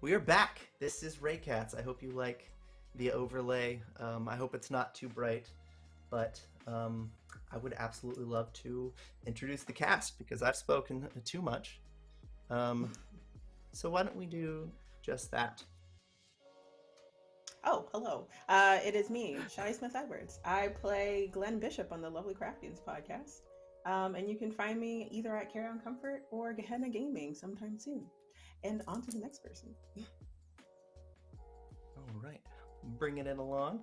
We are back. This is Raycats. I hope you like the overlay. I hope it's not too bright, but I would absolutely love to introduce the cast because I've spoken too much. So why don't we do just that? Oh, hello. It is me, Shani Smith-Edwards. I play Glenn Bishop on the Lovely Craftians podcast. And you can find me either at Carry On Comfort or Gehenna Gaming sometime soon. And on to the next person. All right. Bringing it along.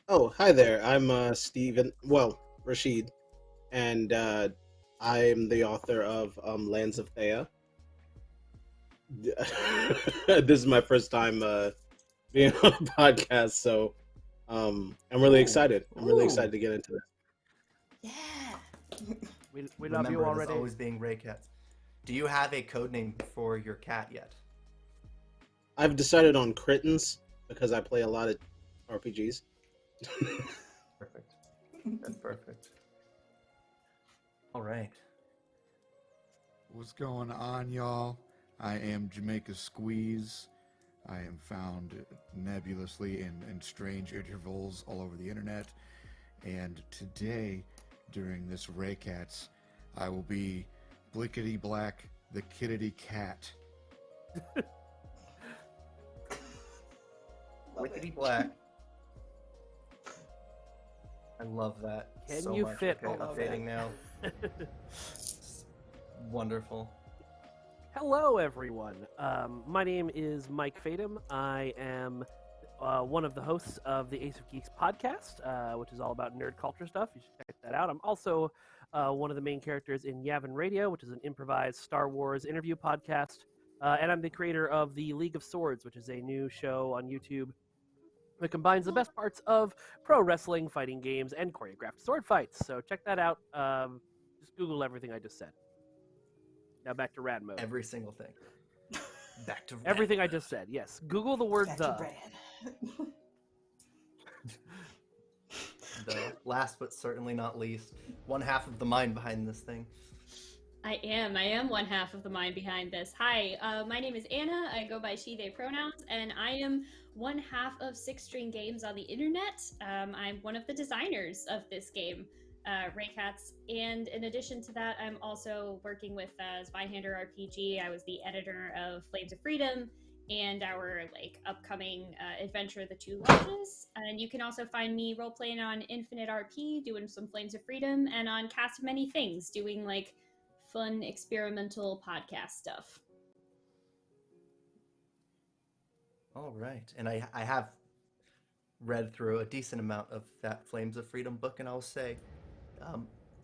Oh, hi there. I'm Steven, Rashid, and I'm the author of Lands of Thea. This is my first time being on a podcast, so I'm really excited. I'm really excited to get into this. Yeah. We love you already. As always being Raycats. Do you have a code name for your cat yet? I've decided on Crittens because I play a lot of RPGs. Perfect. That's perfect. All right. What's going on, y'all? I am JamaicaSqueeze. I am found nebulously in strange intervals all over the internet. And today, during this Raycats, I will be Blickity Black, the Kittity Cat. Blickity Black. I love that. Can so you much. fit Okay, all of updating now. Wonderful. Hello, everyone. My name is Mike Fadum. I am one of the hosts of the Ace of Geeks podcast, which is all about nerd culture stuff. You should check that out. I'm also one of the main characters in Yavin Radio, which is an improvised Star Wars interview podcast. And I'm the creator of the League of Swords, which is a new show on YouTube that combines the best parts of pro wrestling, fighting games, and choreographed sword fights. So check that out. Just Google everything I just said. Now back to rad mode. Every single thing. Back to rad. Everything I just said, yes. Google the word the. The last but certainly not least, one half of the mind behind this thing. I am one half of the mind behind this. Hi, my name is Anna. I go by she, they pronouns, and I am one half of Six String Games on the internet. I'm one of the designers of this game, Raycats, and in addition to that, I'm also working with Spyhander RPG. I was the editor of Flames of Freedom and our upcoming adventure, The Two Lodges. And you can also find me role-playing on Infinite RP, doing some Flames of Freedom, and on Cast of Many Things, doing fun experimental podcast stuff. All right. And I have read through a decent amount of that Flames of Freedom book, and I'll say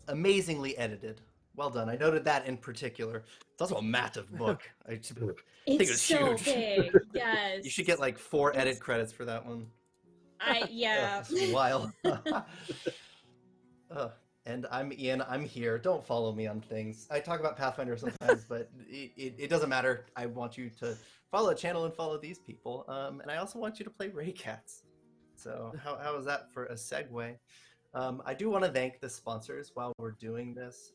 amazingly edited. Well done. I noted that in particular. It's also a massive book. I think it's so huge. Big. Yes. You should get 4 edit credits for that one. Yeah. It's wild. And I'm Ian. I'm here. Don't follow me on things. I talk about Pathfinder sometimes, but it doesn't matter. I want you to follow the channel and follow these people. And I also want you to play Raycats. So how is that for a segue? I do want to thank the sponsors while we're doing this.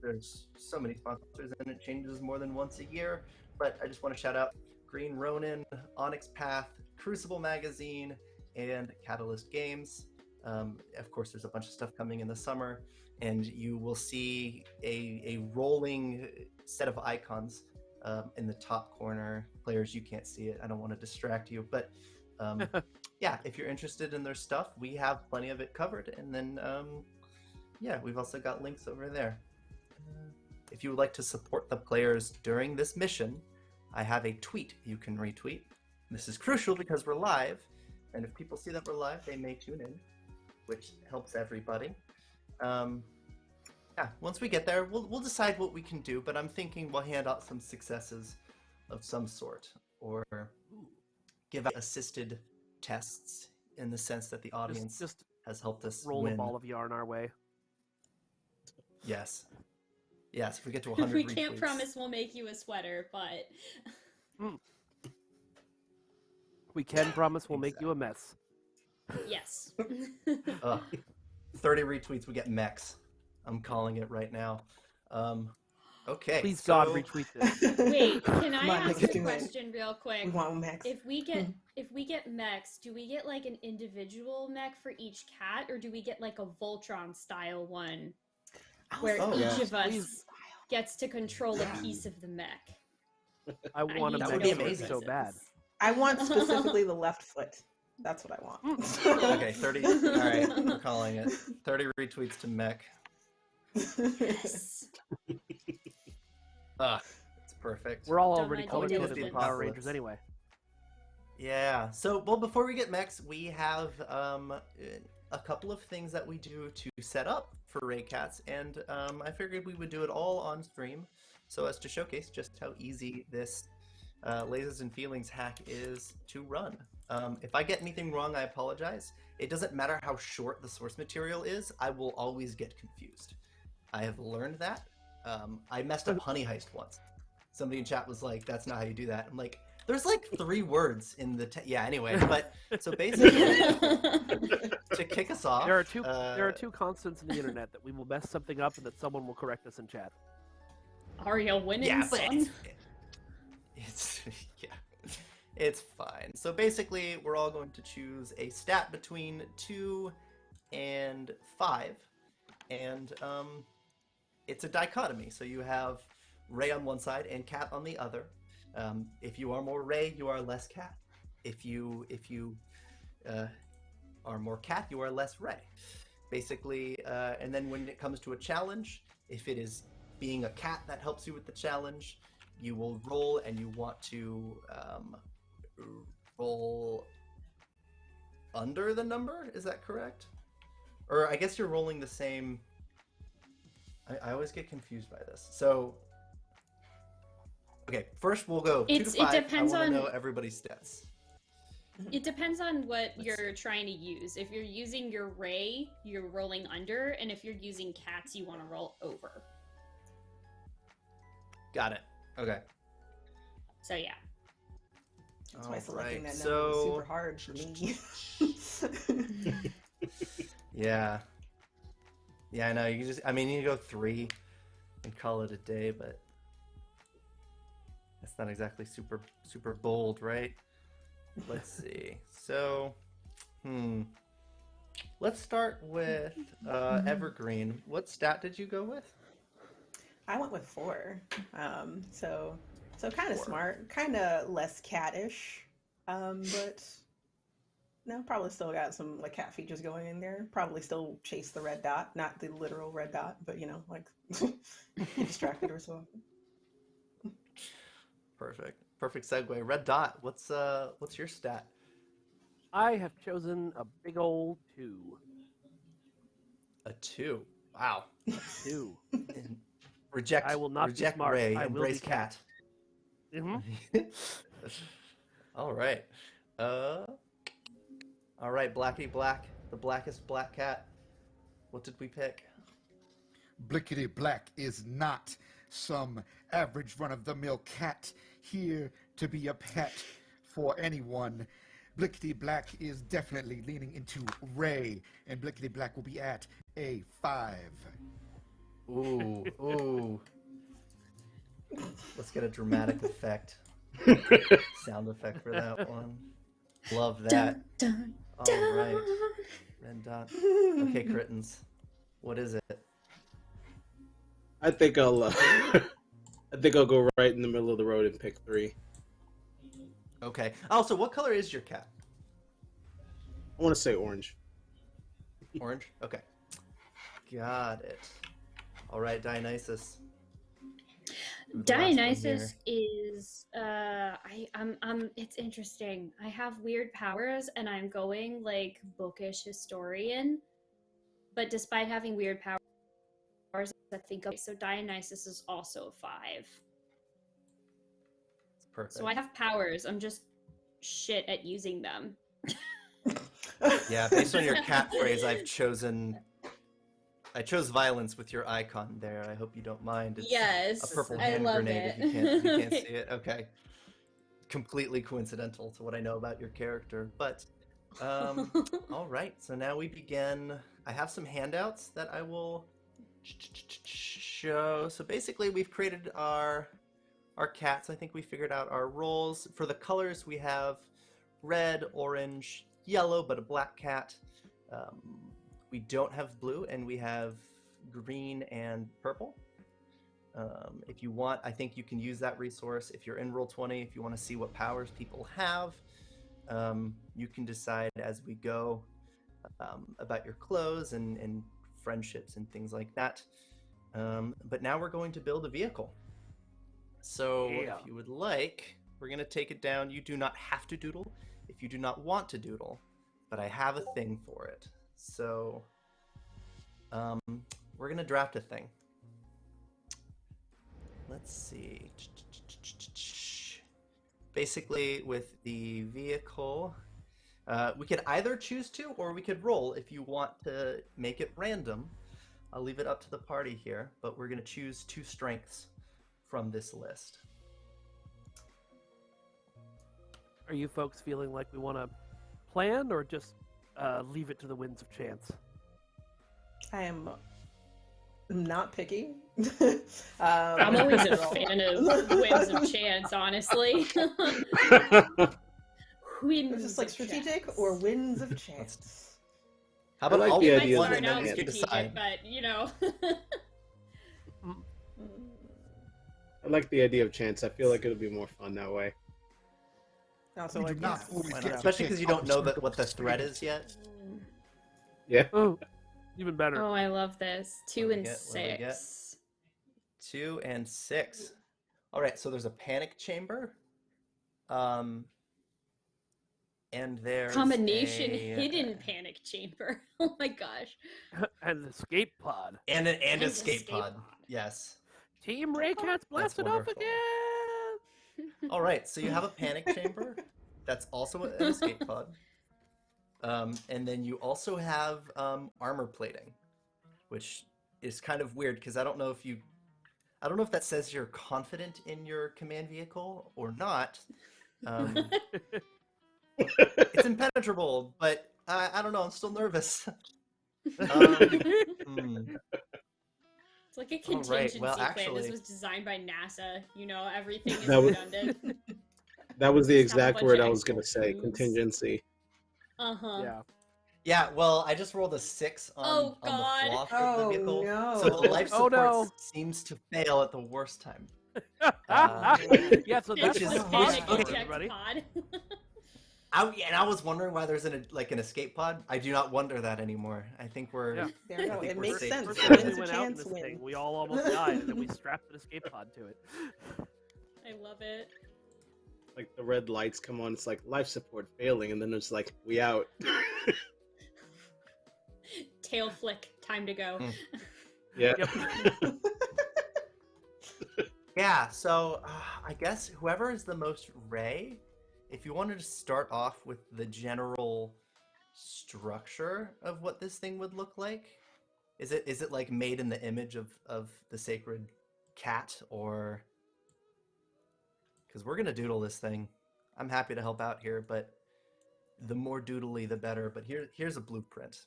There's so many sponsors and it changes more than once a year. But I just want to shout out Green Ronin, Onyx Path, Crucible Magazine, and Catalyst Games. Of course, there's a bunch of stuff coming in the summer, and you will see a rolling set of icons in the top corner. Players, you can't see it. I don't want to distract you, but yeah, if you're interested in their stuff, we have plenty of it covered. And then, yeah, we've also got links over there. If you would like to support the players during this mission, I have a tweet you can retweet. This is crucial because we're live, and if people see that we're live, they may tune in, which helps everybody. Yeah, once we get there, we'll decide what we can do, but I'm thinking we'll hand out some successes of some sort, or give out assisted tests in the sense that the audience just has helped us roll win. a ball of yarn our way. Yes. Yes, if we get to 100 We retweets. can't promise we'll make you a sweater, but... We can promise we'll make you a mess. Yes. 30 retweets, we get mechs. I'm calling it right now. Okay. Please so... God retweet this. Wait, can I Come on, ask make a it do it. question real quick? We want mechs. If we get mechs, do we get like an individual mech for each cat, or do we get like a Voltron style one where Oh, each yeah. of us Please. gets to control a piece of the mech? I want need a to That would mech be know sword amazing. so bad. I want specifically the left foot. That's what I want. Okay, 30. All right, we're calling it 30 retweets to mech. Yes. It's perfect. We're all Don't already mind color the coded with apocalypse. Power Rangers anyway. Yeah. So, well, before we get mechs, we have a couple of things that we do to set up for Raycats, and I figured we would do it all on stream, so as to showcase just how easy this Lasers and Feelings hack is to run. If I get anything wrong, I apologize. It doesn't matter how short the source material is, I will always get confused. I have learned that. I messed up Honey Heist once. Somebody in chat was like, that's not how you do that. I'm like, there's like 3 words in the yeah, anyway, but so basically to kick us off, There are two constants in the internet that we will mess something up and that someone will correct us in chat. Are you winning, yeah, but son? it's yeah, it's fine. So basically, we're all going to choose a stat between 2 and 5, and it's a dichotomy. So you have Ray on one side and Cat on the other. If you are more Ray, you are less Cat. If you are more Cat, you are less Ray. Basically, and then when it comes to a challenge, if it is being a cat that helps you with the challenge, you will roll, and you want to roll under the number. Is that correct? Or I guess you're rolling the same. I always get confused by this. So, okay, first we'll go 2 to 5. It depends I want on to know everybody's stats. It depends on what you're trying to use. If you're using your Ray, you're rolling under, and if you're using Cats, you want to roll over. Got it. Okay. So yeah. That's why selecting Alright, that number was super hard for me. Yeah. Yeah, I know. You just, I mean, you go 3 and call it a day, but that's not exactly super bold, right? Let's see. So, let's start with Evergreen. What stat did you go with? I went with 4. So kind of 4. smart, kind of less cattish, but no, probably still got some like cat features going in there. Probably still chase the red dot, not the literal red dot, but you know, like get distracted or so. Perfect segue. Red dot. What's your stat? I have chosen a big old 2. A 2. Wow. 2. Reject. I will not be reject smart. Ray. I will Embrace be cat. Mm-hmm. All right. All right. Blackity Black, the blackest black cat. What did we pick? Blickity Black is not some average run-of-the-mill cat here to be a pet for anyone. Blickity Black is definitely leaning into Ray, and Blickity Black will be at a 5. Ooh. Let's get a dramatic effect. Sound effect for that one. Love that. Dun, All dun. right. Red dot. Okay, Crittens. What is it? I think I'll go right in the middle of the road and pick 3. Okay. Also, what color is your cat? I want to say orange. Orange? Okay. Got it. All right, Dionysus. Who's the last one Dionysus here? is it's interesting. I have weird powers and I'm going like bookish historian. But despite having weird powers, I think so Dionysus is also a 5. Perfect. So I have powers. I'm just shit at using them. Yeah, based on your cat phrase, I chose violence with your icon there. I hope you don't mind. It's Yes, a purple I hand love grenade it. if you can't see it. Okay. Completely coincidental to what I know about your character. But all right, so now we begin. I have some handouts that I will show. So basically, we've created our cats. I think we figured out our roles. For the colors, we have red, orange, yellow, but a black cat. We don't have blue, and we have green and purple. If you want, I think you can use that resource. If you're in Roll20, if you want to see what powers people have, you can decide as we go about your clothes and friendships and things like that. But now we're going to build a vehicle. So if you would like, we're going to take it down. You do not have to doodle if you do not want to doodle, but I have a thing for it. So we're going to draft a thing. Let's see. Basically, with the vehicle, we could either choose to, or we could roll if you want to make it random. I'll leave it up to the party here, but we're going to choose 2 strengths from this list. Are you folks feeling like we want to plan, or just leave it to the winds of chance? I am not picky. I'm always a fan of winds of chance, honestly. Is this like strategic or winds of chance? How about like all the we idea one that and then man we strategic, decide? but you know. I like the idea of chance. I feel like it'll be more fun that way. Also, We do like, not yes. always Why get not? to Especially pick because you don't know opposite what the of threat experience. is yet. Yeah. Oh, even better. Oh, I love this. 2 What do and we get? What do we get? 6. 2 and 6. All right, so there's a panic chamber. And there's Combination a, hidden panic chamber. Oh my gosh. And escape pod. and an And escape escape pod. pod. Yes. Team Raycats blasted off wonderful. again! All right, so you have a panic chamber. That's also an escape pod. And then you also have armor plating, which is kind of weird because I don't know if that says you're confident in your command vehicle or not. It's impenetrable, but I don't know. I'm still nervous. It's like a All right, contingency well, plan. actually- This was designed by NASA. You know, everything is That was- redundant. That was the Just have a exact bunch word of I was going to extra say. moves. Contingency. Uh-huh. Yeah. Yeah, well, I just rolled a 6 on, Oh, on God. the flaw for Oh, the vehicle, no. so the life Oh, support no. seems to fail at the worst time. Yeah, so It's that's Which the is- what's panic fun, okay. eject everybody. pod. I was wondering why there's an escape pod. I do not wonder that anymore. I think we're Yeah. There we I go. think It we're makes safe. sense. First Yeah. time we Winds of went out in chance this thing, win. we all almost died, and then we strapped an escape pod to it. I love it. Like the red lights come on. It's like life support failing, and then it's like we out. Tail flick. Time to go. Yeah. Yep. Yeah, so I guess whoever is the most Ray, if you wanted to start off with the general structure of what this thing would look like, is it like made in the image of the sacred cat, or because we're gonna doodle this thing. I'm happy to help out here, but the more doodly the better. But here's a blueprint.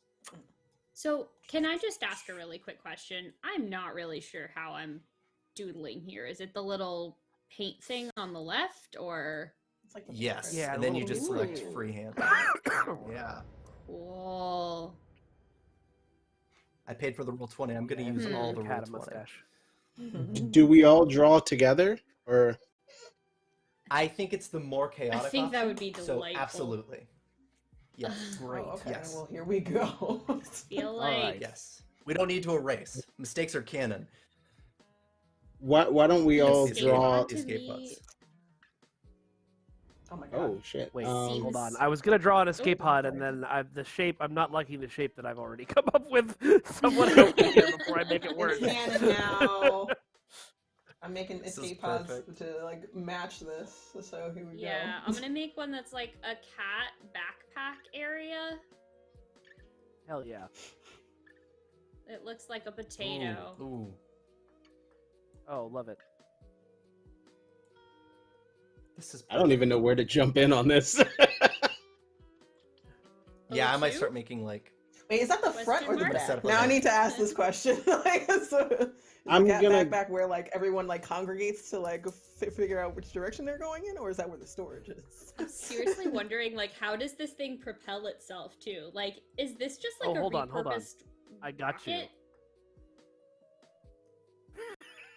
So, can I just ask a really quick question? I'm not really sure how I'm doodling here. Is it the little paint thing on the left, or? It's like the Yes, Yeah, and the then you little- just select Ooh. freehand. Yeah. Cool. I paid for the roll 20. I'm going to use Hmm. all the Cat roll a 20. mustache. Do we all draw together, or I think it's the more chaotic think that option, would be So delightful. absolutely. Yes. Oh, Great. okay. Yes. Well, here we go. Feel All like right. Yes. We don't need to erase. Mistakes are canon. why don't we all escape draw? pod to escape me- pods. Oh my god. Oh shit! Wait, Seems- hold on. I was gonna draw an escape Oh, pod, sorry. and then I'm not liking the shape that I've already come up with. Someone help me here before I make it worse. It's canon now. I'm making This is escape pods perfect. to like match this. So here we Yeah, go. I'm gonna make one that's like a cat backpack area. Hell yeah. It looks like a potato. Ooh. Oh, love it. This is I don't even know where to jump in on this. Yeah, I might you? start making like Wait, is that the front or the Question mark? back? Now I need to ask this question. Like, so, I'm gonna back where like everyone like congregates to like figure out which direction they're going in, or is that where the storage is? I'm seriously wondering, like, how does this thing propel itself too? Like, is this just like a hold on. repurposed I got you. rocket?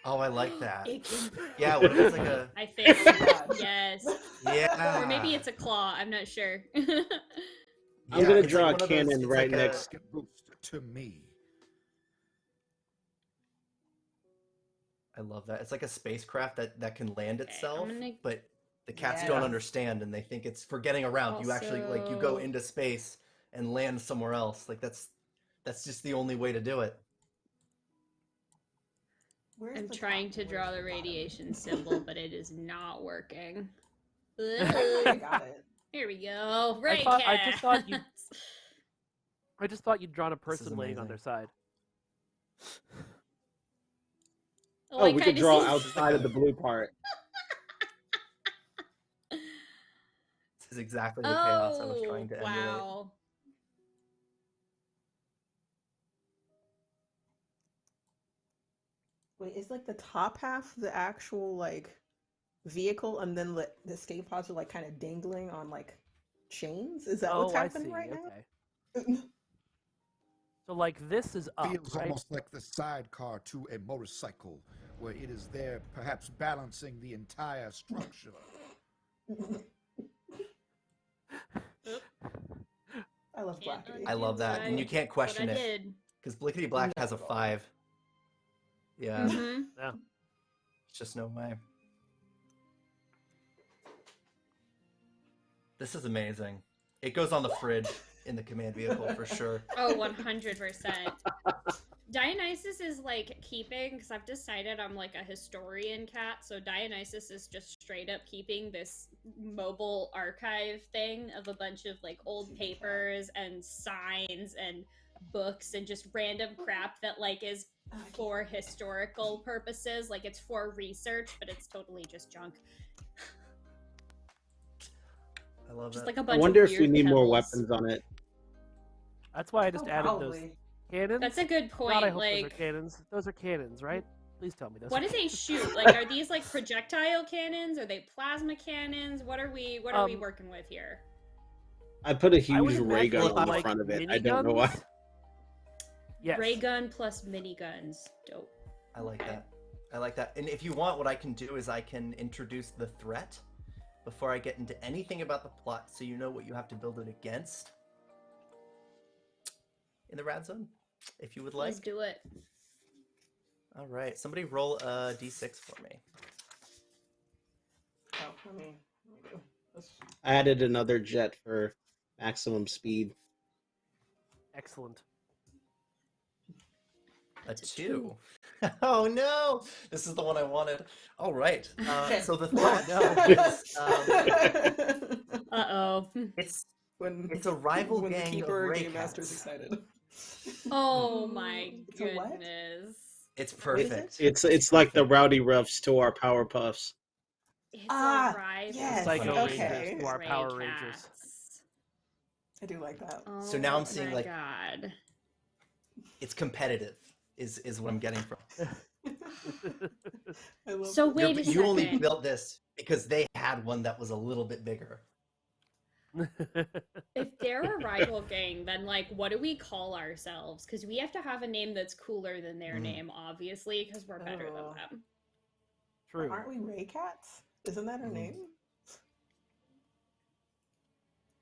Oh, I like that. It can- Yeah, what if it's like a... I think. God. Yes. Yeah. Or maybe it's a claw. I'm not sure. I'm gonna it's draw like a one of those- cannon it's right like a- next. Get boost to me. I love that. It's like a spacecraft that can land Okay, itself, I'm gonna- but the cats Yeah. don't understand, and they think it's for getting around. You actually like you go Also- into space and land somewhere else. Like that's just the only way to do it. Where's I'm the trying top to and draw where's the bottom? radiation symbol, but it is not working. I got it. Here we go. I Right, just thought you'd drawn a This is person laying on amazing. their side. Oh, we could draw outside of the blue part. This is exactly the chaos I was trying to emulate. Wow. Wait, is like the top half the actual like vehicle, and then the escape pods are like kind of dangling on like chains? Is that what's I happening see. right Okay. So like this is up, Feels right? almost like the sidecar to a motorcycle, where it is there, perhaps balancing the entire structure. I love Can't Blickity. I love that, and you can't What I question it did. because Blickity Black has a 5. Yeah, Mhm. it's just no way. This is amazing. It goes on the fridge in the command vehicle for sure. Oh, 100%. Dionysus is like keeping, because I've decided I'm like a historian cat, so Dionysus is just straight up keeping this mobile archive thing of a bunch of like old papers and signs and books and just random crap that like is for historical purposes. Like it's for research, but it's totally just junk. I love Just that. like a I bunch wonder of if we weird need more pebbles. weapons on it. That's why I just Oh, added those probably. cannons. That's a good point. God, I hope those are Like, cannons. Those are cannons, right? Please tell me those. what are do they cannons. shoot? Like, are these like projectile cannons? Are they plasma cannons? What are we working with here? I put a I would huge ray imagine gun on the like front of it. I don't know why. miniguns? Yes. Ray gun plus miniguns. Dope. I like that. I like that. And if you want, what I can do is I can introduce the threat before I get into anything about the plot, so you know what you have to build it against in the RAD zone, if you would like. Let's do it. All right, somebody roll a d6 for me. Oh, let me do this. I added another jet for maximum speed. Excellent. A 2. Oh no! This is the one I wanted. All right. So the threat is Uh-oh. it's when a rival when gang the keeper of game master's Raycats. excited. Oh my It's a what? goodness. It's What is perfect. It's like the Rowdy Roughs to our Powerpuffs. It's Ah, a rival yes, Psycho okay. Rangers to our Power Rangers. Raycats. I do like that. So now I'm Oh seeing, my like- God. It's competitive. Is what I'm getting from. I love So this. wait a You only second. built this because they had one that was a little bit bigger. If they're a rival gang, then like, what do we call ourselves? Because we have to have a name that's cooler than their Mm. name, obviously, because we're better Oh. than them. True. Aren't we Raycats? Isn't that our name?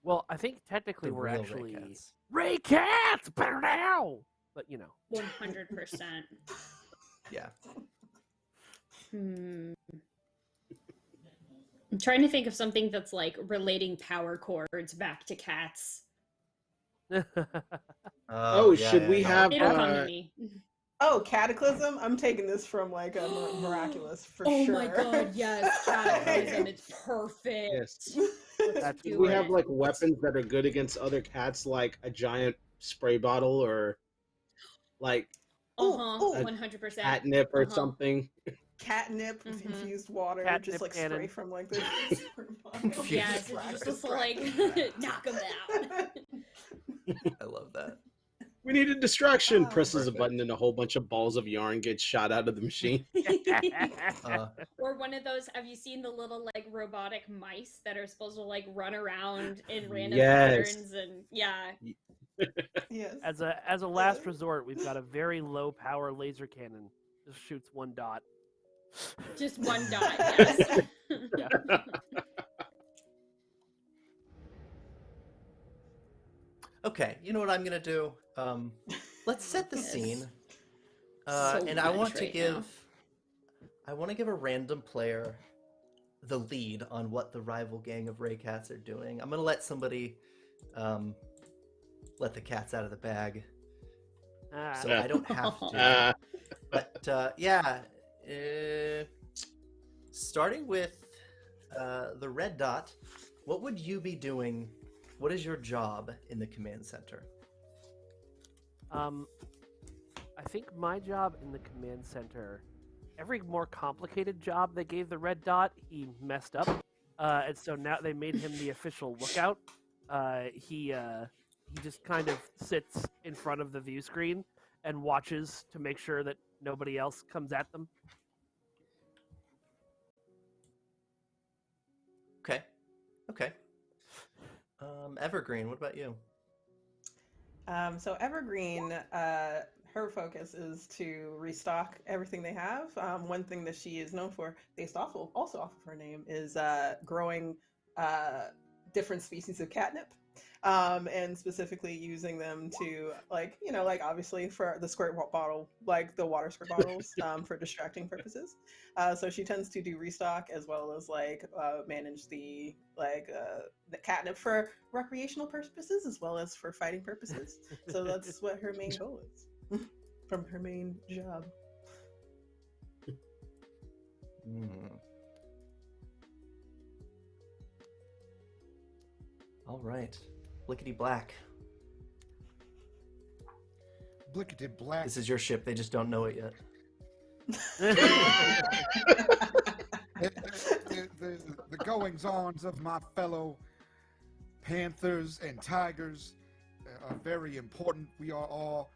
Well, I think technically The we're real actually Raycats. Raycats. Better now. But you know. 100%. Yeah. I'm trying to think of something that's like relating power chords back to cats. Oh, should we have, It'll come to Uh, me. Oh, Cataclysm! I'm taking this from like a Miraculous for Oh sure. my god, yes, Cataclysm, it's perfect. Yes. Let's That's do we it. have like weapons that are good against other cats, like a giant spray bottle or like Uh-huh, Ooh, ooh. 100%. catnip or Uh-huh. something. Catnip with Mhm. infused water, Catnip just like cannon. spray from like the bottle. Yes, Infused it's water. just like, knock them out. I love that. We need a distraction. Oh, Presses a perfect. button and a whole bunch of balls of yarn get shot out of the machine. Or one of those, have you seen the little like robotic mice that are supposed to like run around in random Yes. patterns and yeah. Yes. As a last resort, we've got a very low power laser cannon. Just shoots one dot. Just one dot, yes. Yeah. Okay, you know what I'm gonna do? Let's set the Yes. scene. So And I much want to right give now. a random player the lead on what the rival gang of Raycats are doing. I'm gonna let somebody let the cats out of the bag, so I don't have to. But yeah, starting with the Red Dot, what would you be doing? What is your job in the command center? I think my job in the command center, every more complicated job they gave the Red Dot, he messed up, and so now they made him the official lookout. He just kind of sits in front of the view screen and watches to make sure that nobody else comes at them. Okay. Evergreen, what about you? So Evergreen, her focus is to restock everything they have. One thing that she is known for, based also off of her name, is growing different species of catnip, and specifically using them to, like, obviously for the squirt bottle, like the water squirt bottles, for distracting purposes. So she tends to do restock as well as manage the catnip for recreational purposes as well as for fighting purposes. So that's what her main goal is from her main job. All right, Blickity Black. Blickity Black. This is your ship. They just don't know it yet. The goings-ons of my fellow Panthers and Tigers are very important. We are all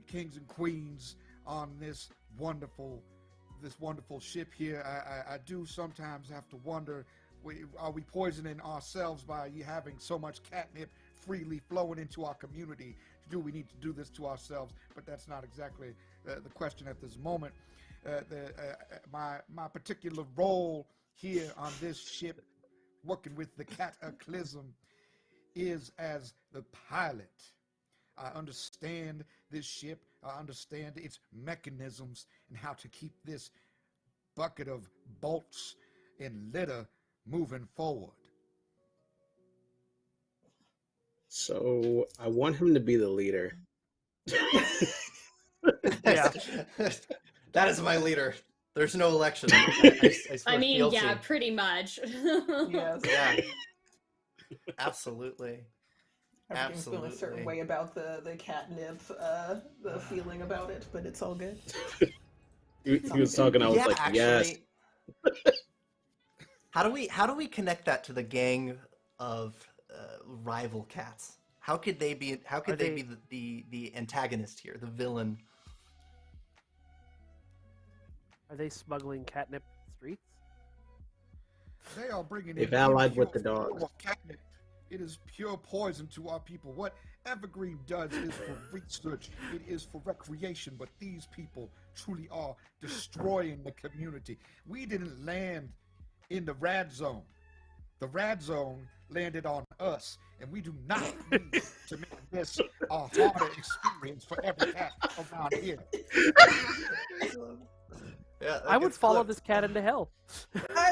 kings and queens on this wonderful ship here. I do sometimes have to wonder, are we poisoning ourselves by having so much catnip freely flowing into our community? Do we need to do this to ourselves? But that's not exactly the question at this moment. My particular role here on this ship, working with the Cataclysm, is as the pilot. I understand this ship. I understand its mechanisms and how to keep this bucket of bolts and litter moving forward. So I want him to be the leader. Yeah. That is my leader. There's no election. I I mean, feel yeah, to. pretty much. Yes. Yeah. Absolutely. Everything's feeling a certain way about the catnip, the feeling about it, but it's all good. He was talking. I was like, yes. How do we connect that to the gang of rival cats? How could they be? How could they be the antagonist here, the villain? Are they smuggling catnip streets? They are bringing They've in allied with pure the dogs. form of catnip. It is pure poison to our people. What Evergreen does is for research. It is for recreation. But these people truly are destroying the community. We didn't land in the RAD zone. The RAD zone landed on us, and we do not need to make this a harder experience for every cat around here. Yeah, I would follow this cat into hell.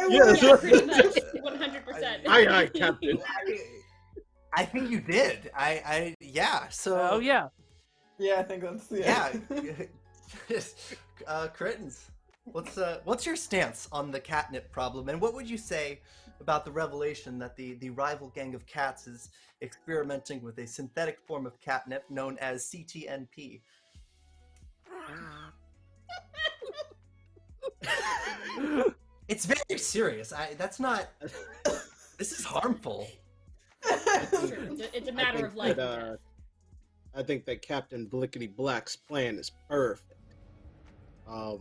Yes. Yeah, pretty much. 100%. Aye, Captain. I think you did. Yeah. So. Oh yeah. Yeah, I think that's Yeah. Crittens, what's your stance on the catnip problem, and what would you say about the revelation that the rival gang of cats is experimenting with a synthetic form of catnip known as CTNP? It's very serious. That's not. This is harmful. It's true. It's a matter of life. I think that Captain Blickity Black's plan is perfect. No.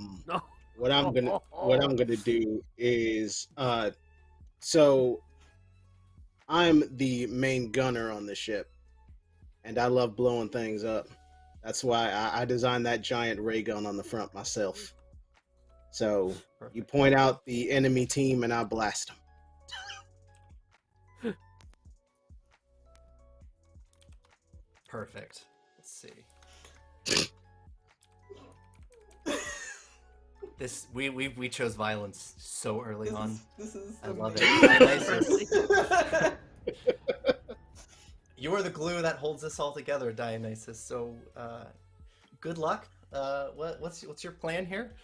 What I'm gonna do is so I'm the main gunner on the ship, and I love blowing things up. That's why I designed that giant ray gun on the front myself. So you point out the enemy team, and I blast them. Perfect. Let's see. This we chose violence so early on. This is I love amazing. it. You are the glue that holds this all together, Dionysus. So, good luck. What's your plan here?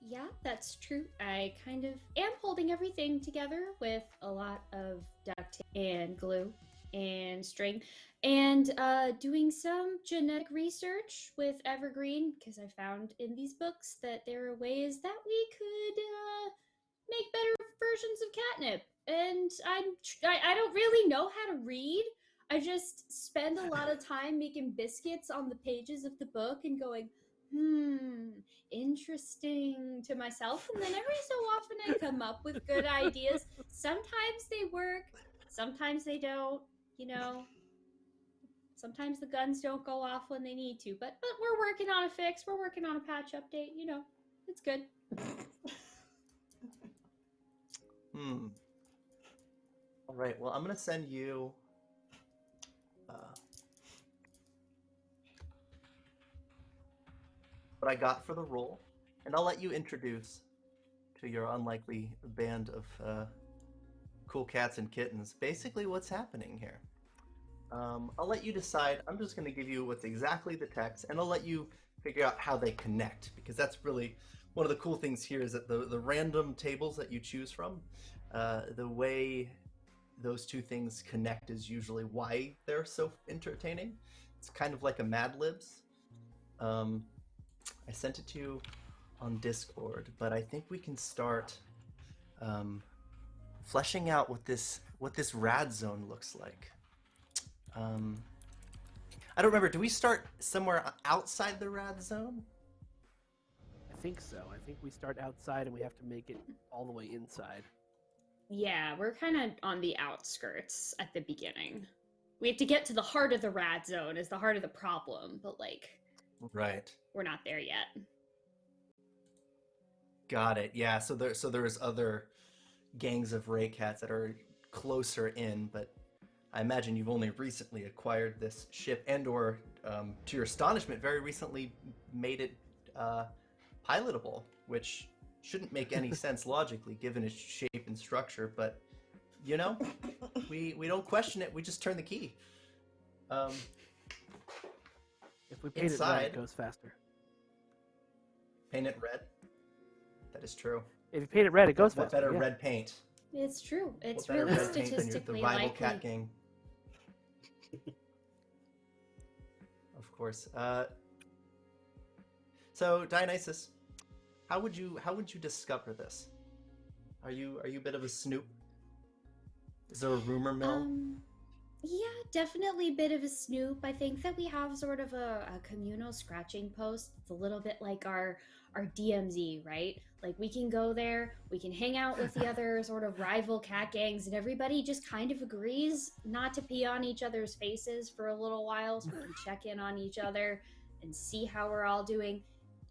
Yeah, that's true. I kind of am holding everything together with a lot of duct tape and glue and string, and doing some genetic research with Evergreen, because I found in these books that there are ways that we could make better versions of catnip. And I don't really know how to read. I just spend a lot of time making biscuits on the pages of the book and going, interesting to myself. And then every so often I come up with good ideas. Sometimes they work, sometimes they don't, you know. Sometimes the guns don't go off when they need to, but we're working on a fix. We're working on a patch update, you know. It's good. All right. Well, I'm gonna send you. What I got for the role, and I'll let you introduce to your unlikely band of cool cats and kittens basically what's happening here. I'll let you decide. I'm just going to give you what's exactly the text, and I'll let you figure out how they connect, because that's really one of the cool things here is that the random tables that you choose from, the way those two things connect is usually why they're so entertaining. It's kind of like a Mad Libs. I sent it to you on Discord, but I think we can start fleshing out what this RAD zone looks like. I don't remember. Do we start somewhere outside the RAD zone? I think so. I think we start outside and we have to make it all the way inside. Yeah, we're kind of on the outskirts at the beginning. We have to get to the heart of the RAD zone, is the heart of the problem, but like, right, we're not there yet. Got it. Yeah, so there's other gangs of Raycats that are closer in, but I imagine you've only recently acquired this ship, and/or, to your astonishment, very recently made it pilotable, which shouldn't make any sense logically given its shape and structure. But you know, we don't question it. We just turn the key. If we paint it red, it goes faster. Paint it red. That is true. If you paint it red, it goes what faster. Better red paint? It's true. It's What better really red paint than statistically the rival likely. cat gang? Of course. So Dionysus, how would you discover this? Are you a bit of a snoop? Is there a rumor mill? Yeah, definitely a bit of a snoop. I think that we have sort of a communal scratching post. It's a little bit like our DMZ, right? Like, we can go there, we can hang out with the other sort of rival cat gangs, and everybody just kind of agrees not to pee on each other's faces for a little while, so we can check in on each other and see how we're all doing.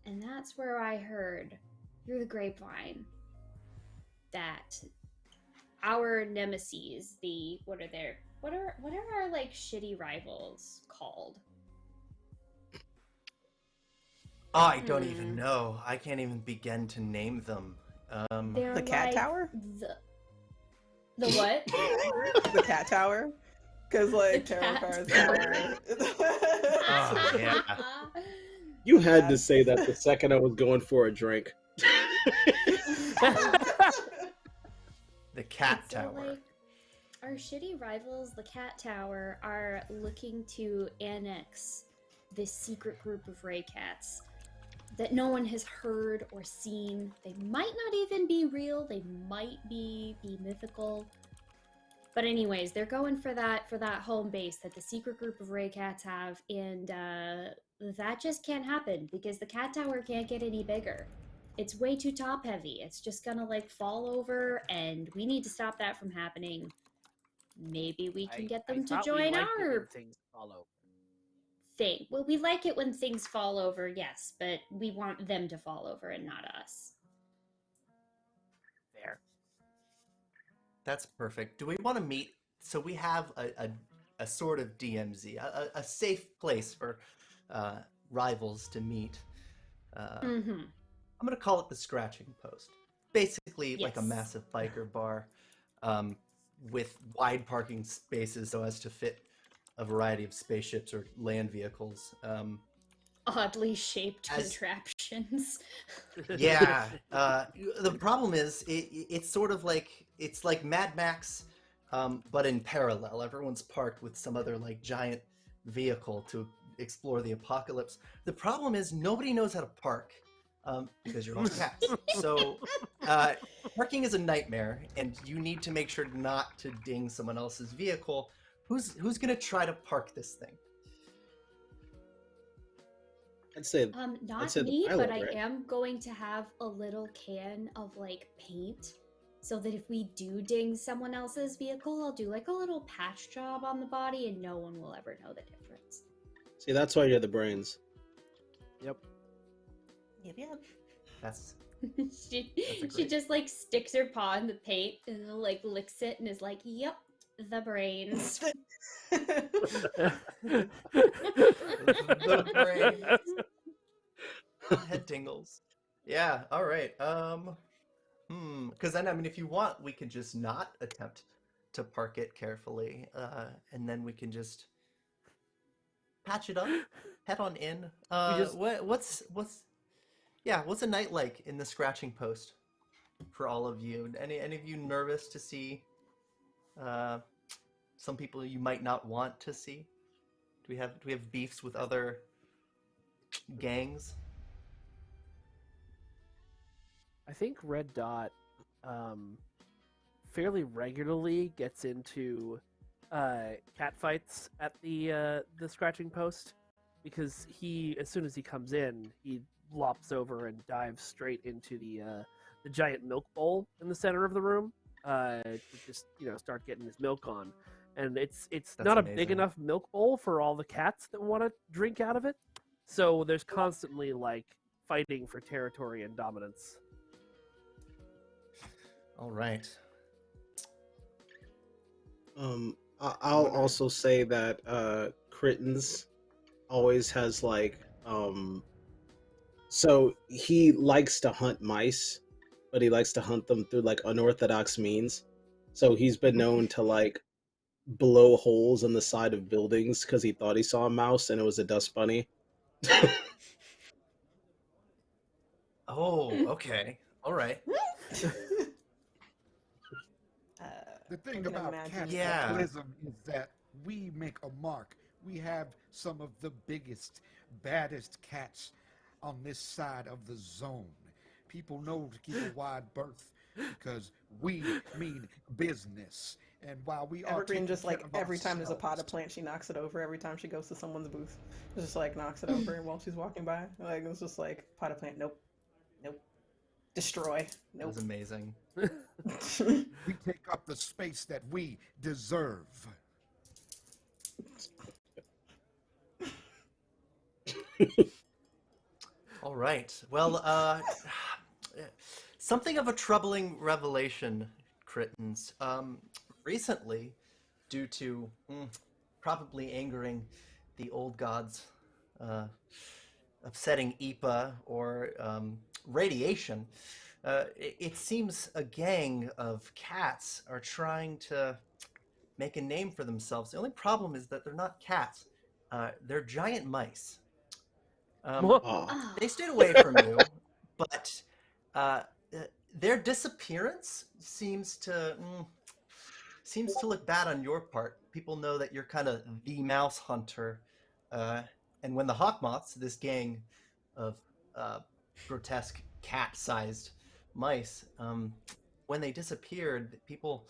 And that's where I heard through the grapevine that our nemesis, what are our like shitty rivals called? I don't even know. I can't even begin to name them. They're the cat tower? The what? The cat tower? Because like tarot cards are... Oh, yeah. You had to say that the second I was going for a drink. The cat tower. Like, our shitty rivals, the cat tower, are looking to annex this secret group of Raycats that no one has heard or seen. They might not even be real. They might be mythical. But anyways, they're going for that home base that the secret group of Raycats have, and that just can't happen because the cat tower can't get any bigger. It's way too top heavy. It's just gonna like fall over, and we need to stop that from happening. Maybe we can get them to join our things fall over. thing. Well, we like it when things fall over, yes, but we want them to fall over and not us. There. That's perfect. Do we want to meet? So we have a sort of DMZ, a safe place for rivals to meet. I'm going to call it the Scratching Post. Basically, like a massive biker bar with wide parking spaces so as to fit a variety of spaceships or land vehicles. Oddly shaped contraptions. Yeah. The problem is it's sort of like it's like Mad Max, but in parallel. Everyone's parked with some other like giant vehicle to explore the apocalypse. The problem is nobody knows how to park because you're all cats. So parking is a nightmare, and you need to make sure not to ding someone else's vehicle. Who's gonna try to park this thing? I'd say not me, but I am going to have a little can of like paint so that if we do ding someone else's vehicle, I'll do like a little patch job on the body and no one will ever know the difference. See, that's why you're the brains. Yep. That's she just like sticks her paw in the paint and like licks it and is like, "Yep, the brains." The brains. Head tingles. Yeah. All right. Because then, I mean, if you want, we could just not attempt to park it carefully, and then we can just patch it up, head on in. What's a night like in the Scratching Post for all of you? Any of you nervous to see some people you might not want to see? Do we have beefs with other gangs? I think RedDot fairly regularly gets into cat fights at the Scratching Post because as soon as he comes in, he lops over and dives straight into the giant milk bowl in the center of the room to just start getting his milk on. And it's not amazing. A big enough milk bowl for all the cats that want to drink out of it. So there's constantly like fighting for territory and dominance. All right. I'll also say that Crittens always has like so he likes to hunt mice, but he likes to hunt them through like unorthodox means. So he's been known to like blow holes in the side of buildings because he thought he saw a mouse and it was a dust bunny. Oh, okay. All right. The thing about capitalism is that we make a mark. We have some of the biggest, baddest cats on this side of the zone. People know to keep a wide berth because we mean business. And while we are Evergreen just like every time there's a potted plant, she knocks it over. Every time she goes to someone's booth, she just like knocks it over while she's walking by. Like it's just like potted plant. Nope. Destroy. Nope. That was amazing. We take up the space that we deserve. All right. Well, something of a troubling revelation, Crittens. Recently, due to probably angering the old gods, upsetting Ipa or radiation, it seems a gang of cats are trying to make a name for themselves. The only problem is that they're not cats. They're giant mice. They stayed away from you, but their disappearance seems to look bad on your part. People know that you're kind of the mouse hunter, and when the hawk moths, this gang of grotesque cat-sized mice, when they disappeared, people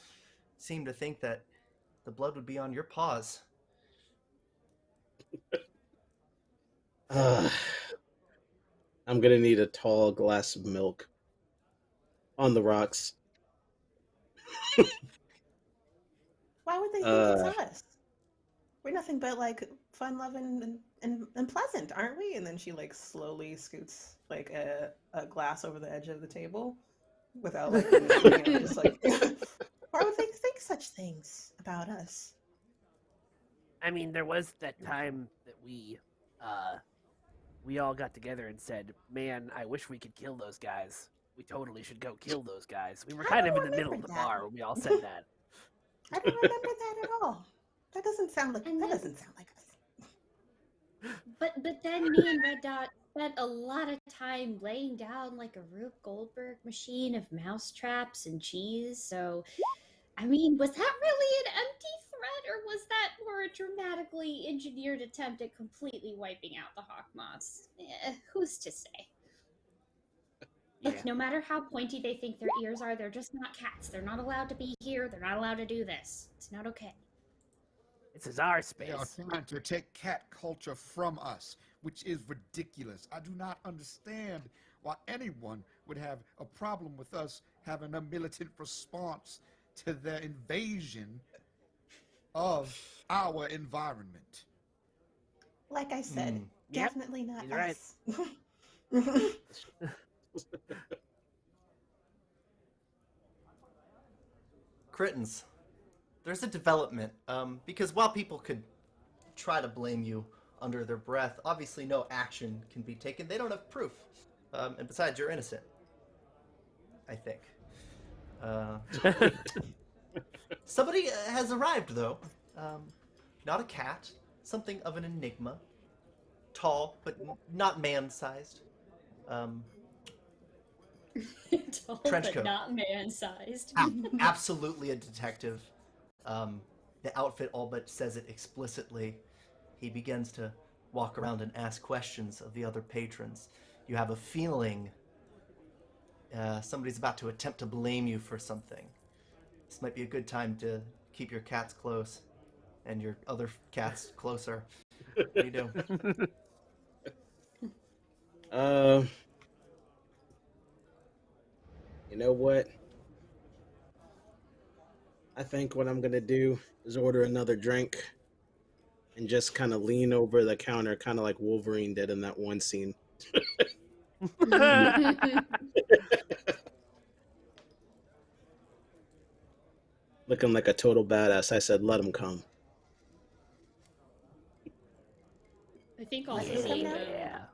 seem to think that the blood would be on your paws. I'm gonna need a tall glass of milk on the rocks. Why would they think it's us? We're nothing but like fun loving and pleasant, aren't we? And then she like slowly scoots like a glass over the edge of the table without like just like why would they think such things about us? I mean, there was that time that we all got together and said, "Man, I wish we could kill those guys. We totally should go kill those guys." We were I kind don't of in the middle of the remember that. bar when we all said that. I don't remember that at all. That doesn't sound like And that then- doesn't sound like us. But then me and RedDot spent a lot of time laying down like a Rube Goldberg machine of mousetraps and cheese. So, I mean, was that really an empty threat, or was that more a dramatically engineered attempt at completely wiping out the hawk moths? Who's to say? Yeah. Look, no matter how pointy they think their ears are, they're just not cats. They're not allowed to be here. They're not allowed to do this. It's not okay. This is our They are space. trying to take cat culture from us, which is ridiculous. I do not understand why anyone would have a problem with us having a militant response to their invasion of our environment. Like I said, Yep, definitely not he's right. us. Crittens, there's a development, because while people could try to blame you under their breath, obviously no action can be taken. They don't have proof. And besides, you're innocent. I think. Somebody has arrived, though. Not a cat. Something of an enigma. Tall, but not man-sized. Tall, Trench but coat. not man-sized. Absolutely a detective. The outfit all but says it explicitly. He begins to walk around and ask questions of the other patrons. You have a feeling somebody's about to attempt to blame you for something. This might be a good time to keep your cats close and your other cats closer. What do you do? You know what? I think what I'm gonna do is order another drink and just kind of lean over the counter, kind of like Wolverine did in that one scene. Looking like a total badass. I said, let him come. I think also Yeah. seeing Yeah.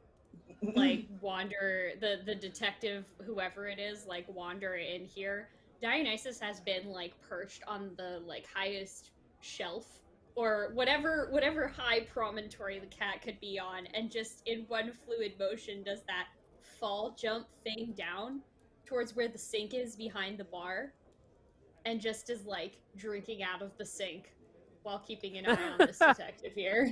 them like wander, the detective, whoever it is, like wander in here. Dionysus has been like perched on the like highest shelf or whatever high promontory the cat could be on, and just in one fluid motion does that fall jump thing down towards where the sink is behind the bar, and just is like drinking out of the sink while keeping an eye on this detective here.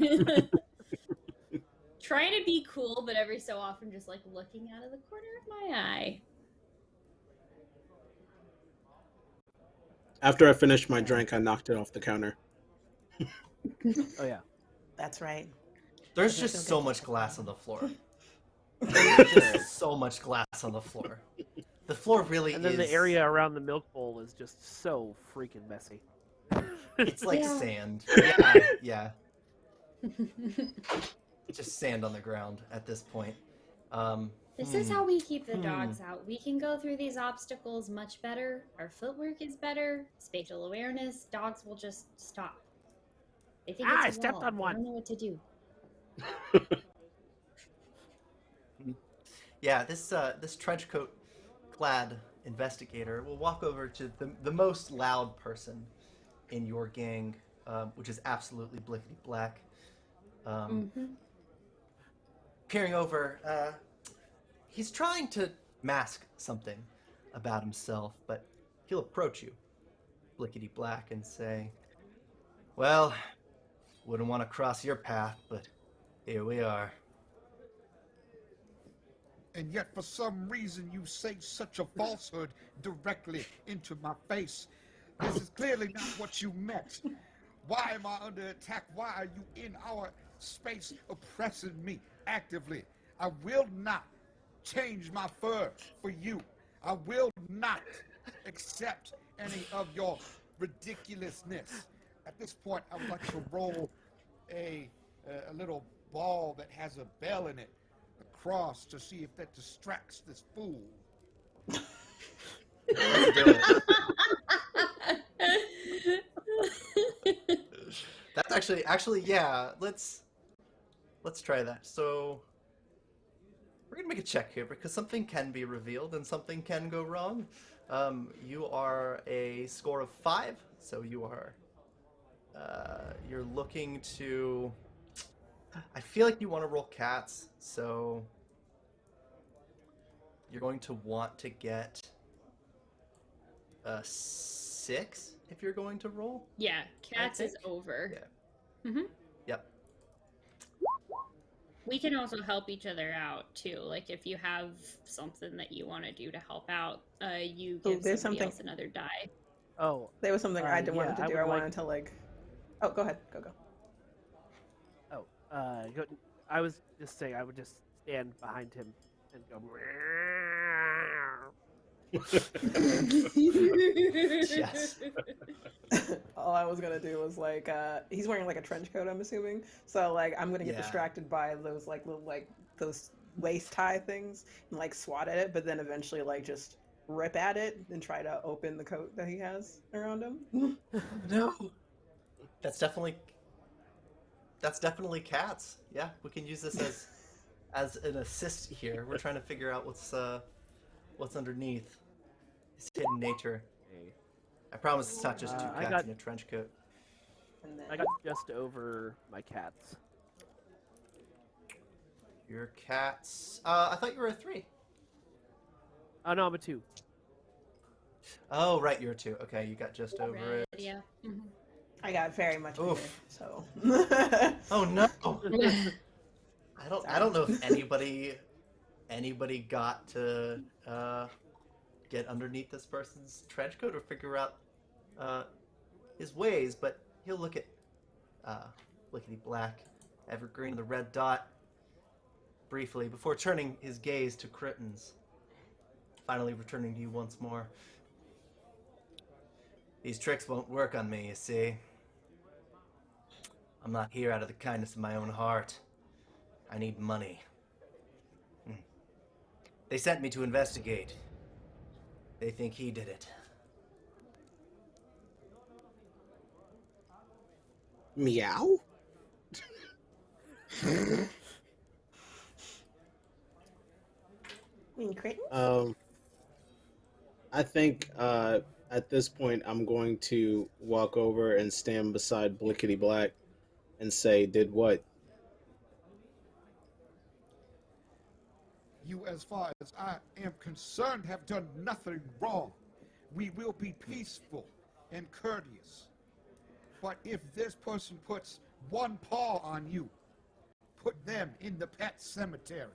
Trying to be cool, but every so often just like looking out of the corner of my eye. After I finished my drink, I knocked it off the counter. Oh yeah. That's right. There's Doesn't just feel so good much to glass check on the floor. There's just so much glass on the floor. The floor really And then is. the area around the milk bowl is just so freaking messy. It's like Yeah. sand. Yeah. Just sand on the ground at this point. This is how we keep the dogs out. We can go through these obstacles much better. Our footwork is better. Spatial awareness. Dogs will just stop. They think I it's a stepped wall. on They one. don't know what to do. Yeah, this trench coat clad investigator will walk over to the most loud person in your gang, which is absolutely Blickity Black. Peering over, he's trying to mask something about himself, but he'll approach you, Blickety Black, and say, "Well, wouldn't want to cross your path, but here we are." And yet, for some reason, you say such a falsehood directly into my face. This is clearly not what you meant. Why am I under attack? Why are you in our space oppressing me actively? I will not change my fur for you. I will not accept any of your ridiculousness. At this point, I would like to roll a little ball that has a bell in it across to see if that distracts this fool. Let's do it. That's actually yeah. Let's try that. So we're gonna make a check here because something can be revealed and something can go wrong. You are a score of 5, so you are you're looking to. I feel like you want to roll cats, so you're going to want to get a 6 if you're going to roll. Yeah, cats is over. Yeah. Yep. We can also help each other out too. Like if you have something that you want to do to help out, you give there's somebody something- else another die. Oh, There was something I yeah, wanted to do. I would wanted to like. Oh, go ahead. Go. I was just saying I would just stand behind him and go. Yes. All I was gonna do was like, he's wearing like a trench coat, I'm assuming. So like, I'm gonna get Yeah. distracted by those like little like those waist tie things and like swat at it, but then eventually like just rip at it and try to open the coat that he has around him. No. That's definitely cats. Yeah, we can use this as an assist here. We're trying to figure out what's underneath his hidden nature. I promise it's not just two cats in a trench coat. And then I got just over my cats. Your cats. I thought you were a 3. Oh no, I'm a 2. Oh, right, you're a 2. Okay, you got just over Right, it. yeah. I got very much bigger, Oof. so. Oh no. I don't know if anybody got to get underneath this person's trench coat or figure out his ways, but he'll look at Blickity Black, Evergreen, the TheRedDot briefly before turning his gaze to Crittens, finally returning to you once more. These tricks won't work on me, you see. I'm not here out of the kindness of my own heart. I need money. They sent me to investigate. They think he did it. Meow? Crittens? I think at this point I'm going to walk over and stand beside Blickety Black and say, "Did what?" You, as far as I am concerned, have done nothing wrong. We will be peaceful and courteous. But if this person puts one paw on you, put them in the pet cemetery.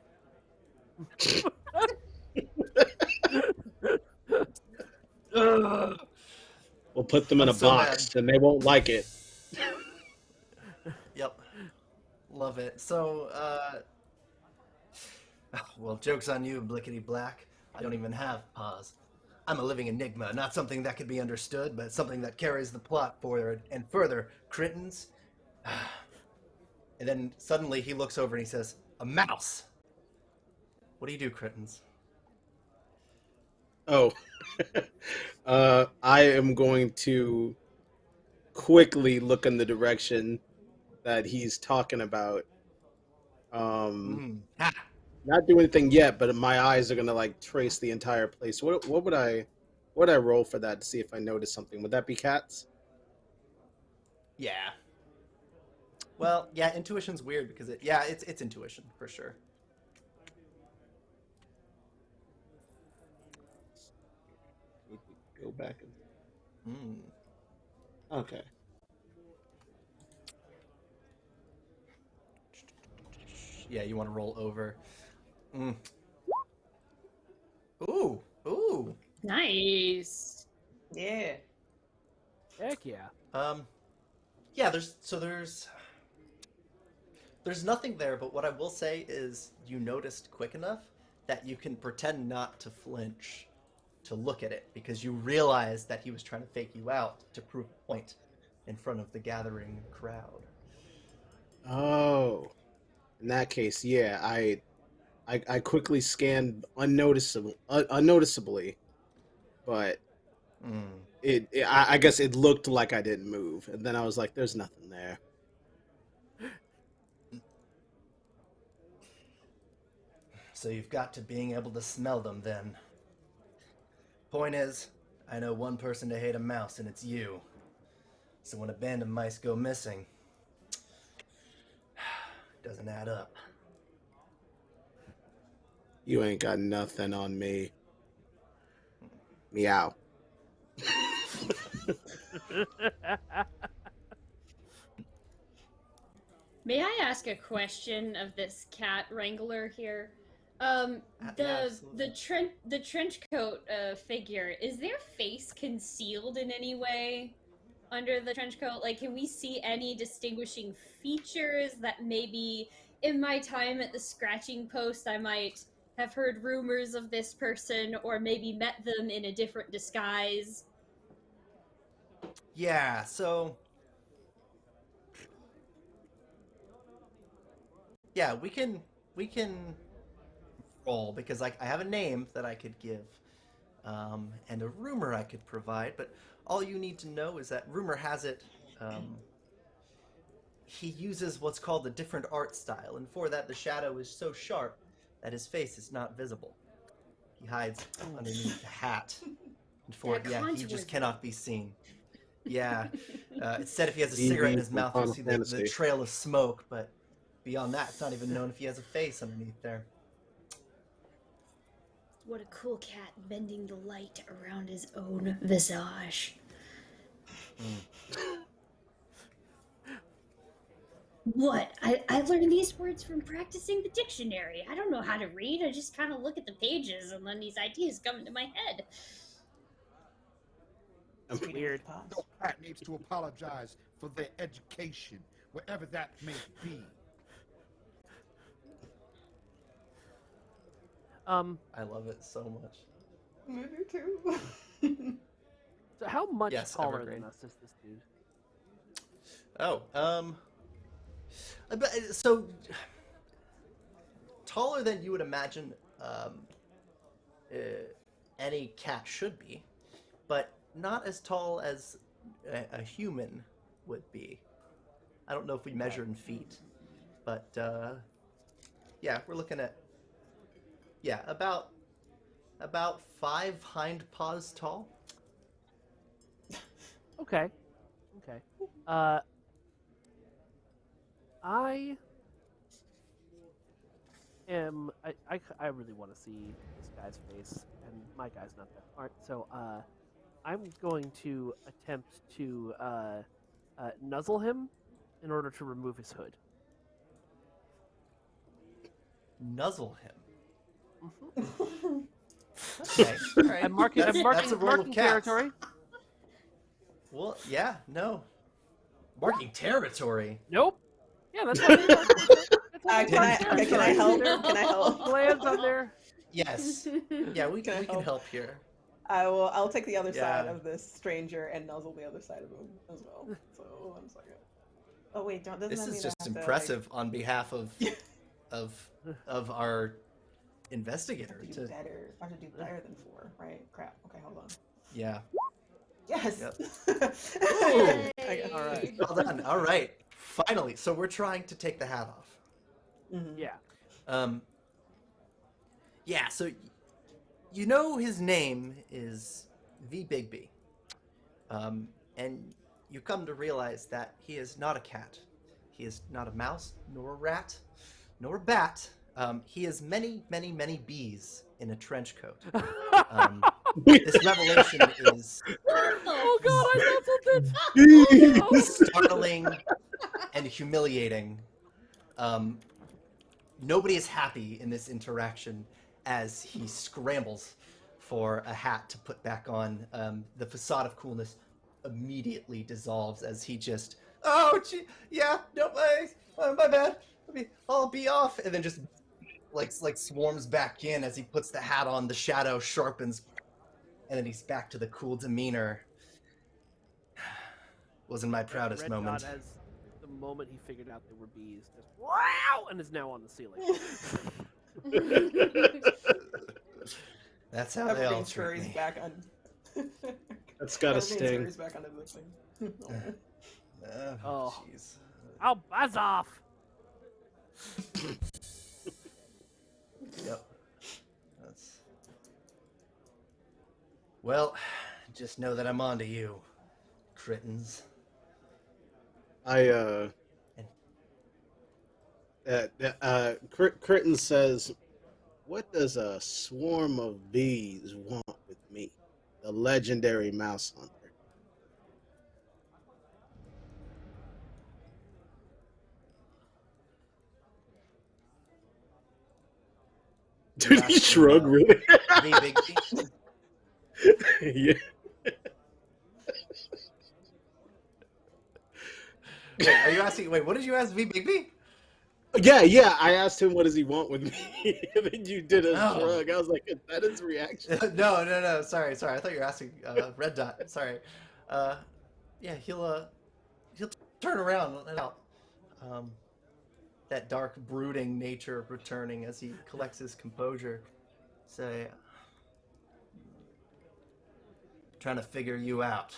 We'll put them in I'm a so box and they won't like it. Yep. Love it. So, well, joke's on you, Blickety Black. I don't even have paws. I'm a living enigma, not something that could be understood, but something that carries the plot forward and further. Crittens. And then suddenly he looks over and he says, "A mouse." What do you do, Crittens? Oh. I am going to quickly look in the direction that he's talking about. Ha! Not do anything yet, but my eyes are gonna like trace the entire place. What would I roll for that to see if I notice something? Would that be cats? Yeah. Well, yeah, intuition's weird because it's intuition for sure. Go back. Mm. Okay. Yeah, you want to roll over. Ooh. Nice. Yeah. Heck yeah. Yeah, there's nothing there, but what I will say is you noticed quick enough that you can pretend not to flinch to look at it, because you realize that he was trying to fake you out to prove a point in front of the gathering crowd. Oh, in that case, yeah, I quickly scanned unnoticeably, but I guess it looked like I didn't move, and then I was like, "There's nothing there." So you've got to being able to smell them then. Point is, I know one person to hate a mouse, and it's you. So when a band of mice go missing, it doesn't add up. You ain't got nothing on me. Meow. May I ask a question of this cat wrangler here? Yeah, absolutely. The trench coat figure, is their face concealed in any way under the trench coat? Like, can we see any distinguishing features that maybe in my time at the scratching post I might have heard rumors of this person, or maybe met them in a different disguise? Yeah, so... Yeah, we can roll, because I have a name that I could give, and a rumor I could provide, but all you need to know is that rumor has it, he uses what's called a different art style, and for that the shadow is so sharp that his face is not visible. He hides underneath the hat, and for it, yeah, he just cannot be seen. Yeah, instead if he has a cigarette in his mouth, you see the trail of smoke, but beyond that, it's not even known if he has a face underneath there. What a cool cat, bending the light around his own visage. What? I learned these words from practicing the dictionary. I don't know how to read. I just kind of look at the pages and then these ideas come into my head. Weird. No cat needs to apologize for their education, wherever that may be. I love it so much. I do too. So how much taller Evergreen. than us is this dude? Oh, so taller than you would imagine any cat should be, but not as tall as a human would be. I don't know if we measure in feet, but yeah, we're looking at about 5 hind paws tall. Okay. I really want to see this guy's face, and my guy's not that smart, so I'm going to attempt to nuzzle him in order to remove his hood. Nuzzle him. Mm-hmm. Okay, all right. I'm marking that's a roll marking of cats. territory. Well, yeah, no. Marking territory. Nope. Yeah, that's what Can I help? Can I help? Lands on there. Yes. Yeah, we can help here. I'll take the other side Yeah. of this stranger and nuzzle the other side of him as well. So 1 second. Oh wait, doesn't This that is mean just I have to, impressive on behalf of our investigator. I have to do better than 4, right? Crap. Okay, hold on. Yeah. Yes. Yep. Okay. All right. Well done. All right. Finally. So we're trying to take the hat off. Mhm. Yeah. Yeah. So you know his name is V. Bigby, and you come to realize that he is not a cat. He is not a mouse, nor a rat, nor a bat. He is many, many, many bees in a trench coat. This revelation is Oh god, I nuzzled it! startling and humiliating. Nobody is happy in this interaction as he scrambles for a hat to put back on. The facade of coolness immediately dissolves as he just Oh, gee, yeah, no, my bad. I'll be off. And then just like swarms back in as he puts the hat on. The shadow sharpens, and then he's back to the cool demeanor. Wasn't my proudest Red moment. Dot, as the moment he figured out they were bees, just wow, and is now on the ceiling. That's how they all Evergreen treat scurries me. back on. That's got a Evergreen sting. scurries back onto the thing. Oh, jeez. Oh, buzz off! Yep. That's. Well, just know that I'm on to you, Crittens. Crittens says, "What does a swarm of bees want with me, the legendary mouse hunter?" Did he shrug really? Big Yeah. Wait, are you asking? Wait, what did you ask V Big B? Yeah. I asked him, "What does he want with me?" And then you did a Oh. shrug. I was like, "Is that his reaction?" No. Sorry. I thought you were asking Red Dot. Sorry. Yeah, he'll turn around and out. That dark, brooding nature returning as he collects his composure. Say, trying to figure you out.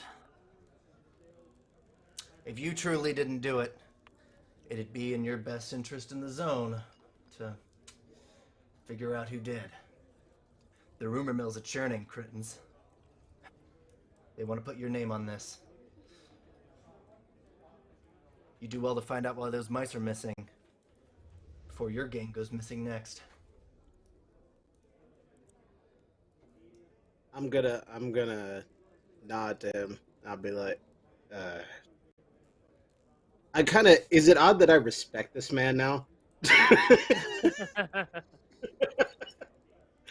If you truly didn't do it, it'd be in your best interest in the zone to figure out who did. The rumor mill's are churning, Crittens. They want to put your name on this. You do well to find out why those mice are missing before your gang goes missing next. I'm gonna nod to him. I'll be like, I kind of, is it odd that I respect this man now?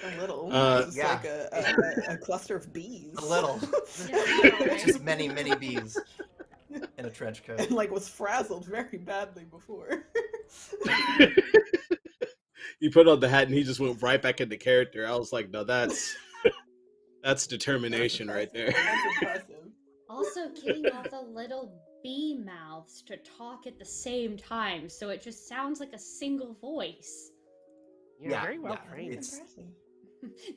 A little. It's yeah. like a cluster of bees. A little. Yeah, Just many bees in a trench coat. And like was frazzled very badly before. You put on the hat and he just went right back into character. I was like, no, that's determination right there. That's impressive. Also, getting all the little bee mouths to talk at the same time, so it just sounds like a single voice. You're Yeah, very well yeah, trained. it's- Impressive.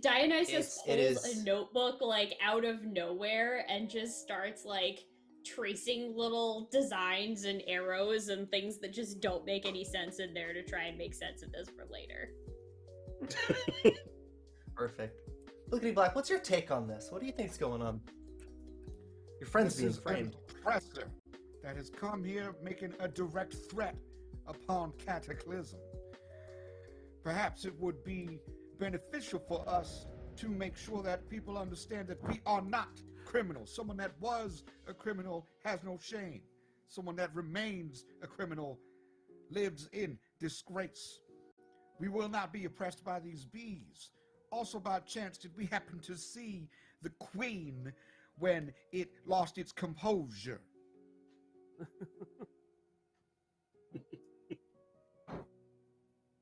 Dionysus It pulls is- a notebook like out of nowhere and just starts like tracing little designs and arrows and things that just don't make any sense in there to try and make sense of this for later. Perfect. Blickity Black, what's your take on this? What do you think's going on? Your friend's This being is an framed. oppressor that has come here making a direct threat upon Cataclysm. Perhaps it would be beneficial for us to make sure that people understand that we are not criminals. Someone that was a criminal has no shame. Someone that remains a criminal lives in disgrace. We will not be oppressed by these bees. Also, by chance, did we happen to see the queen when it lost its composure?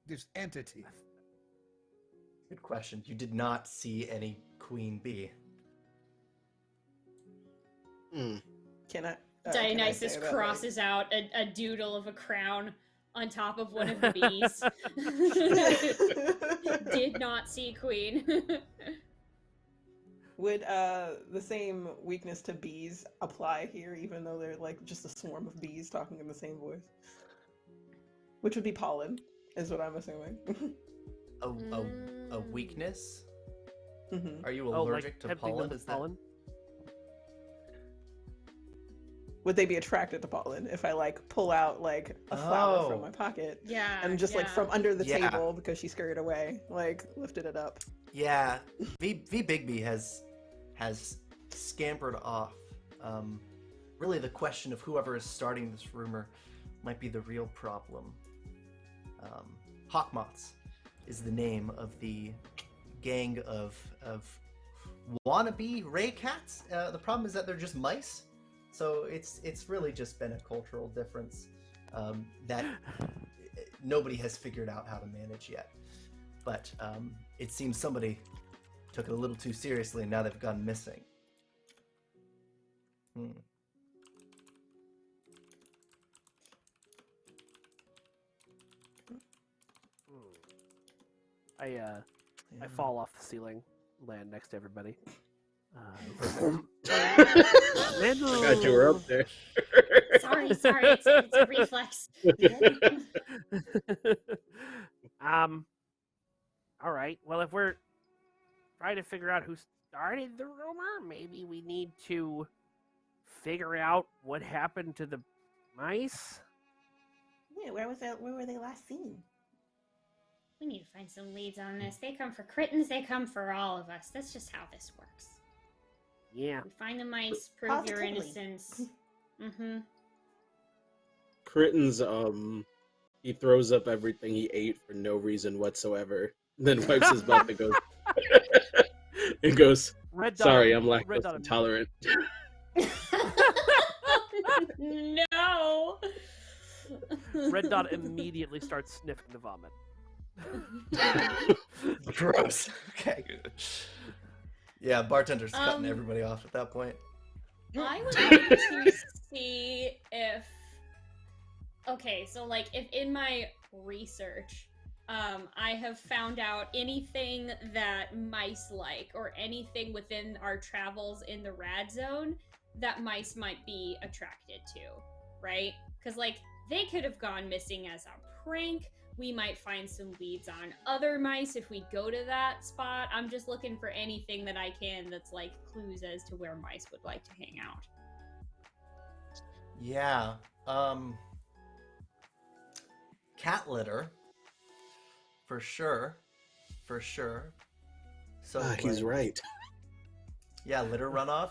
This entity. Good question. You did not see any queen bee. Hmm. Can I? Dionysus say that, crosses out a doodle of a crown on top of one of the bees. Did not see queen. Would the same weakness to bees apply here, even though they're like just a swarm of bees talking in the same voice? Which would be pollen, is what I'm assuming. A weakness? Mhm. Are you Oh, like allergic to tempting them pollen? with Is that pollen? Would they be attracted to pollen if I like pull out like a flower Oh. from my pocket Yeah. and just like yeah. from under the Yeah. table because she scurried away, like lifted it up? Yeah, V Bigby has scampered off. Really, the question of whoever is starting this rumor might be the real problem. Hawkmoths is the name of the gang of wannabe Raycats. The problem is that they're just mice. So it's really just been a cultural difference that nobody has figured out how to manage yet. But it seems somebody took it a little too seriously, and now they've gone missing. I fall off the ceiling, land next to everybody. Forgot you were up there. Sorry, it's a reflex. All right. Well, if we're trying to figure out who started the rumor, maybe we need to figure out what happened to the mice. Yeah, where were they last seen? We need to find some leads on this. They come for Crittens, they come for all of us. That's just how this works. Yeah. We find the mice, prove your Positively. innocence. Mm-hmm. Crittens, he throws up everything he ate for no reason whatsoever. Then wipes his mouth and goes, and goes, sorry, I'm lactose intolerant. No! RedDot immediately starts sniffing the vomit. Gross. Okay. Yeah, bartender's cutting everybody off at that point. I would like to see if... Okay, so like if in my research, I have found out anything that mice like, or anything within our travels in the RAD zone that mice might be attracted to, right? Because like they could have gone missing as a prank. We might find some leads on other mice if we go to that spot. I'm just looking for anything that I can that's like clues as to where mice would like to hang out. Yeah. Cat litter. For sure. So he's right. Yeah, litter runoff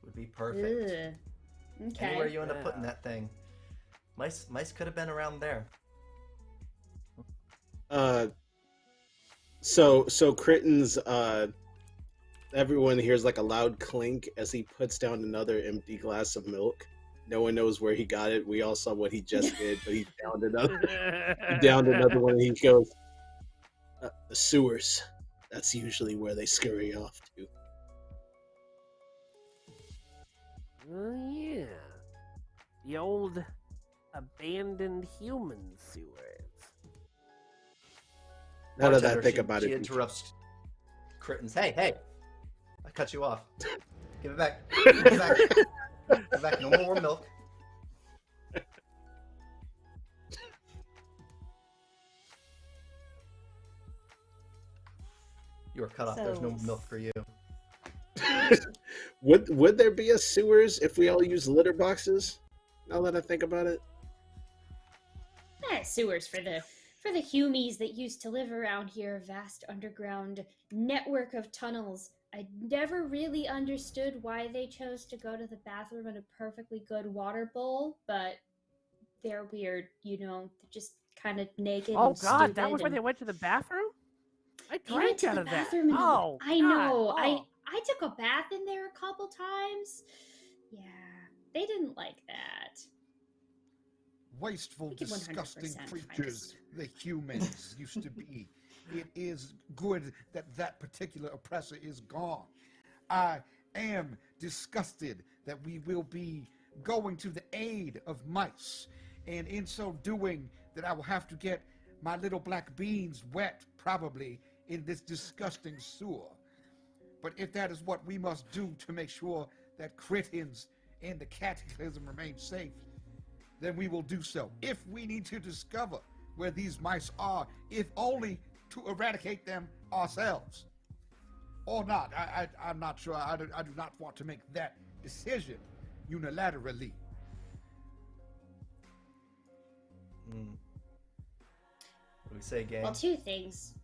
would be perfect. Ugh. Okay. Anywhere you end up putting that thing. Mice could have been around there. So Crittens, everyone hears like a loud clink as he puts down another empty glass of milk. No one knows where he got it. We all saw what he just did, but he downed another one, and he goes, the sewers. That's usually where they scurry off to. Oh, yeah. The old abandoned human sewers. Now that I Bartender, think about she it, interrupts Crittens. Hey! I cut you off. Give it back. Give it back. Give it back. No more milk. You are cut off. There's no milk for you. would there be a sewers if we all use litter boxes? Now that I think about it, Sewers for the humies that used to live around here, a vast underground network of tunnels. I never really understood why they chose to go to the bathroom in a perfectly good water bowl, but they're weird, you know, they're just kind of naked. Oh and God, that stupid was where they went to the bathroom? I They went drank to out the of that. bathroom. Oh, I know. God. I took a bath in there a couple times. Yeah, they didn't like that. Wasteful, We could 100% disgusting find creatures a the humans used to be. It is good that that particular oppressor is gone. I am disgusted that we will be going to the aid of mice, and in so doing, that I will have to get my little black beans wet, probably, in this disgusting sewer. But if that is what we must do to make sure that Crittens and the cataclysm remain safe, then we will do so. If we need to discover where these mice are, if only to eradicate them ourselves. Or not. I'm not sure. I do not want to make that decision unilaterally. What do we say, gang? Well, two things.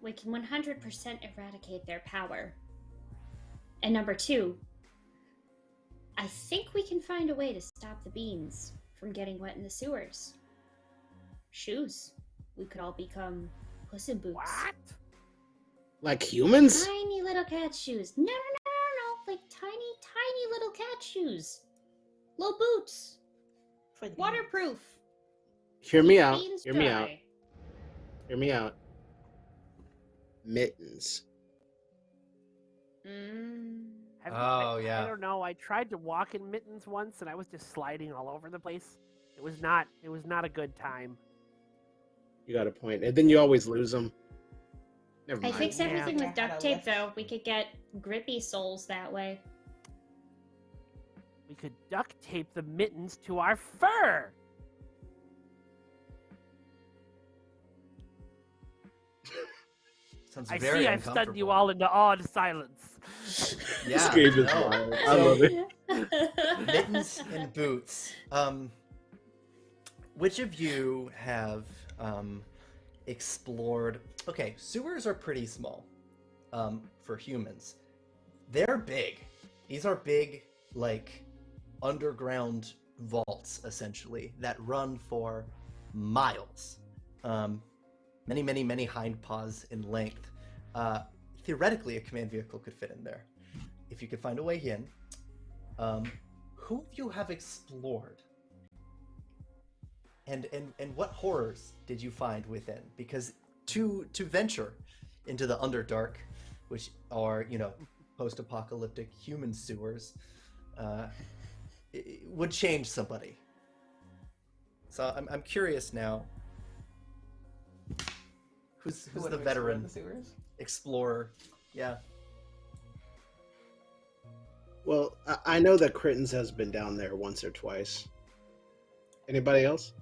We can 100% eradicate their power. And number two, I think we can find a way to stop the beans from getting wet in the sewers. Shoes. We could all become Puss in Boots. What? like humans? Tiny little cat shoes. No. Like tiny little cat shoes. Little boots. For the Waterproof. Hear me Keep out. beans Hear me out. dry. Hear me out. Mittens. Yeah. I don't know. I tried to walk in mittens once, and I was just sliding all over the place. It was not a good time. You got a point. And then you always lose them. Never I mind. fixed everything Yeah. with duct tape, though. We could get grippy soles that way. We could duct tape the mittens to our fur. Sounds I very see I've stunned you uncomfortable. all into awed silence. This Yeah, game is no. wild. I So- love it. Mittens and boots. Which of you have explored? Okay, sewers are pretty small for humans. They're big. These are big, like underground vaults, essentially, that run for miles. Many hind paws in length. Theoretically, a command vehicle could fit in there if you could find a way in. Who of you have explored? And what horrors did you find within? Because to venture into the Underdark, which are, post-apocalyptic human sewers, it would change somebody. So I'm curious now. Who's Who would the have explored veteran the sewers? explorer? Yeah. Well, I know that Crittens has been down there once or twice. Anybody else?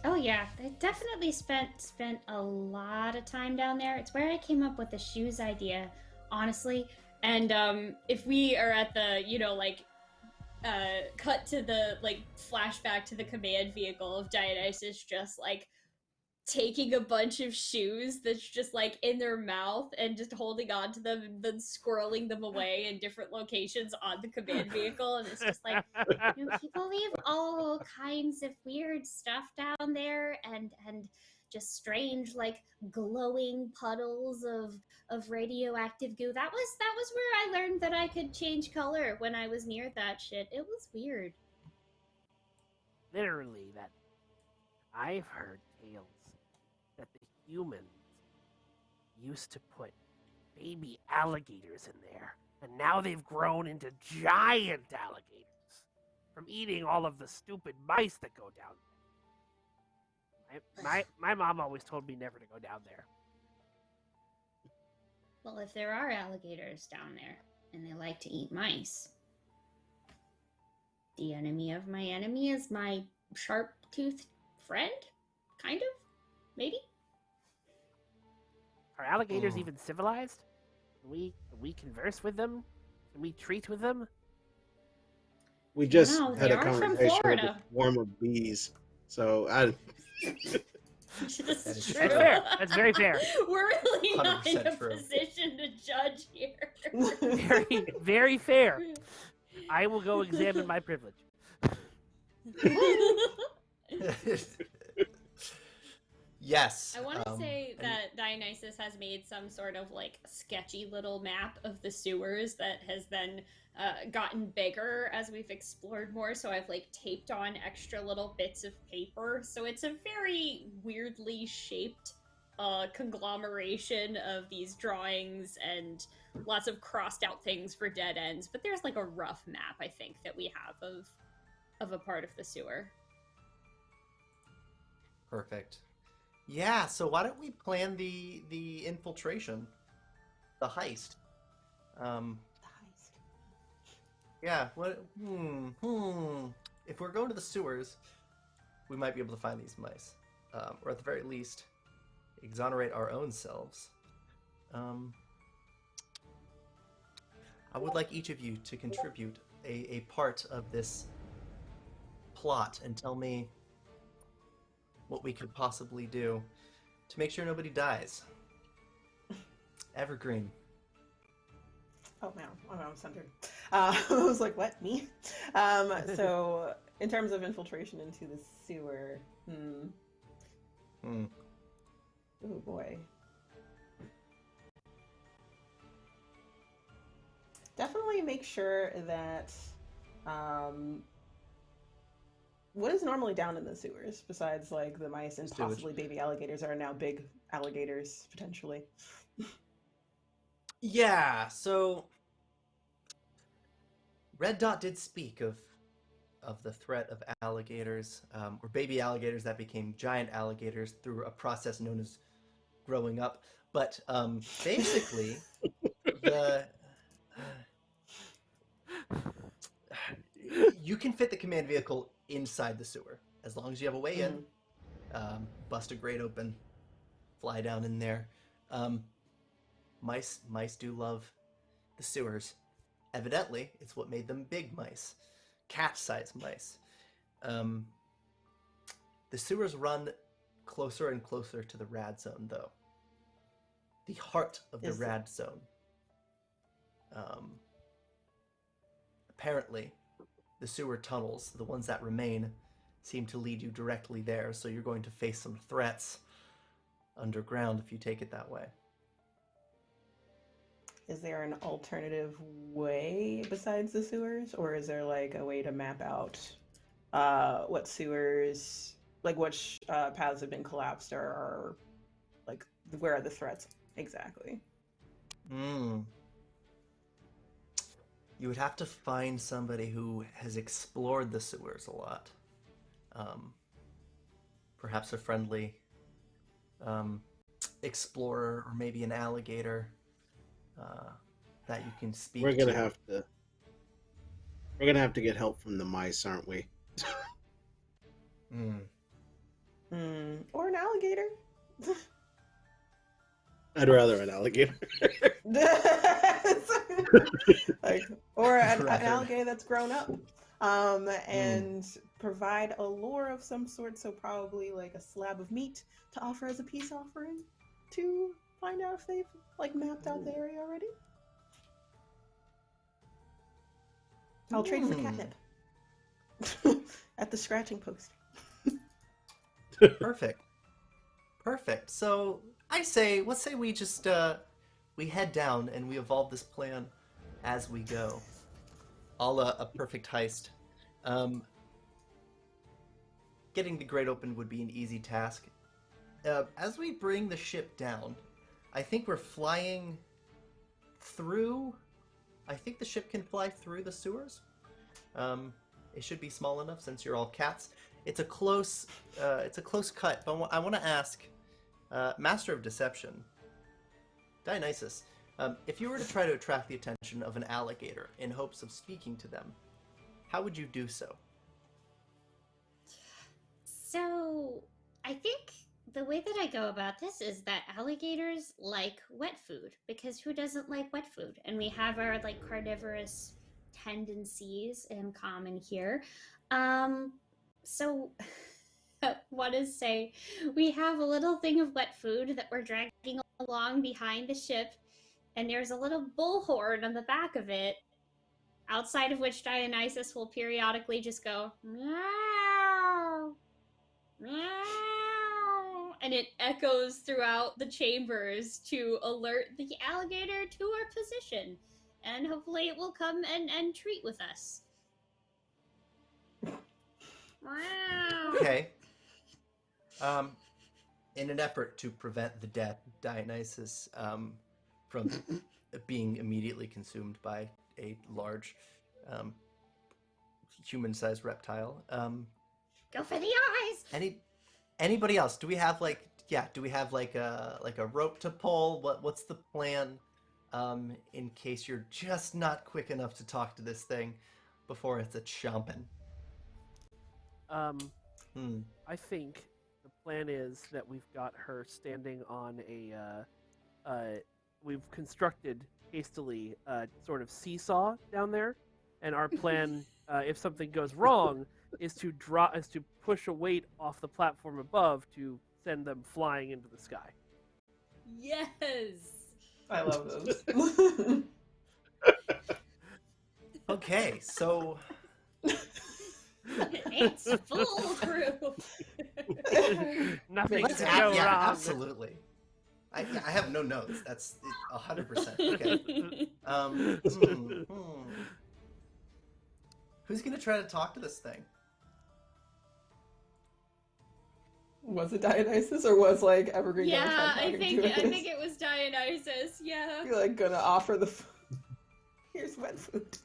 Oh yeah, I definitely spent a lot of time down there. It's where I came up with the shoes idea, honestly. And if we are at the, cut to the flashback to the command vehicle of Dionysus just taking a bunch of shoes that's just in their mouth and just holding on to them and then squirreling them away in different locations on the command vehicle, and it's just people leave all kinds of weird stuff down there and just strange glowing puddles of radioactive goo. That was where I learned that I could change color when I was near that shit. It was weird. Literally, that I've heard tales that the humans used to put baby alligators in there, and now they've grown into giant alligators from eating all of the stupid mice that go down there. My mom always told me never to go down there. Well, if there are alligators down there and they like to eat mice, the enemy of my enemy is my sharp-toothed friend? Kind of? Maybe? Are alligators even civilized? Can we converse with them? Can we treat with them? We just No, had they a are from conversation with a Florida. swarm of bees. So I This That is is true. true. That's fair. That's very fair. We're really not in 100% a true. position to judge here. Very, very fair. I will go examine my privilege. Yes. I want to say and- that Dionysus has made some sort of sketchy little map of the sewers that has then gotten bigger as we've explored more. So I've taped on extra little bits of paper. So it's a very weirdly shaped conglomeration of these drawings and lots of crossed out things for dead ends. But there's a rough map, I think, that we have of a part of the sewer. Perfect. Yeah, so why don't we plan the infiltration? The heist. Yeah, what if we're going to the sewers, we might be able to find these mice. Or at the very least, exonerate our own selves. I would like each of you to contribute a part of this plot and tell me what we could possibly do to make sure nobody dies. Evergreen. Oh man, I'm centered. I was like, what, me? So in terms of infiltration into the sewer, oh boy. Definitely make sure that What is normally down in the sewers besides like the mice and Sewage. possibly baby alligators are now big alligators potentially? Yeah, so RedDot did speak of the threat of alligators, or baby alligators that became giant alligators through a process known as growing up. But basically, the you can fit the command vehicle inside the sewer as long as you have a way in. Bust a grate open, fly down in there. Mice do love the sewers. Evidently, it's what made them big mice, cat-sized mice. The sewers run closer and closer to the RAD zone, though. The heart of the RAD zone. Apparently, the sewer tunnels, the ones that remain, seem to lead you directly there, so you're going to face some threats underground if you take it that way. Is there an alternative way besides the sewers, or is there like a way to map out what sewers, like which paths have been collapsed, or like where are the threats exactly? You would have to find somebody who has explored the sewers a lot. Perhaps a friendly explorer, or maybe an alligator that you can speak to. We're gonna have to get help from the mice, aren't we? Or an alligator. I'd rather an alligator. Like, or an alligator that's grown up, and provide a lure of some sort. So probably like a slab of meat to offer as a peace offering to find out if they've like mapped out the area already. I'll trade for catnip at the scratching post. Perfect. So let's say we just we head down and we evolve this plan as we go. All a perfect heist. Getting the grate open would be an easy task. As we bring the ship down, I think we're flying through. I think the ship can fly through the sewers. It should be small enough since you're all cats. It's a close cut. But I want to ask, Master of Deception, Dionysus, if you were to try to attract the attention of an alligator in hopes of speaking to them, how would you do so? So, I think the way that I go about this is that alligators like wet food, because who doesn't like wet food? And we have our like carnivorous tendencies in common here. So what is say we have a little thing of wet food that we're dragging along behind the ship, and there's a little bullhorn on the back of it, outside of which Dionysus will periodically just go meow, meow, and it echoes throughout the chambers to alert the alligator to our position, and hopefully it will come and treat with us. Okay. In an effort to prevent the death of Dionysus from being immediately consumed by a large human-sized reptile, go for the eyes. Anybody else? Do we have like a rope to pull? What's the plan in case you're just not quick enough to talk to this thing before it's a chomping? I think the plan is that we've got her standing on we've constructed hastily a sort of seesaw down there, and our plan, if something goes wrong, is to push a weight off the platform above to send them flying into the sky. Yes! I love those. Okay, so It's foolproof. Nothing let's can go wrong. absolutely. I have no notes. That's 100%. Okay. Who's gonna try to talk to this thing? Was it Dionysus or was like Evergreen? gonna try Yeah, talking to I us? think it was Dionysus. Yeah. You're like gonna offer the. Here's wet food.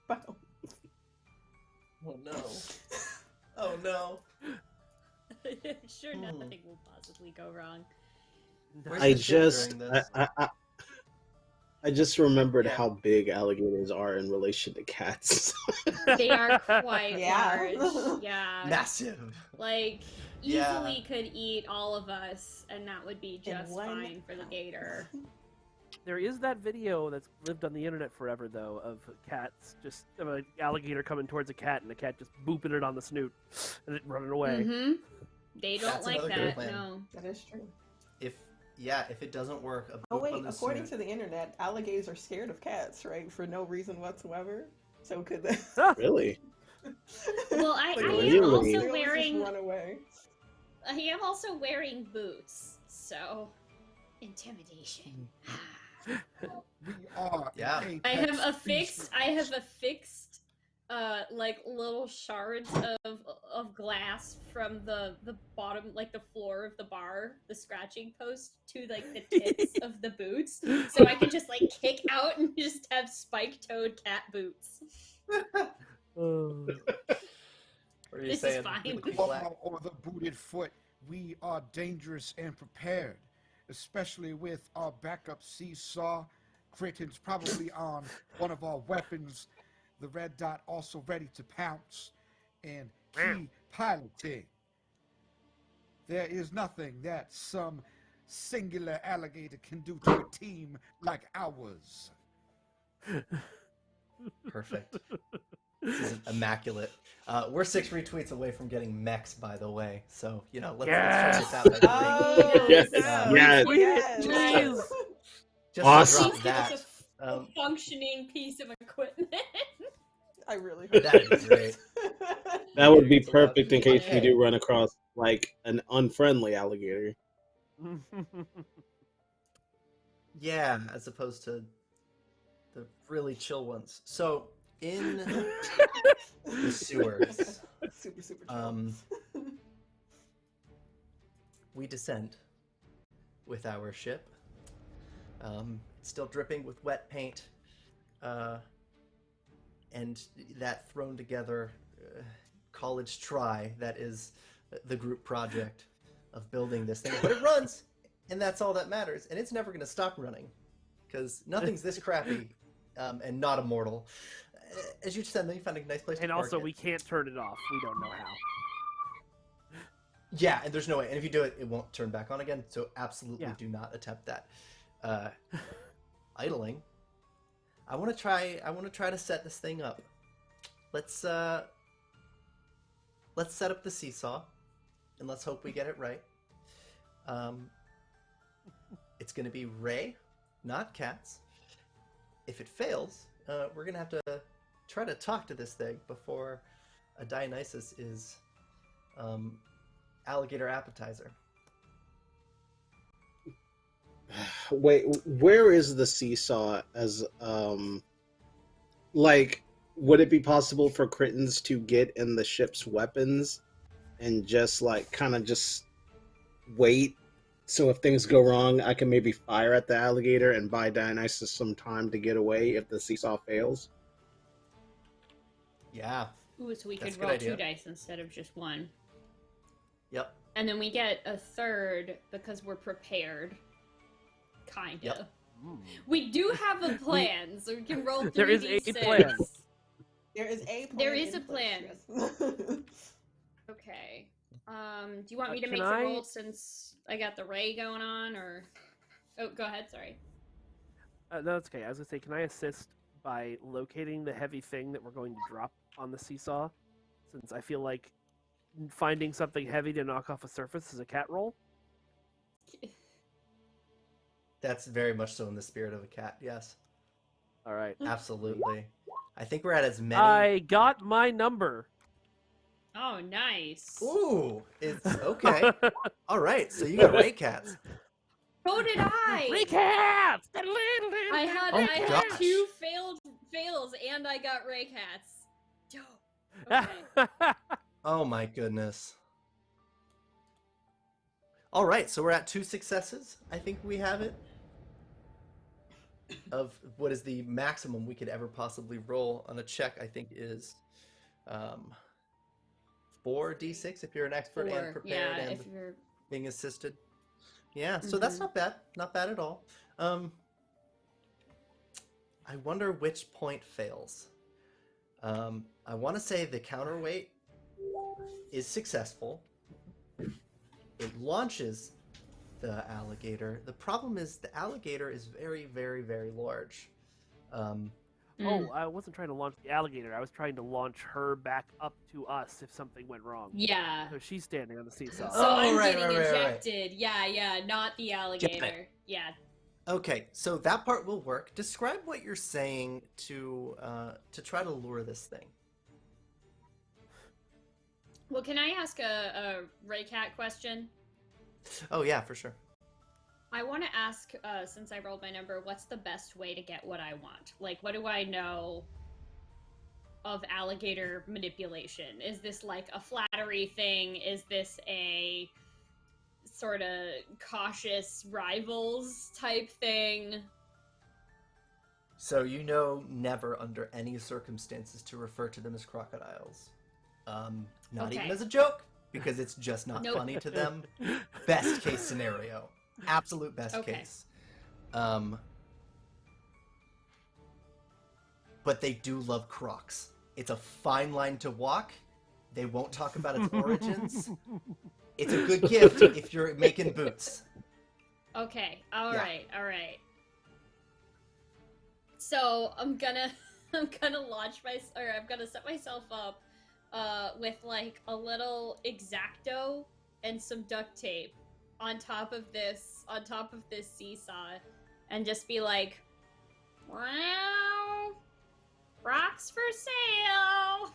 Wow. Oh no. Oh no. Sure, nothing will possibly go wrong. Where's I the ship just during this? I just remembered Yeah. how big alligators are in relation to cats. They are quite Yeah. large. Yeah. Massive. Like, Yeah. easily could eat all of us, and that would be In just one fine for the gator. There is that video that's lived on the internet forever, though, of cats just of an alligator coming towards a cat and the cat just booping it on the snoot and it running away. Mm-hmm. They don't That's like another good that. plan. No. That is true. If it doesn't work, a Oh boop wait, on the according snoot. to the internet, alligators are scared of cats, right? For no reason whatsoever. So could they? Really? Well, I Like, am really? also they always just wearing. run away. I am also wearing boots, so intimidation. We are. Yeah. an I have apex affixed. I have affixed, like little shards of glass from the bottom, like the floor of the bar, the scratching post, to like the tips of the boots, so I can just like kick out and just have spike-toed cat boots. Oh. What are you This is saying? fine. People The black? claw or the booted foot, we are dangerous and prepared, especially with our backup seesaw. Crittens probably on one of our weapons. The red dot also ready to pounce, and key piloting. There is nothing that some singular alligator can do to a team like ours. Perfect. This is immaculate. We're 6 retweets away from getting mechs, by the way. So, let's try this out. Oh, Yes, yeah. yes. Yes. Jeez. Just Awesome. to drop that. A functioning piece of equipment. I really hope That'd be great. That would be It's allowed. perfect in case you Okay. do run across like an unfriendly alligator. Yeah, as opposed to the really chill ones. So, in the sewers, super chill. we descend with our ship. It's still dripping with wet paint, and that thrown together college try that is the group project of building this thing. But it runs, and that's all that matters. And it's never going to stop running, because nothing's this crappy and not immortal. As you descend, you find a nice place to And park also, it. we can't turn it off. We don't know how. Yeah, and there's no way. And if you do it, it won't turn back on again. So absolutely Yeah. do not attempt that. Idling. I want to try to set this thing up. Let's set up the seesaw, and let's hope we get it right. It's going to be Ray, not cats. If it fails, we're going to have to try to talk to this thing before a Dionysus is alligator appetizer. Wait, where is the seesaw? As like, would it be possible for Crittens to get in the ship's weapons and just like kind of just wait? So if things go wrong, I can maybe fire at the alligator and buy Dionysus some time to get away if the seesaw fails. Yeah. Ooh, so we That's could a good roll idea. 2 dice instead of just 1. Yep. And then we get a third because we're prepared. Kinda. Yep. We do have a plan, so we can roll 3d6. There is a plan. There is a plan. There is in a plan. place, yes. Okay. Do you want me to Can make the I- roll since I got the ray going on, or? Oh, go ahead. Sorry. No, that's okay. I was gonna say, can I assist by locating the heavy thing that we're going to drop on the seesaw? Since I feel like finding something heavy to knock off a surface is a cat roll. That's very much so in the spirit of a cat. Yes. All right. Absolutely. I think we're at as many. I got my number. Oh, nice. Ooh, it's okay. All right, so you got Raycats. So did I. Raycats! I had Oh, I had gosh. 2 failed fails, and I got Raycats. Dope. Okay. Oh my goodness. All right, so we're at 2 successes. I think we have it. Of what is the maximum we could ever possibly roll on a check, I think is 4d6 if you're an expert and prepared and if you're being assisted. Yeah, so that's not bad. Not bad at all. I wonder which point fails. I want to say the counterweight is successful. It launches the alligator. The problem is the alligator is very, very, very large. Oh, I wasn't trying to launch the alligator. I was trying to launch her back up to us if something went wrong. Yeah. So she's standing on the seesaw. So I'm right, getting right. ejected. Yeah, not the alligator. Yeah. Okay, so that part will work. Describe what you're saying to try to lure this thing. Well, can I ask a Raycat question? Oh yeah, for sure. I want to ask, since I rolled my number, what's the best way to get what I want? Like, what do I know of alligator manipulation? Is this like a flattery thing? Is this a sort of cautious rivals type thing? So you know never under any circumstances to refer to them as crocodiles. Not even as a joke, because it's just not funny to them. Best case scenario. Absolute best case. But they do love Crocs. It's a fine line to walk. They won't talk about its origins. It's a good gift if you're making boots. Okay, all right. So I'm gonna launch I'm gonna set myself up with like a little X-Acto and some duct tape on top of this seesaw, and just be like, "Wow, rocks for sale!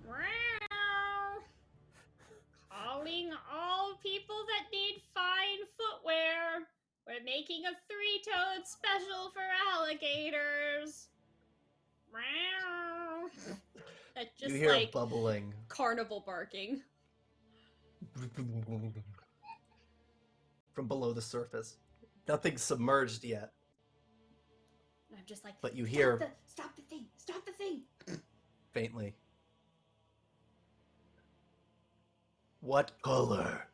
Wow, calling all people that need fine footwear. We're making a 3-toed special for alligators. Wow." That's just You hear like bubbling. carnival barking. From below the surface. Nothing's submerged yet. I'm just like, but you hear stop the thing. faintly. What color?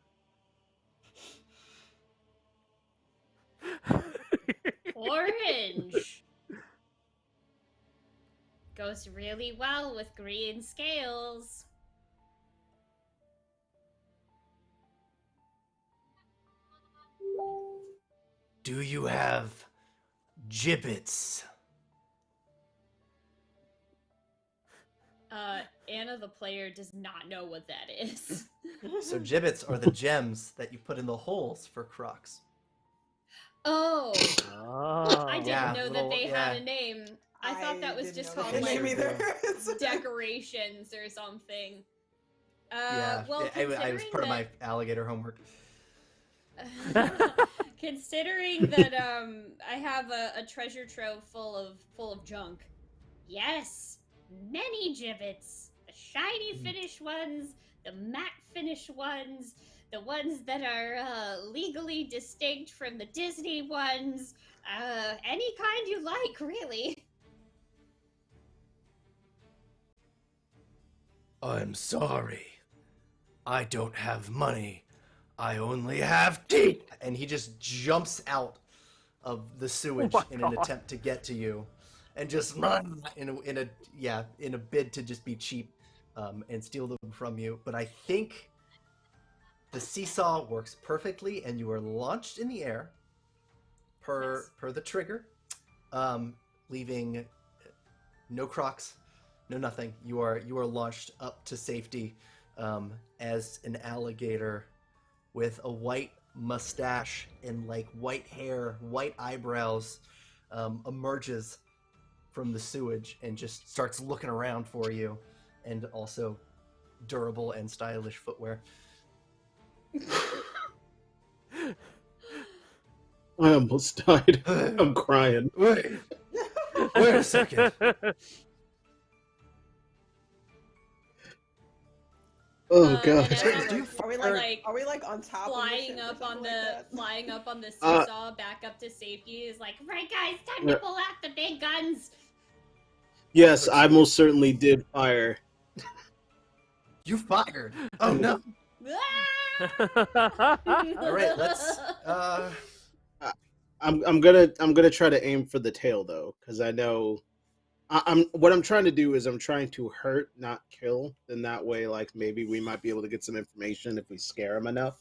Orange. Goes really well with green scales. Do you have gibbets? Anna the player does not know what that is. So gibbets are the gems that you put in the holes for Crocs. Oh. I didn't Yeah, know that they had a name. I thought that was just called like decorations or something. Well, I was part of my alligator homework. Considering that I have a treasure trove full of junk. Yes, many gibbets. The shiny finish ones, the matte finish ones, the ones that are legally distinct from the Disney ones. Any kind you like, really. I'm sorry. I don't have money. I only have teeth. And he just jumps out of the sewage in an attempt to get to you, and just run in a bid to just be cheap and steal them from you. But I think the seesaw works perfectly, and you are launched in the air per the trigger, leaving no Crocs, no nothing. You are launched up to safety as an alligator with a white mustache and like white hair, white eyebrows, emerges from the sewage and just starts looking around for you, and also durable and stylish footwear. I almost died. I'm crying. Wait. Wait a second. Oh And god. as I'm, Do you Are we like are we like on top flying of up on the flying up on the Uh, seesaw back up to safety is like, right guys, time to pull out the big guns. Yes, I most certainly did fire. You fired. Oh no. All right, let's. I'm gonna try to aim for the tail though, because I know what I'm trying to do is I'm trying to hurt, not kill. Then that way, like maybe we might be able to get some information if we scare him enough.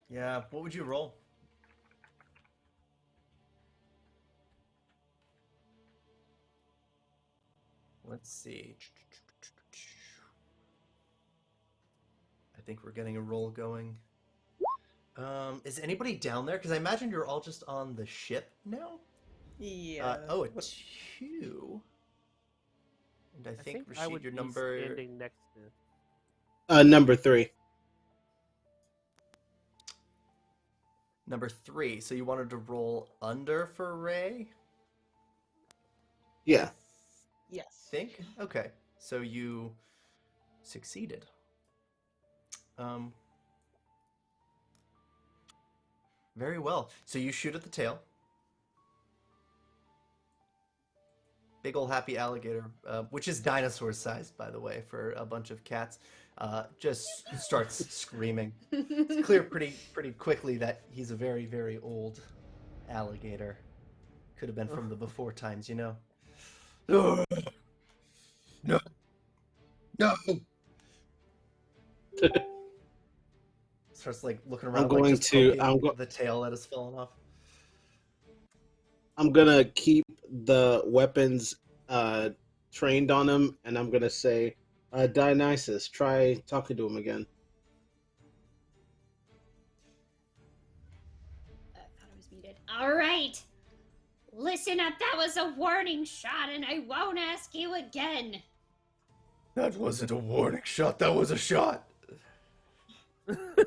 Yeah. What would you roll? Let's see. I think we're getting a roll going. Is anybody down there? Because I imagine you're all just on the ship now. Yeah. Oh, a 2. And I think I Rashid, would your be number. standing next to. Number 3. Number 3. So you wanted to roll under for Ray? Yeah. Yes. Think? Okay. So you succeeded. Very well. So you shoot at the tail. Big ol' happy alligator, which is dinosaur sized, by the way, for a bunch of cats, just starts screaming. It's clear pretty quickly that he's a very, very old alligator. Could have been from the before times, you know. No. No. No. Starts like looking around, going like just to- poking the tail that has fallen off. I'm gonna keep the weapons trained on him, and I'm gonna say, Dionysus, try talking to him again. I thought it was muted. All right. Listen up, that was a warning shot, and I won't ask you again. That wasn't a warning shot. That was a shot.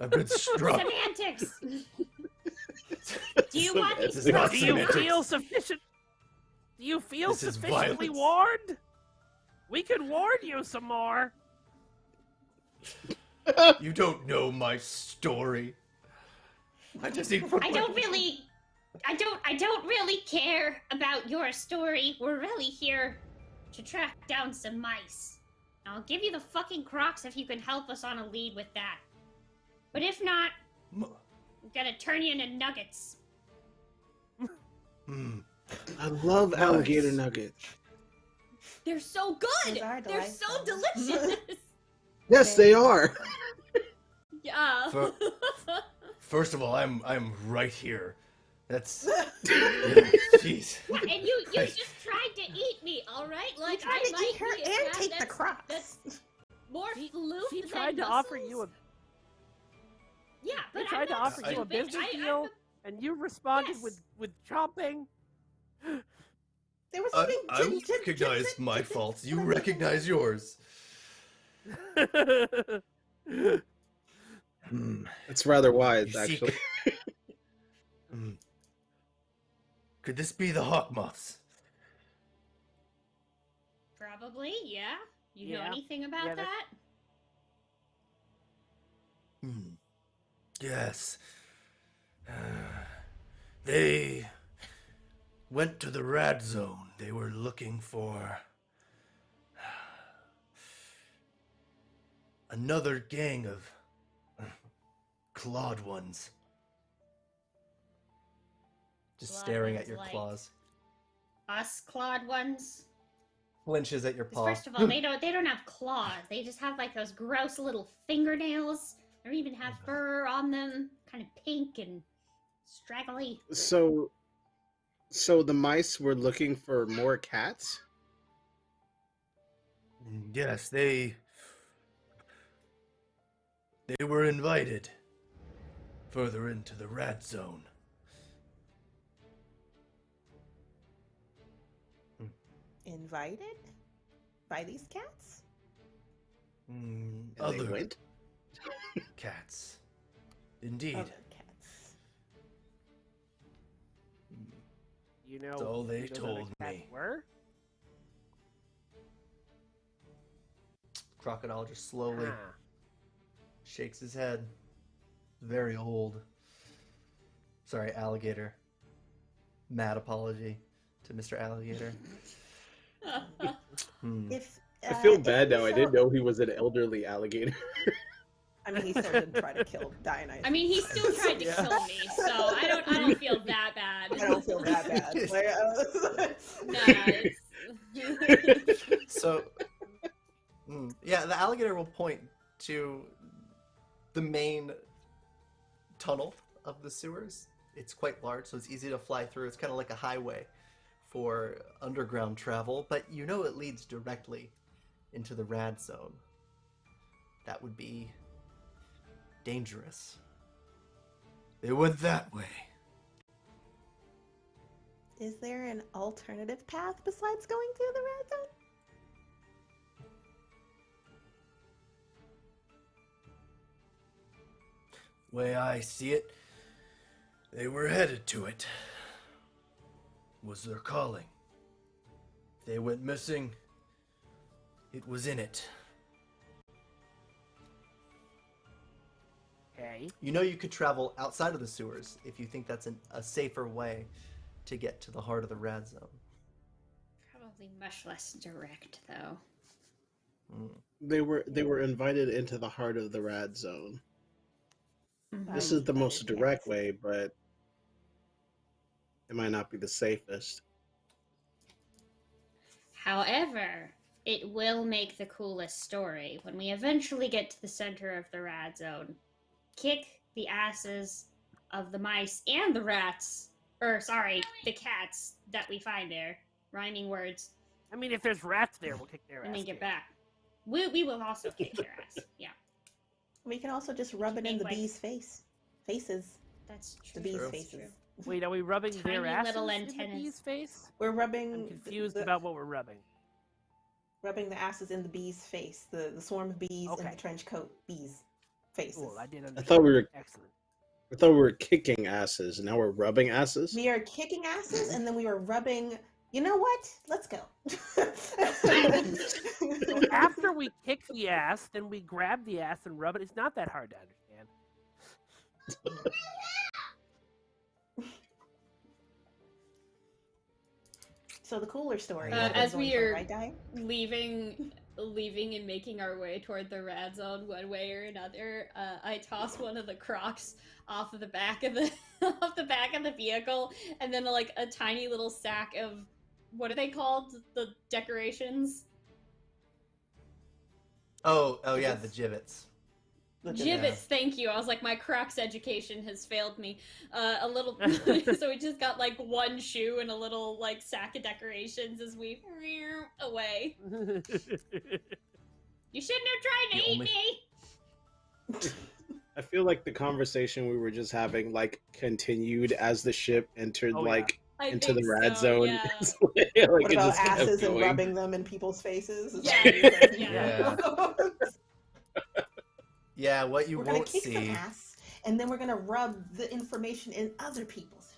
I've been struck. Semantics. Do you want me This is to not Do you semantics. feel sufficient? Do you feel This is sufficiently violence. warned? We can warn you some more. You don't know my story. I just need. I don't really care about your story. We're really here to track down some mice. I'll give you the fucking Crocs if you can help us on a lead with that. But if not, I'm gonna turn you into nuggets. I love Nice. alligator nuggets. They're so good! Those are They're so delightful. delicious! Yes, they are. Yeah. First of all, I'm right here. That's. Jeez. Yeah, and you just tried to eat me, alright? Like, Tried I to might eat her be a and crab take the that's Crocs. more floof She than tried to offer you a. muscles. Yeah, but They tried to I'm not offer you a stupid. business I'm deal, and you responded Yes. with chomping. There was I something. recognize my faults. You recognize yours. It's rather wise, You seek- actually. Could this be the hawk moths? Probably, yeah. You know Yeah. anything about Yeah, that? Yes. They went to the RAD zone. They were looking for another gang of clawed ones. Just Clawed staring ones at your like- claws. Us clawed ones? Flinches at your 'Cause paw. first of all, they don't have claws. They just have like those gross little fingernails. They don't even have fur on them. Kind of pink and straggly. So the mice were looking for more cats? Yes, they were invited further into the RAD zone. Invited by these cats? And they Other went? cats. Indeed. Other cats. you know So they who those told other cats me. were? Crocodile just slowly Huh. shakes his head. Very old. Sorry, alligator. Mad apology to Mr. Alligator. If I feel if bad we now. I show- didn't know he was an elderly alligator. I mean, he still did try to kill Dionysus. I mean, he still tried to Yeah. kill me, so I don't feel that bad. I don't feel that bad. Like, Nah, it's... So, yeah, the alligator will point to the main tunnel of the sewers. It's quite large, so it's easy to fly through. It's kind of like a highway for underground travel, but you know it leads directly into the RAD zone. That would be dangerous. They went that way. is there an alternative path besides going through the red zone? Way I see it, they were headed to it. Was their calling. They went missing. It was in it. Okay. You know you could travel outside of the sewers if you think that's a safer way to get to the heart of the RAD zone. Probably much less direct, though. They were invited into the heart of the RAD zone. This By is the most invited direct guests. way, but it might not be the safest. However, it will make the coolest story when we eventually get to the center of the RAD zone. Kick the asses of the mice and the rats, or sorry, the cats that we find there. Rhyming words. I mean, if there's rats there, we'll kick their ass. And then get too. back. We will also kick their ass. Yeah, We can also just rub it in Make, the like- bees' faces. that's The true. bees' True. faces. Wait, are we rubbing their Tiny asses little in the antennas. bee's face? We're rubbing. I'm confused the, about what we're rubbing. rubbing the asses in the bees' face. The swarm of bees and Okay. the trench coat bees' faces. Cool, I did understand. I thought we were Excellent. kicking asses. Now we're rubbing asses. We are kicking asses, and then we were rubbing. You know what? Let's go. So after we kick the ass, then we grab the ass and rub it. It's not that hard to understand. So the cooler story. As is going we for, are- right, Di? leaving and making our way toward the RAD zone one way or another, I toss one of the Crocs off of the back of the off the back of the vehicle, and then like a tiny little sack of what are they called? The decorations? Oh yeah, the gibbets. Gibbets, thank you. I was like, my Crocs education has failed me. A little, so we just got like one shoe and a little like sack of decorations as we away. You shouldn't have tried to The eat only- me. I feel like the conversation we were just having like continued as the ship entered Oh, yeah. like I into the think RAD so, zone. Yeah. Like What it about just kept asses and going. rubbing them in people's faces? Is Yeah, that what you're yeah. saying? Yeah, what you We're gonna won't kick some see. ass, and then we're gonna rub the information in other people's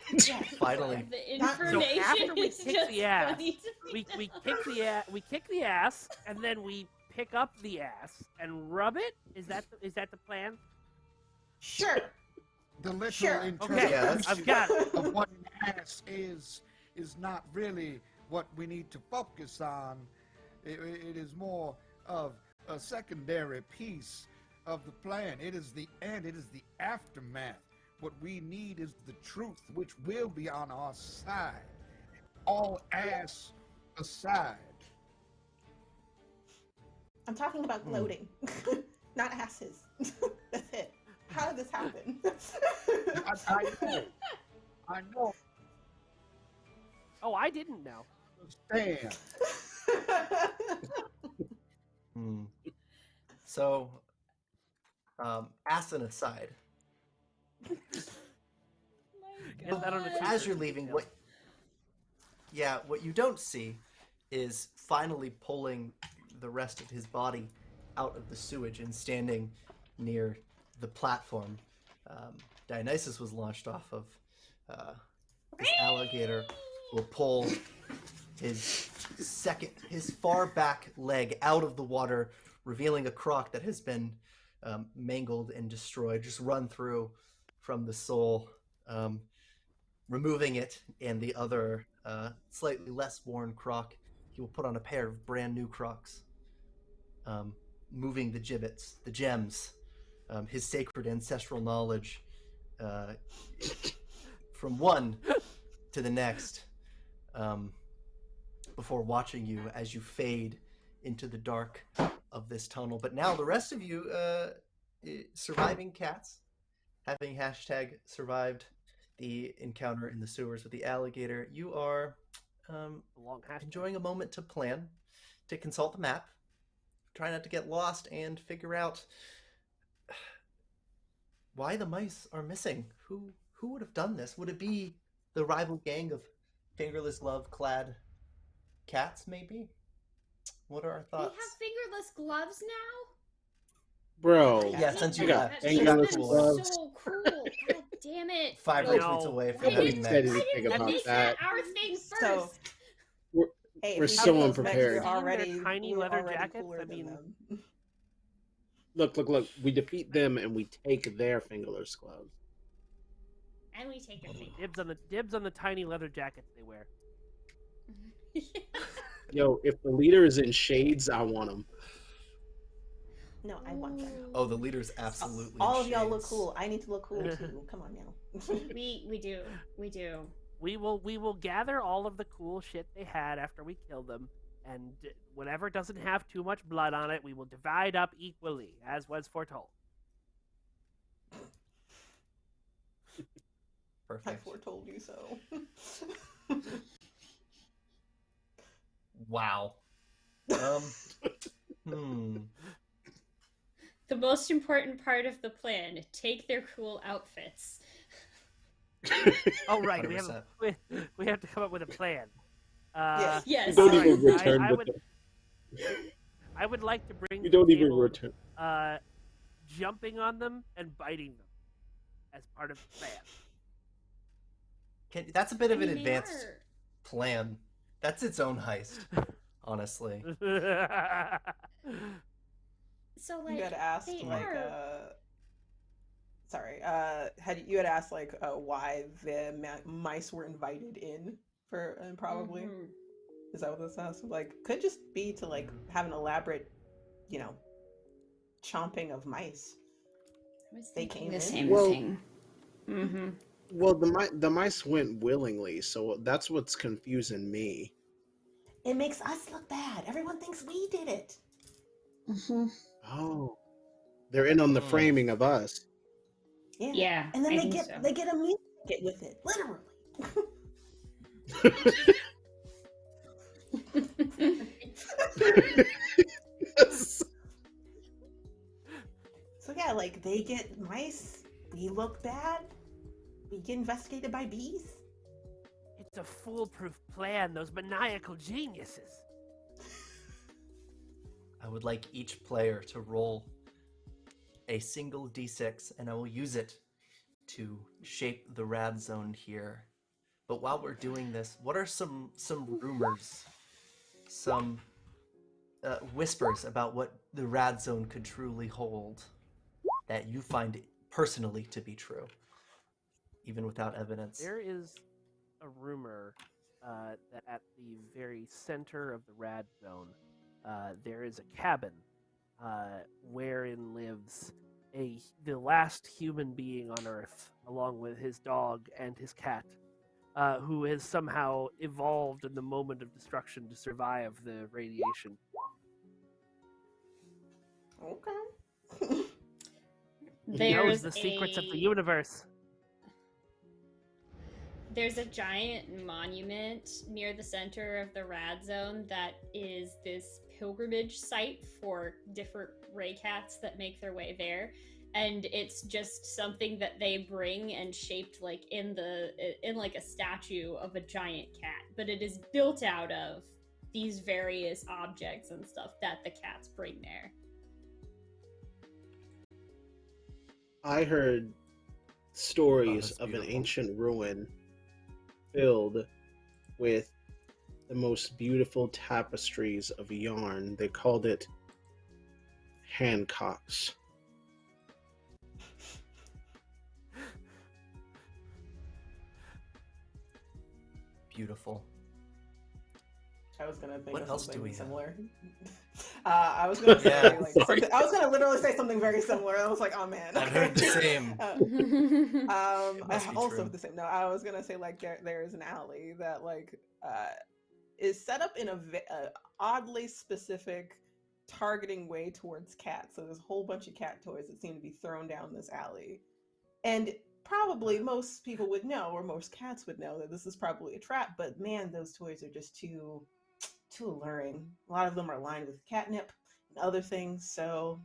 faces. Yeah. Finally, The Not- So information after we is kick just the ass, funny to me we now. kick the ass, and then we pick up the ass and rub it. Is that the plan? Sure. The literal Sure. Okay, Yeah, that's- I've got it. of what an ass is not really what we need to focus on. It is more of a secondary piece of the plan. It is the end. It is the aftermath. What we need is the truth, which will be on our side. All ass aside. I'm talking about gloating, not asses. That's it. How did this happen? I know. I know. Oh, I didn't know. Understand. So, asin aside, Get that on a God. t-shirt. as you're leaving, what you don't see is finally pulling the rest of his body out of the sewage and standing near the platform Dionysus was launched off of this alligator will pull his far back leg out of the water, revealing a croc that has been mangled and destroyed, just run through from the soul, removing it, and the other slightly less worn croc, he will put on a pair of brand new crocs, moving the gibbets, the gems, his sacred ancestral knowledge from one to the next, before watching you as you fade into the dark of this tunnel. But now the rest of you, surviving cats, having #survived the encounter in the sewers with the alligator, you are enjoying a moment to plan, to consult the map, try not to get lost, and figure out why the mice are missing. Who would have done this? Would it be the rival gang of fingerless glove-clad cats, maybe? What are our They thoughts? have fingerless gloves now? Bro. Yeah, since you got got fingerless cool. gloves. So cool. God damn it. 5 No. retweets away from I having didn't, said Max. anything I didn't about make that. our thing first. So, hey, We're if we so get those next, unprepared. We're already, Their tiny we're leather already jackets, cooler I than mean- them. Look. We defeat them and we take their fingerless gloves. And we take their thing. Dibs on the tiny leather jackets they wear. Yo, if the leader is in shades, I want him. No, I want them. Oh, the leader's absolutely All in of y'all look shades. cool. I need to look cool too. Come on now. We do. We will gather all of the cool shit they had after we kill them, and whatever doesn't have too much blood on it, we will divide up equally, as was foretold. I Perfect. foretold you so. Wow. The most important part of the plan, take their cool outfits. Oh right, we 100%. have to come up with a plan. Yes. Yes. We don't Alright, even return I with would- I would like to bring We to don't the even table, return. jumping on them and biting them as part of the plan. That's a bit of I an mean, they advanced are- plan. That's its own heist, honestly. So like You had asked they like are. sorry, you had asked like why the mice were invited in for probably Mhm. is that what this asked? Like could just be to like have an elaborate, chomping of mice. I was They thinking came the in. same Well- thing. Mm-hmm. Well, the mice went willingly, so that's what's confusing me. It makes us look bad. Everyone thinks we did it. Mm-hmm. Oh, they're in on the Hmm. framing of us. Yeah, And then I they think get so. they get a meal ticket with it, literally. So yeah, like they get mice, we look bad, we get investigated by bees. It's a foolproof plan, those maniacal geniuses. I would like each player to roll a single d6, and I will use it to shape the RAD zone here. But while we're doing this, what are some rumors, some whispers about what the RAD zone could truly hold that you find personally to be true, even without evidence? There is a rumor that at the very center of the RAD zone, there is a cabin wherein lives the last human being on Earth, along with his dog and his cat, who has somehow evolved in the moment of destruction to survive the radiation. Okay. He There's knows the secrets of the universe. There's a giant monument near the center of the RAD zone that is this pilgrimage site for different Raycats that make their way there. And it's just something that they bring and shaped like in like a statue of a giant cat. But it is built out of these various objects and stuff that the cats bring there. I heard stories that's of an beautiful. ancient ruin filled with the most beautiful tapestries of yarn. They called it Hancocks. Beautiful. I was gonna think What of else do something we have? similar. I was gonna say Yeah, like sorry. something, I was gonna literally say something very similar. I was like, oh man. I've heard the same. I must be also true. the same. No, I was gonna say like there's an alley that like is set up in a oddly specific targeting way towards cats. So there's a whole bunch of cat toys that seem to be thrown down this alley, and probably most people would know, or most cats would know, that this is probably a trap. But man, those toys are just too alluring. A lot of them are lined with catnip and other things. So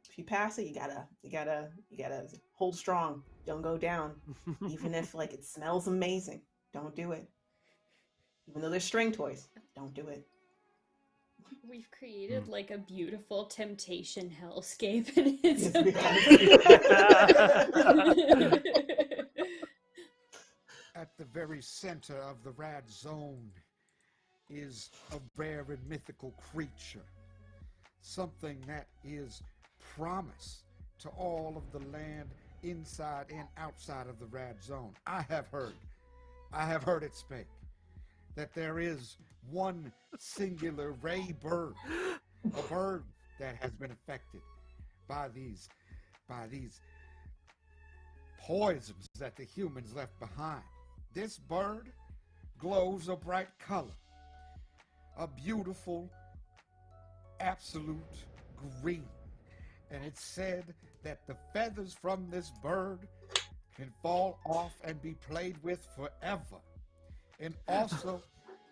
if you pass it, you gotta hold strong. Don't go down. Even if like it smells amazing, don't do it. Even though they're string toys, don't do it. We've created like a beautiful temptation hellscape, and it's At the very center of the RAD zone is a rare and mythical creature. Something that is promise to all of the land inside and outside of the RAD zone. I have heard it speak, that there is one singular ray bird, a bird that has been affected by these poisons that the humans left behind. This bird glows a bright color, a beautiful, absolute green. And it's said that the feathers from this bird can fall off and be played with forever. And also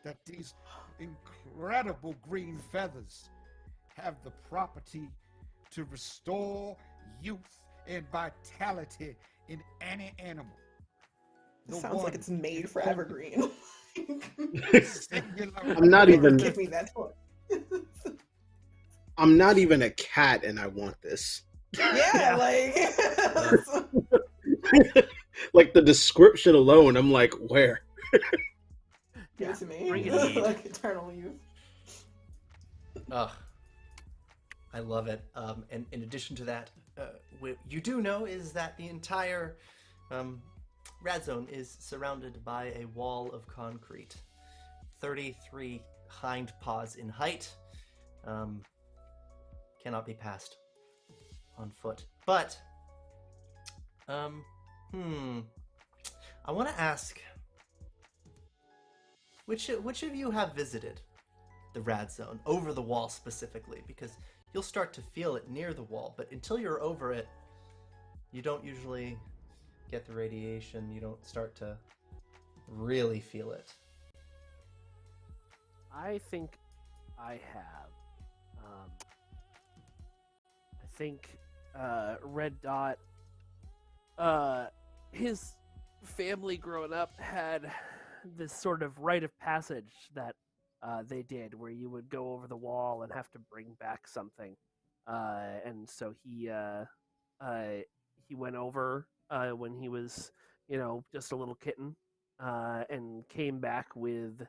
that these incredible green feathers have the property to restore youth and vitality in any animal. It sounds like it's made for Evergreen. I'm not even. Give me that toy. I'm not even a cat, and I want this. Yeah, like like the description alone, I'm like, where? Give it to me. Bring it. Like eternal youth. Ugh. I love it. And in addition to that, what you do know is that the entire RAD zone is surrounded by a wall of concrete, 33 hind paws in height. Cannot be passed on foot. But, I want to ask, which of you have visited the RAD zone, over the wall specifically? Because you'll start to feel it near the wall, but until you're over it, you don't usually get the radiation. You don't start to really feel it. I think I have. I think RedDot, his family growing up had this sort of rite of passage that they did, where you would go over the wall and have to bring back something, and so he went over when he was, just a little kitten, and came back with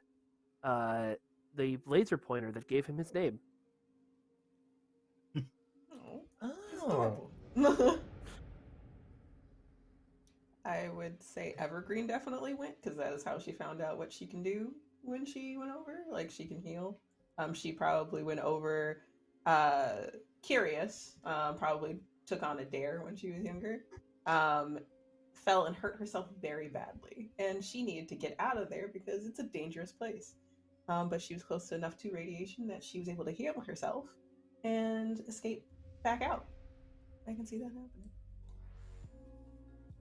the laser pointer that gave him his name. Oh. I would say Evergreen definitely went, because that is how she found out what she can do when she went over. Like, she can heal. She probably went over curious. Probably took on a dare when she was younger. Fell and hurt herself very badly, and she needed to get out of there because it's a dangerous place. But she was close enough to radiation that she was able to heal herself and escape back out. I can see that happening.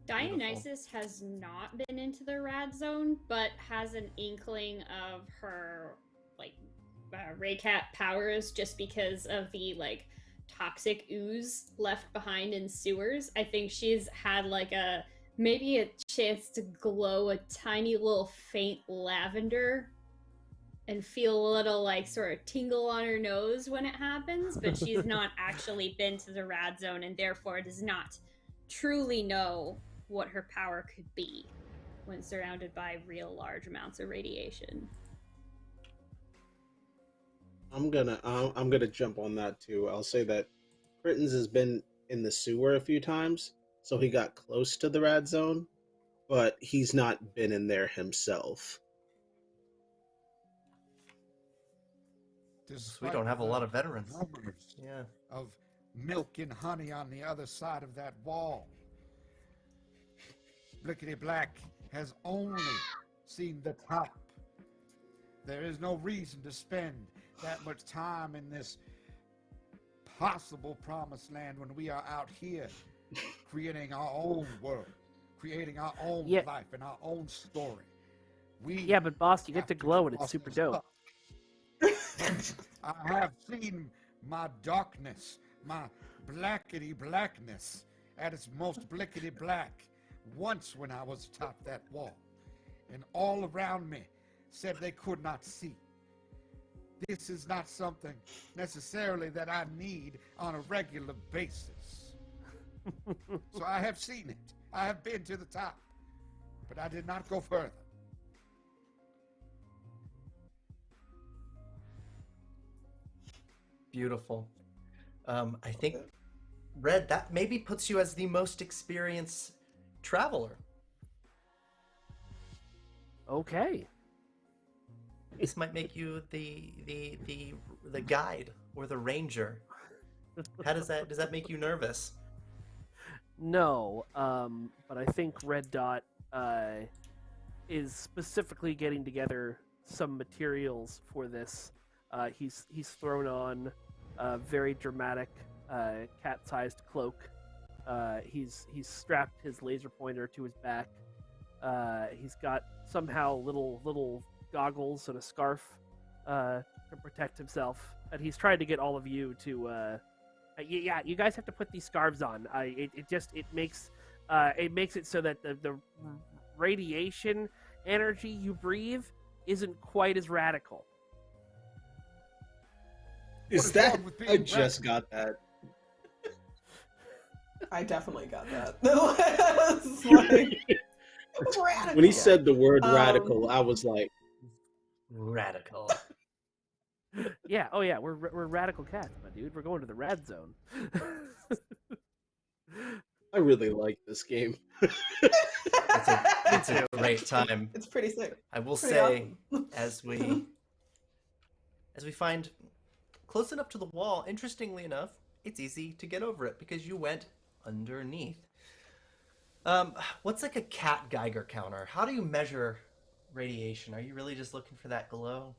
Dionysus has not been into the RAD zone, but has an inkling of her Raycat powers just because of the toxic ooze left behind in sewers. I think she's had maybe a chance to glow a tiny little faint lavender and feel a little sort of tingle on her nose when it happens, but she's not actually been to the RAD zone and therefore does not truly know what her power could be. when surrounded by real large amounts of radiation. I'm gonna jump on that too. I'll say that Crittens has been in the sewer a few times, so he got close to the RAD zone, but he's not been in there himself. We don't have a lot of veterans. Rumors Yeah. of milk and honey on the other side of that wall. Blickity Black has only seen the top. There is no reason to spend that much time in this possible promised land when we are out here creating our own world, creating our own life and our own story. Yeah, but boss, you get to glow and it's super dope. I have seen my darkness, my blackety blackness at its most blickety black once when I was atop that wall, and all around me said they could not see. This is not something necessarily that I need on a regular basis. So I have seen it. I have been to the top, but I did not go further. Beautiful. I think, Red, that maybe puts you as the most experienced traveler. Okay. This might make you the guide or the ranger. How does that make you nervous? No, but I think RedDot is specifically getting together some materials for this. He's thrown on a very dramatic cat-sized cloak. He's strapped his laser pointer to his back. He's got somehow little goggles and a scarf to protect himself, and he's trying to get all of you to yeah, you guys have to put these scarves on. It makes it so that the radiation energy you breathe isn't quite as radical. Is that? I just got that. I definitely got that. It's like, radical. When he said the word radical, I was like, radical. Yeah, oh yeah, we're radical cats, my dude. We're going to the RAD zone. I really like this game. It's a great time. It's pretty sick. I will Pretty say, awesome. as we find close enough to the wall, interestingly enough, it's easy to get over it because you went underneath. What's like a cat Geiger counter? How do you measure radiation? Are you really just looking for that glow?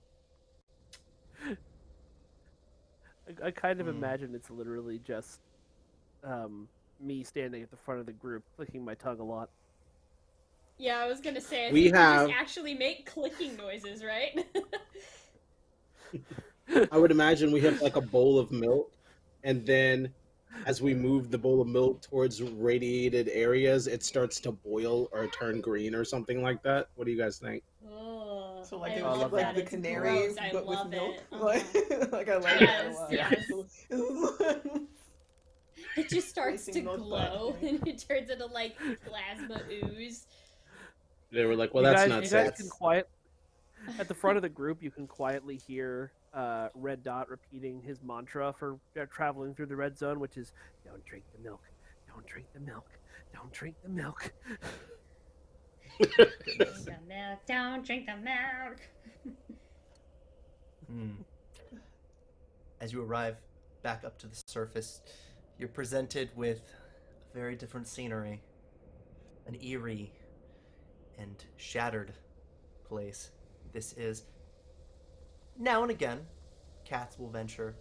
I kind of imagine it's literally just me standing at the front of the group, clicking my tongue a lot. Yeah, I was gonna say, I We think have- you just actually make clicking noises, right? I would imagine we have like a bowl of milk, and then as we move the bowl of milk towards radiated areas, it starts to boil or turn green or something like that. What do you guys think? Oh, So like I it love was that. like the It's canary, gross. I but with love milk. it. Like I like Yes, that a lot. yes. It just starts to Placing milk glow, back. and it turns into like plasma ooze. They were like, well, You that's guys, not you guys sex. can quiet at the front of the group. You can quietly hear RedDot repeating his mantra for traveling through the red zone, which is "Don't drink the milk, don't drink the milk, don't drink the milk." Drink the milk, don't drink the milk. As you arrive back up to the surface, you're presented with a very different scenery. An eerie and shattered place. This is. Now and again, cats will venture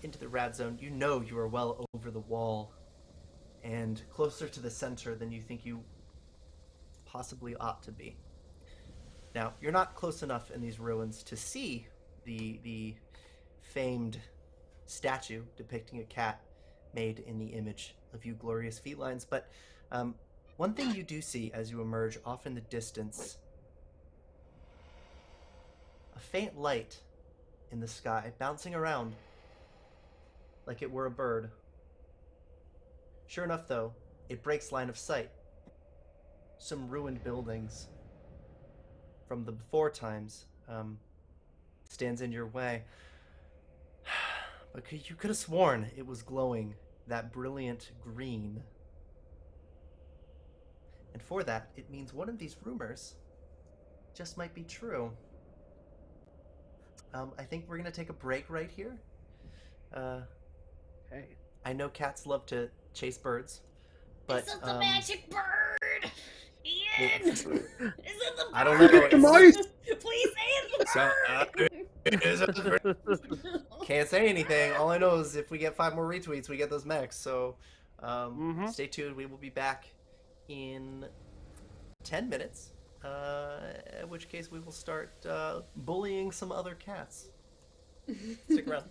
into the RAD zone. You know you are well over the wall and closer to the center than you think you possibly ought to be. Now, you're not close enough in these ruins to see the famed statue depicting a cat made in the image of you glorious felines, but one thing you do see as you emerge off in the distance, a faint light in the sky bouncing around like it were a bird. Sure enough, though, it breaks line of sight. some ruined buildings from the before times stands in your way. But you could have sworn it was glowing that brilliant green. And for that, it means one of these rumors just might be true. I think we're going to take a break right here. Hey. I know cats love to chase birds, but This is the magic bird! Ian! Is it the bird? I don't know. The mice! Please say it's the bird! Can't say anything. All I know is if we get 5 more retweets, we get those mechs. So stay tuned. We will be back in 10 minutes. In which case we will start bullying some other cats. Stick around.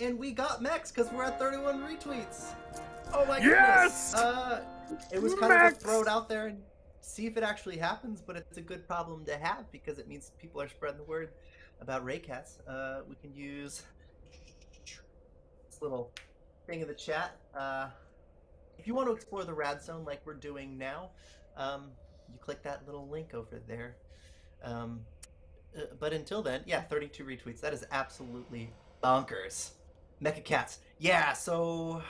and we got mechs because we're at 31 retweets. Oh my Yes! goodness. It was kind of to throw it out there and see if it actually happens, but it's a good problem to have because it means people are spreading the word about Raycats. We can use this little thing in the chat. If you want to explore the RAD zone like we're doing now, you click that little link over there. But until then, yeah, 32 retweets. That is absolutely bonkers. Mecha Cats. Yeah, so,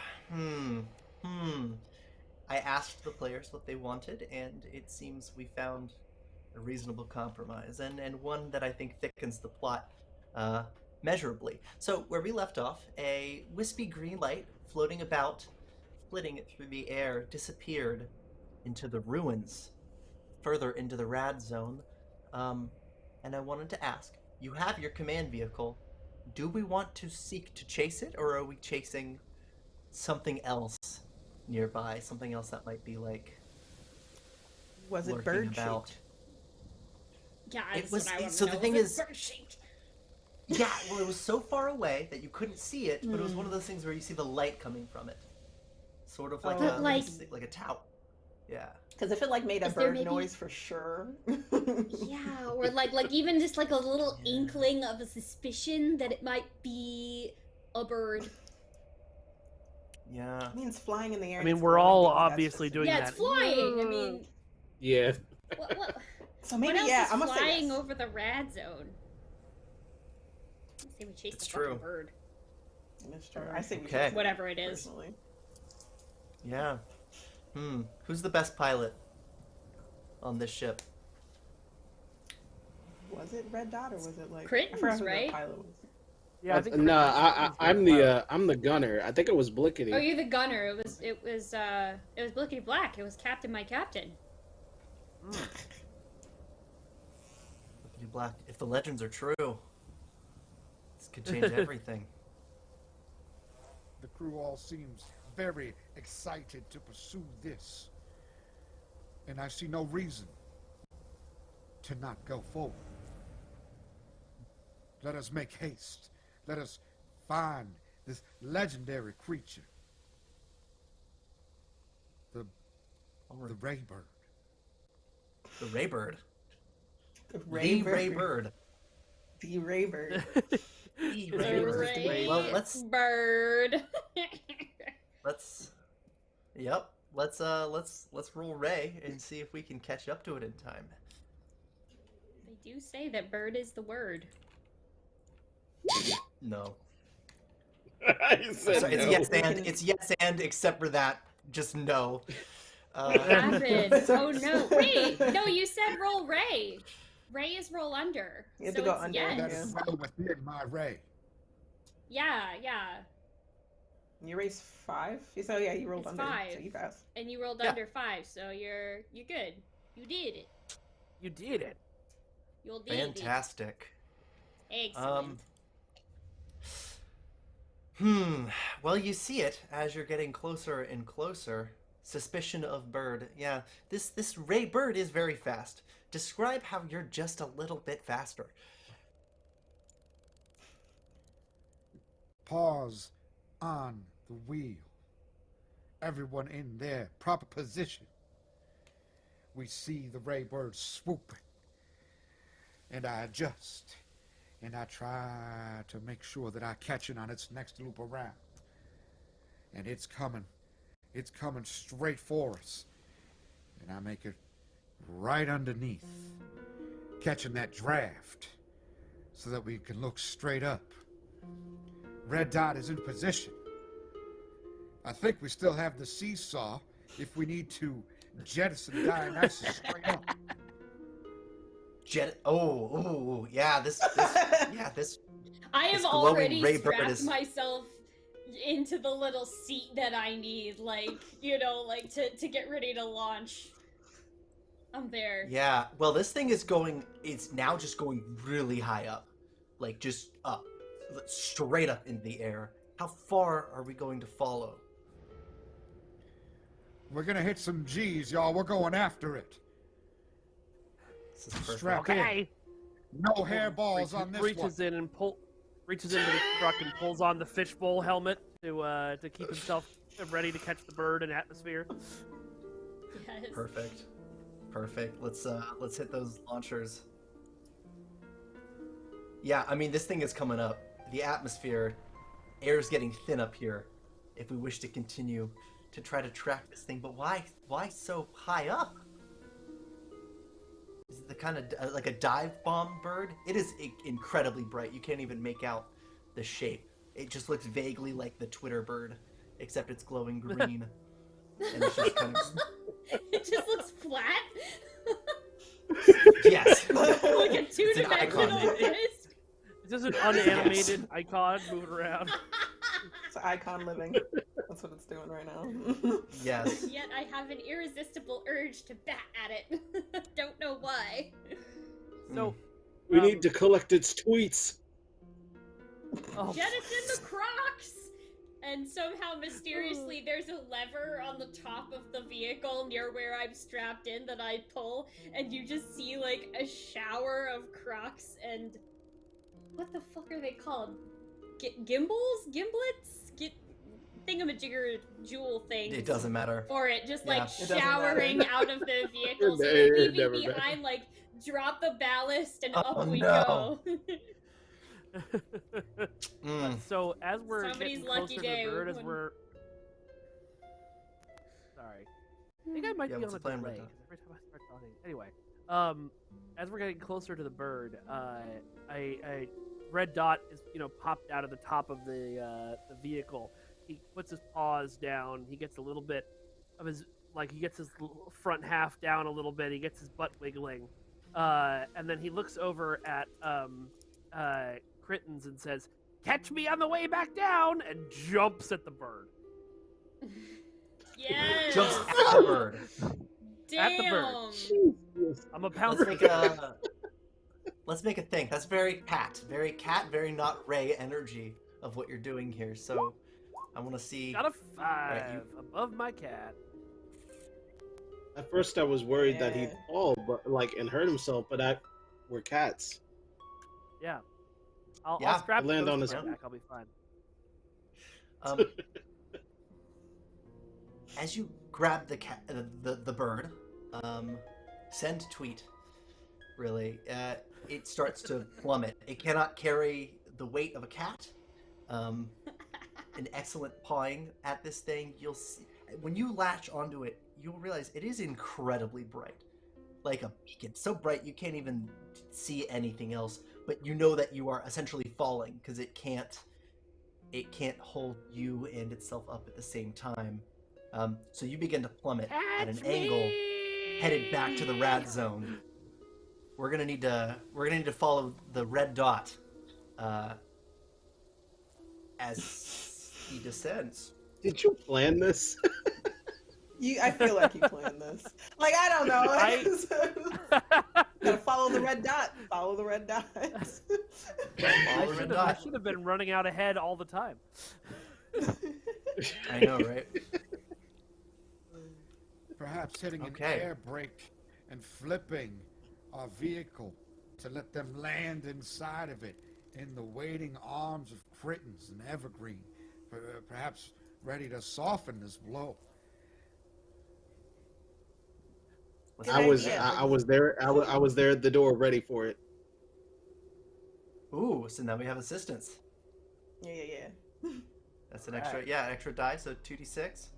I asked the players what they wanted, and it seems we found a reasonable compromise, and one that I think thickens the plot measurably. So, where we left off, a wispy green light floating about, flitting it through the air, disappeared into the ruins, further into the RAD zone. And I wanted to ask, you have your command vehicle. Do we want to seek to chase it, or are we chasing something else nearby? Something else that might be like Was it lurking bird about. shaped? Yeah, It that's was- what I want so to the know. thing Was is- it bird-shaped? Yeah, well, it was so far away that you couldn't see it, but it was one of those things where you see the light coming from it, sort of like Oh. a like a tout. Yeah. Because if it like made a Is there bird maybe- noise for sure. Yeah, or like even just like a little Yeah. inkling of a suspicion that it might be a bird. Yeah. It means flying in the air. I and mean, it's we're glowing, all maybe that's obviously just- doing Yeah, that. it's flying. I mean, Yeah. what So maybe what else yeah, is I'm gonna say flying yes. over the RAD zone? I say we chase It's the fucking true. bird. That's true. I say we Okay. should Whatever it is. personally. Yeah. Who's the best pilot on this ship? Was it Red Dot or was it like Crittens, I forgot who right? the pilot was. Yeah, I think No, Crittens I'm is I'm the gunner. I think it was Blickity. Oh, you're the gunner. It was Blickity Black. It was Captain my Captain. Blickety Black. If the legends are true, this could change everything. The crew all seems very excited to pursue this. And I see no reason to not go forward. Let us make haste. Let us find this legendary creature. The Raybird. The Raybird. The The Raybird. The Raybird. The It's Raybird. Ray- Well, let's bird. let's roll Ray and see if we can catch up to it in time. They do say that bird is the word. No. I said Sorry, it's no. yes and it's yes and except for that, just no. What happened? Oh no! Wait, no, you said roll Ray. Ray is roll under. You have so to go it's under, Yes. That yeah. is well within my ray. Yeah. You raised 5? So yeah, you rolled It's under. 5. So you passed. And you rolled Yeah. under 5, so you're good. You did it. You did it. You did Fantastic. it. Excellent. Well, you see it as you're getting closer and closer. Suspicion of bird. Yeah, this Ray bird is very fast. Describe how you're just a little bit faster. Pause on the wheel. Everyone in their proper position. We see the Raybird swooping. And I adjust. And I try to make sure that I catch it on its next loop around. And it's coming. It's coming straight for us. And I make it right underneath. Catching that draft. So that we can look straight up. RedDot is in position. I think we still have the seesaw if we need to jettison Dionysus straight up. Yeah, this I this have glowing already Ray bird strapped is- myself into the little seat that I need, like, to get ready to launch. I'm there. Yeah, well, this thing is going. It's now just going really high up, like just up, straight up into the air. How far are we going to follow? We're gonna hit some G's, y'all. We're going after it. This is perfect. Strap in. Okay. No hairballs on this one. Reaches in and reaches into the truck and pulls on the fishbowl helmet to keep himself ready to catch the bird in atmosphere. Yes. Perfect. Let's hit those launchers. Yeah, I mean, this thing is coming up. The atmosphere, air's getting thin up here. If we wish to continue to try to track this thing, but why so high up? Is it the kind of like a dive bomb bird? It is incredibly bright. You can't even make out the shape. It just looks vaguely like the Twitter bird, except it's glowing green. And it's just kind of... It just looks flat. Yes. Like a two-dimensional icon. disc. It's just an unanimated icon moving around. It's an icon living. That's what it's doing right now. Yes. Yet I have an irresistible urge to bat at it. Don't know why. So We need to collect its tweets. oh, Jettison the Crocs! And somehow mysteriously there's a lever on the top of the vehicle near where I'm strapped in that I pull, and you just see like a shower of Crocs and what the fuck are they called? Gimbals? Gimblets? Thingamajigger jewel thing. It doesn't matter. For it, just like It doesn't showering matter. out of the vehicle, so It they leave never me behind, like drop the ballast and Oh, up we no. go. So as we're Somebody's getting lucky closer to day the bird, as when- we're sorry, I think I might Yeah, be on what's a the plan, delay. RedDot? 'Cause every time I start talking, anyway, as we're getting closer to the bird, I Red Dot is popped out of the top of the vehicle. He puts his paws down. He gets a little bit of his he gets his front half down a little bit. He gets his butt wiggling, and then he looks over at Crittens and says, "Catch me on the way back down," and jumps at the bird. Yes. Jumps at the bird. Damn. At the bird. Jesus. I'm a pounce. Let's make a thing. That's very very not Ray energy of what you're doing here. So I want to see. Got a 5 Right, above my cat. At first, I was worried that he'd Yeah. fall, and hurt himself. But we're cats. Yeah. I'll Yeah, strap land those on to his- my back. I'll be fine. As you grab the bird, send tweet. Really, it starts to plummet. It cannot carry the weight of a cat. An excellent pawing at this thing. You'll see when you latch onto it, you'll realize it is incredibly bright, like a beacon. So bright you can't even see anything else. But you know that you are essentially falling because it can't hold you and itself up at the same time. So you begin to plummet at an angle, headed back to the RAD zone. We're gonna need to follow the red dot as he descends. Did you plan this? I feel like you planned this. Like, I don't know. Gotta follow the red dot. Follow the red dot. Follow the red I dot. should have been running out ahead all the time. I know, right? Perhaps hitting Okay. an air brake and flipping our vehicle to let them land inside of it in the waiting arms of Crittens and Evergreen, perhaps ready to soften this blow. Let's I see. was idea. I was there. I was there at the door, ready for it. Ooh, so now we have assistance. Yeah. That's an extra die, so 2d6.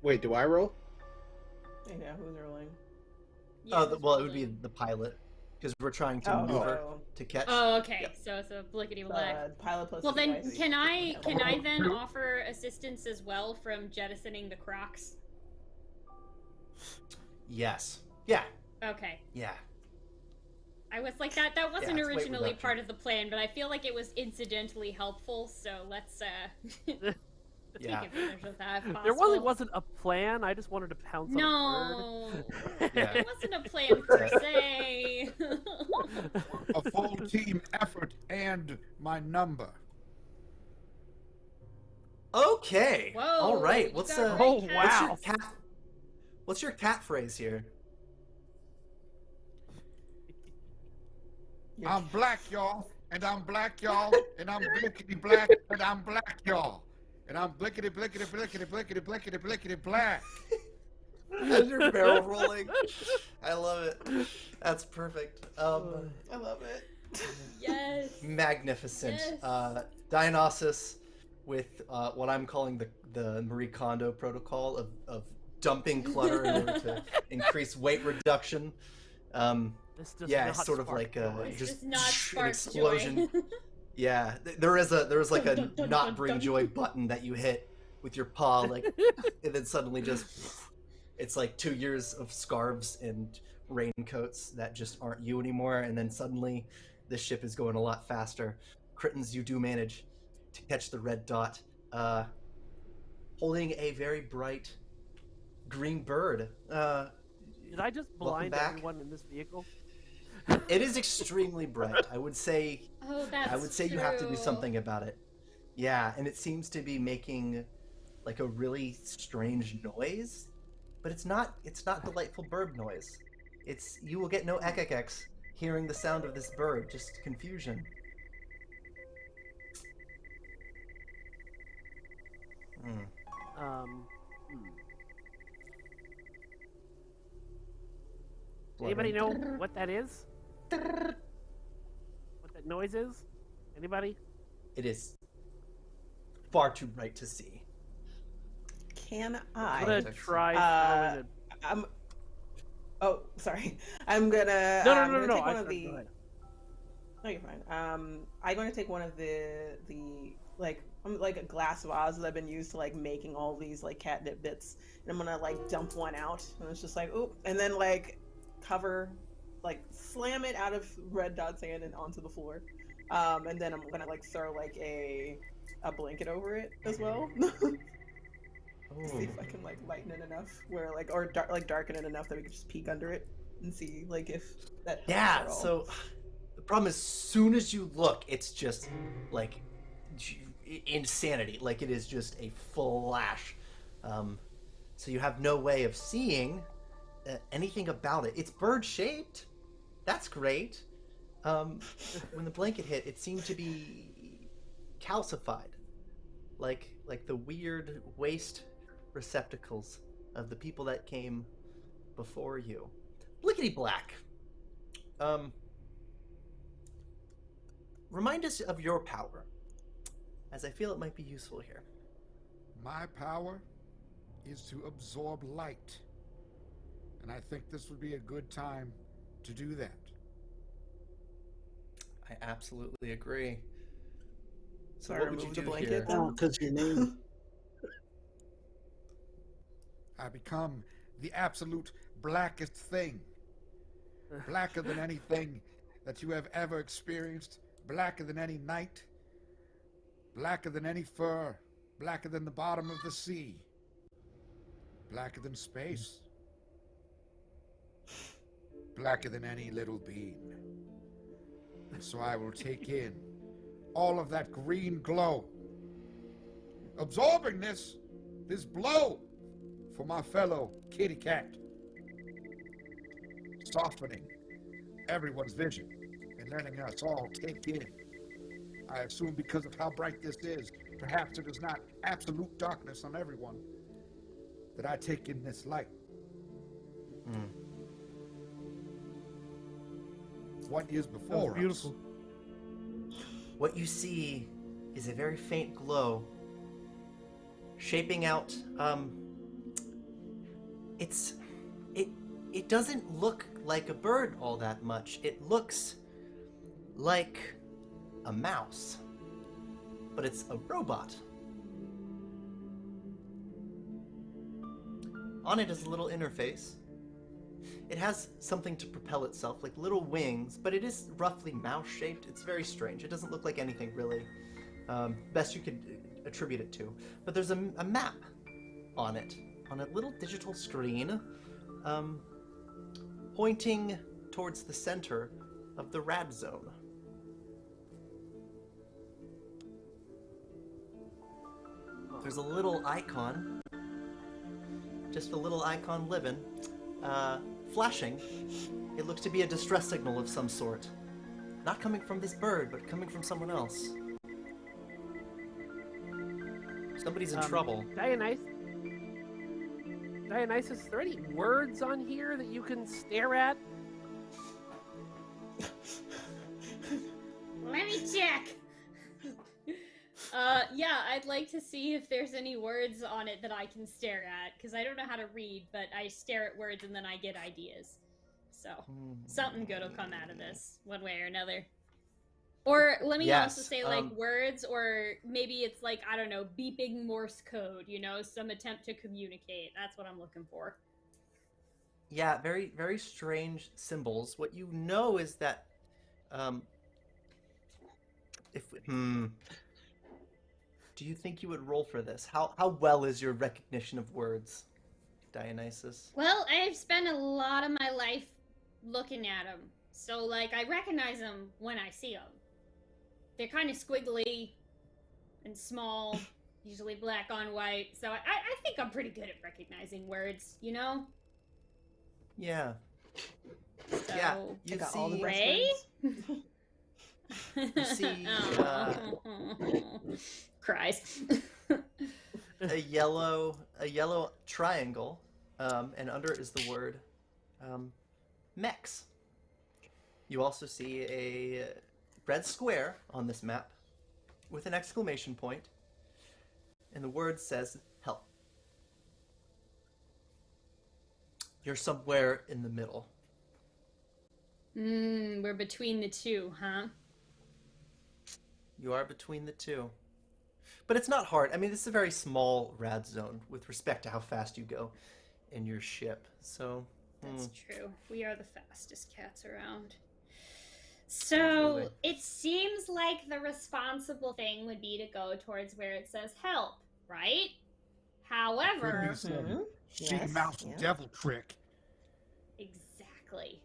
Wait, do I roll? Yeah, who's rolling? Yeah, It would be the pilot because we're trying to maneuver to catch. Oh, okay. Yep. So blickety black. Pilot plus Well then, device. can I then offer assistance as well from jettisoning the Crocs? Yes. Yeah. Okay. Yeah. I was like that wasn't it's weight originally reduction. part of the plan, but I feel like it was incidentally helpful, so let's take Yeah. advantage of that if There possible. wasn't a plan. I just wanted to pounce on No, a bird. Yeah. it wasn't a plan per se. A full team effort and my number. Okay. Whoa, All right. you What's got Oh, Raycats. wow. What's your cat phrase here? I'm black, y'all, and I'm black, y'all, and I'm blickety black, and I'm black, y'all, and I'm blickety blickety blickety blickety blickety blickety black. As you're barrel rolling. I love it. That's perfect. I love it. Yes. Magnificent. Yes. Dionysus with what I'm calling the Marie Kondo protocol of dumping clutter in order to increase weight reduction. This does Yeah, not sort of spark like joy. This just does not an spark explosion. joy. Yeah, there is like a Dun, dun, not dun, bring dun. joy button that you hit with your paw, like, and then suddenly just it's like 2 years of scarves and raincoats that just aren't you anymore, and then suddenly this ship is going a lot faster. Crittens, you do manage to catch the red dot, holding a very bright green bird. Did I just Welcome blind back. everyone in this vehicle? It is extremely bright. I would say Oh, that's you have to do true. something about it. Yeah, and it seems to be making like a really strange noise, but it's not delightful bird noise. It's you will get no ekekeks hearing the sound of this bird, just confusion. Hmm. Anybody know what that is? What that noise is? Anybody? It is far too bright to see. Can I'm I? gonna try throwing a... I'm. Oh, sorry. I'm gonna. No, I'm gonna no. take one I of the. go ahead. No, you're fine. I'm going to take one of the like a glass vases that have been used to like making all these like catnip bits, and I'm gonna like dump one out, and it's just like oop, and then like cover, like slam it out of RedDot's hand and onto the floor, and then I'm gonna like throw like a blanket over it as well. See if I can like lighten it enough where like or darken it enough that we can just peek under it and see like if that helps Yeah, at all. so the problem is, soon as you look, it's just like insanity. Like it is just a flash. So you have no way of seeing anything about it. It's bird shaped. That's great. When the blanket hit, it seemed to be calcified, like the weird waste receptacles of the people that came before you. Blickety black. Remind us of your power, as I feel it might be useful here. My power is to absorb light, and I think this would be a good time to do that. I absolutely agree. So Sorry, what would you remove the do blanket here? then? Oh, because your name. I become the absolute blackest thing. Blacker than anything that you have ever experienced. Blacker than any night. Blacker than any fur. Blacker than the bottom of the sea. Blacker than space. Blacker than any little bean. And so I will take in all of that green glow, absorbing this blow for my fellow kitty cat, softening everyone's vision and letting us all take in. I assume because of how bright this is, perhaps it is not absolute darkness on everyone, that I take in this light. What is before us? Beautiful. What you see is a very faint glow, shaping out. It doesn't look like a bird all that much. It looks like a mouse, but it's a robot. On it is a little interface. It has something to propel itself, like little wings, but it is roughly mouse-shaped. It's very strange. It doesn't look like anything really. Best you could attribute it to. But there's a map on it, on a little digital screen, pointing towards the center of the RAD zone. There's a little icon, just a little icon living, flashing. It looks to be a distress signal of some sort. not coming from this bird, but coming from someone else. Somebody's in trouble. Dionysus, is there any words on here that you can stare at? Let me check. Yeah, I'd like to see if there's any words on it that I can stare at, because I don't know how to read, but I stare at words and then I get ideas. So, something good will come out of this, one way or another. Or let me also say, like, words, or maybe it's like, I don't know, beeping Morse code, you know, some attempt to communicate. That's what I'm looking for. Yeah, very, very strange symbols. What you know is that, do you think you would roll for this? How well is your recognition of words, Dionysus? Well, I've spent a lot of my life looking at them. So, like, I recognize them when I see them. They're kind of squiggly and small, usually black on white. So I think I'm pretty good at recognizing words, you know? Yeah. So, yeah, you see... all the Ray? You see... Cries. a yellow triangle, and under it is the word mechs. You also see a red square on this map with an exclamation point, and the word says help. You're somewhere in the middle. We're between the two, huh? You are between the two. But it's not hard. I mean, this is a very small RAD zone with respect to how fast you go in your ship. So that's true. We are the fastest cats around. So it seems like the responsible thing would be to go towards where it says help, right? However, mouse devil trick. Exactly.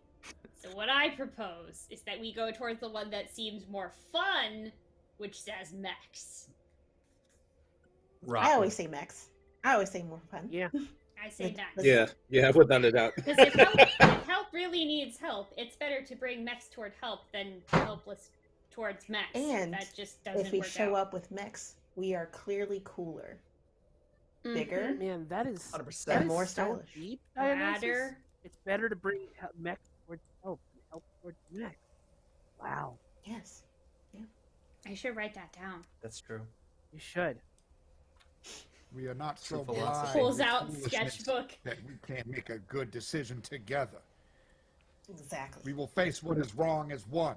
So what I propose is that we go towards the one that seems more fun, which says mechs. Right. I always say mechs. I always say more fun. Yeah. I say mechs. Yeah, without a doubt. Because if help really needs help, it's better to bring mechs toward help than helpless towards mechs. And that just doesn't if we work show out. up with mechs, we are clearly cooler, bigger, man. That is 100%. And more stylish. So deep, Ladder. It's better to bring mechs towards help than help towards mechs. Wow. Yes. Yeah. I should write that down. That's true. You should. We are not so True blind philosophy. Pulls with out foolishness sketchbook. that we can't make a good decision together. Exactly. We will face what is wrong as one.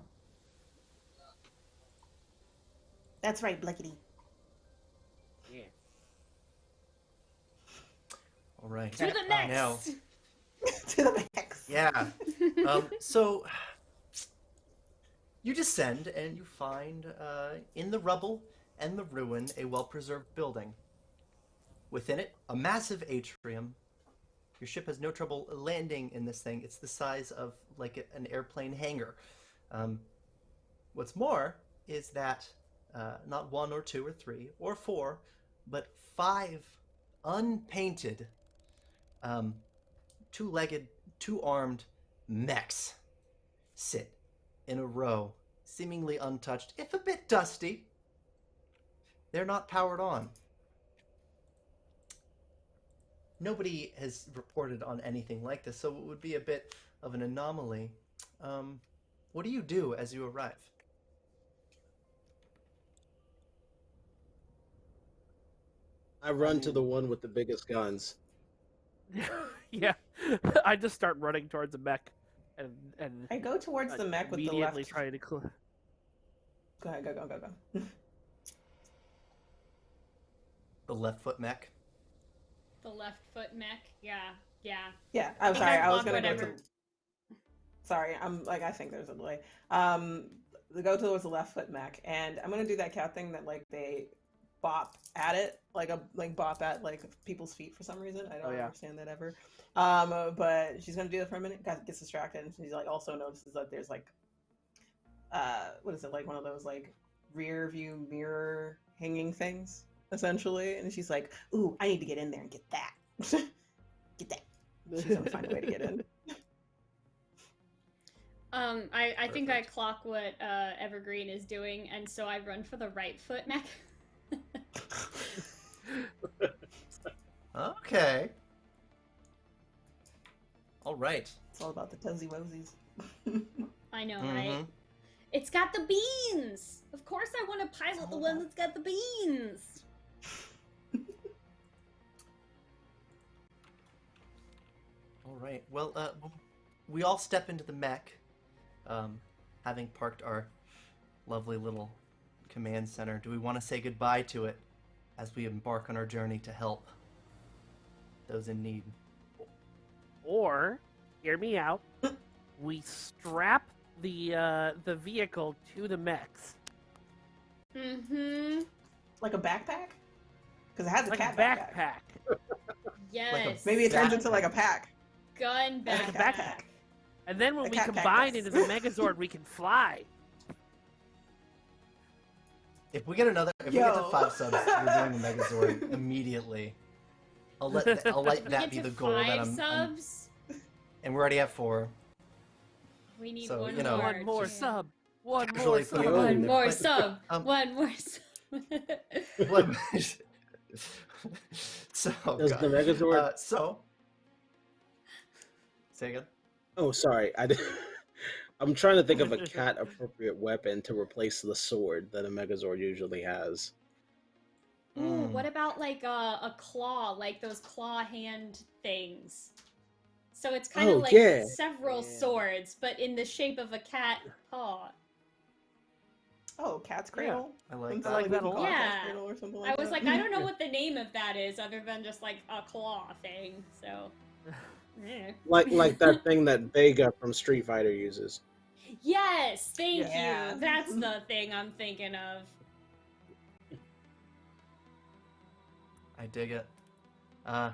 That's right, Blickity. Yeah. All right. To the mechs. Now, To the mechs. yeah. So you descend and you find in the rubble and the ruin a well-preserved building. Within it, a massive atrium. Your ship has no trouble landing in this thing. It's the size of like an airplane hangar. What's more is that not one or two or three or four, but 5 unpainted, two-legged, two-armed mechs sit in a row, seemingly untouched, if a bit dusty. They're not powered on. Nobody has reported on anything like this, so it would be a bit of an anomaly. What do you do as you arrive? I run to the one with the biggest guns. Yeah. I just start running towards a mech, and I go towards the mech with the immediately left. trying to. Go ahead, go. The left foot mech? The left foot mech. Yeah. Yeah, I'm sorry. I was gonna go whatever. to. Sorry, I think there's a delay. The go to was the left foot mech, and I'm gonna do that cat thing that like they bop at it, like bop at like people's feet for some reason. I don't understand that ever. But she's gonna do that for a minute. Gets distracted, and she's like also notices that there's like, what is it, like one of those like rear view mirror hanging things essentially, and she's like, "Ooh, I need to get in there and get that." Get that. She's gonna find a way to get in. I think I clock what Evergreen is doing, and so I run for the right foot mech. Okay. All right. It's all about the toesy wosies. I know, right? It's got the beans! Of course I want to pilot the one that's got the beans! All right. Well, we all step into the mech, having parked our lovely little command center. Do we want to say goodbye to it as we embark on our journey to help those in need? Or, hear me out, we strap the vehicle to the mechs. Mm-hmm. Like a backpack? Because it has a Like cat a backpack. Yes. Maybe it turns into like a pack. Gun Like a backpack. backpack. And then when A we cat combine pack. into the Megazord, we can fly. If we get we get to 5 subs, you're doing a Megazord immediately. I'll let that be the goal. That I'm, subs. and we're already at 4. We need So, one you know, more. One more Jam. sub. One Casually more put sub. it on One there, more but, sub. One more sub. What? So, Does God. the Megazord? So, say again. Oh, sorry. I'm trying to think of a cat-appropriate weapon to replace the sword that a Megazord usually has. Ooh, what about like a claw, like those claw hand things? So it's kind of like several swords, but in the shape of a cat paw. Oh, cat's cradle? I like Something that. like that a we can call lot. it cat's Yeah. cradle or something I like was that. like, I don't know what the name of that is, other than just like a claw thing. So, yeah. Like that thing that Vega from Street Fighter uses. Yes, thank Yeah. you. That's the thing I'm thinking of. I dig it. So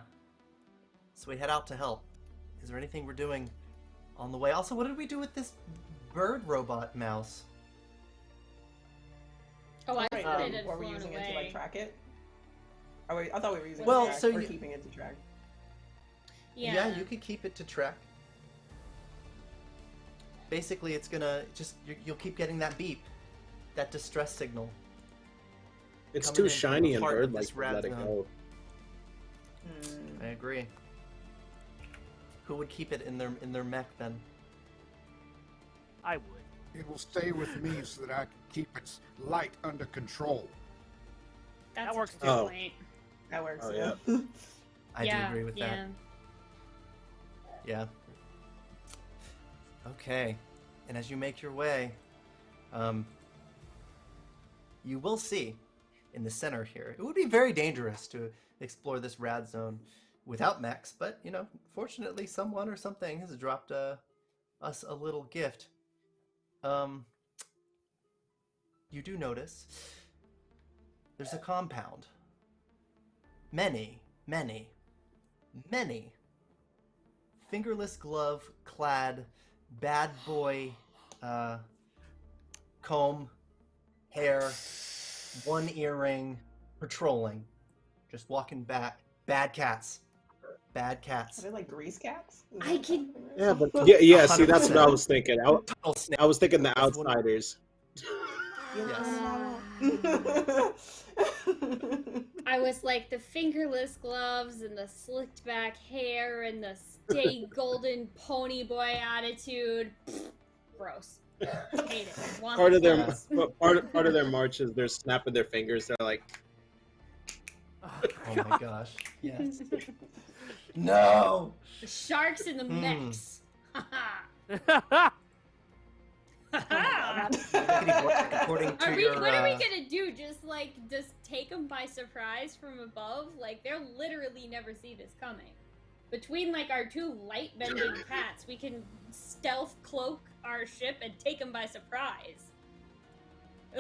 we head out to help. Is there anything we're doing on the way? Also, what did we do with this bird robot mouse? Oh, I Right, thought it had or we're flown using away. it to like track it? I thought we were using Well, it to track, so or you- keeping it to track. Yeah. You could keep it to track. Basically, it's gonna you'll keep getting that beep, that distress signal. It's Coming too in from shiny the and heart of bird-like this to RAD let it zone. go. I agree. Who would keep it in their mech then? I would. It will stay with me so that I can keep its light under control. That's That works a too. good Oh. point. That works. Oh, yeah. I do agree with yeah. that. Yeah. Okay. And as you make your way, you will see in the center here, it would be very dangerous to explore this RAD zone without mechs, but, you know, fortunately someone or something has dropped us a little gift. You do notice there's a compound. Many fingerless glove clad bad boy comb, hair, one earring, patrolling, just walking back. Bad cats. Are they like grease cats? Is I that can- something, right? Yeah, but yeah. See, that's what I 100%. was thinking. Tunnel snake. I was thinking the That's one- outsiders. I was like the fingerless gloves and the slicked back hair and the stay golden pony boy attitude. Pfft, gross. Hate it. Want Part of the their gloves. part of their march is they're snapping their fingers. They're like, Oh my gosh. Yes. No. The sharks and the mechs. According to What are we gonna do? Just take them by surprise from above? Like they'll literally never see this coming. Between like our two light bending cats, we can stealth cloak our ship and take them by surprise.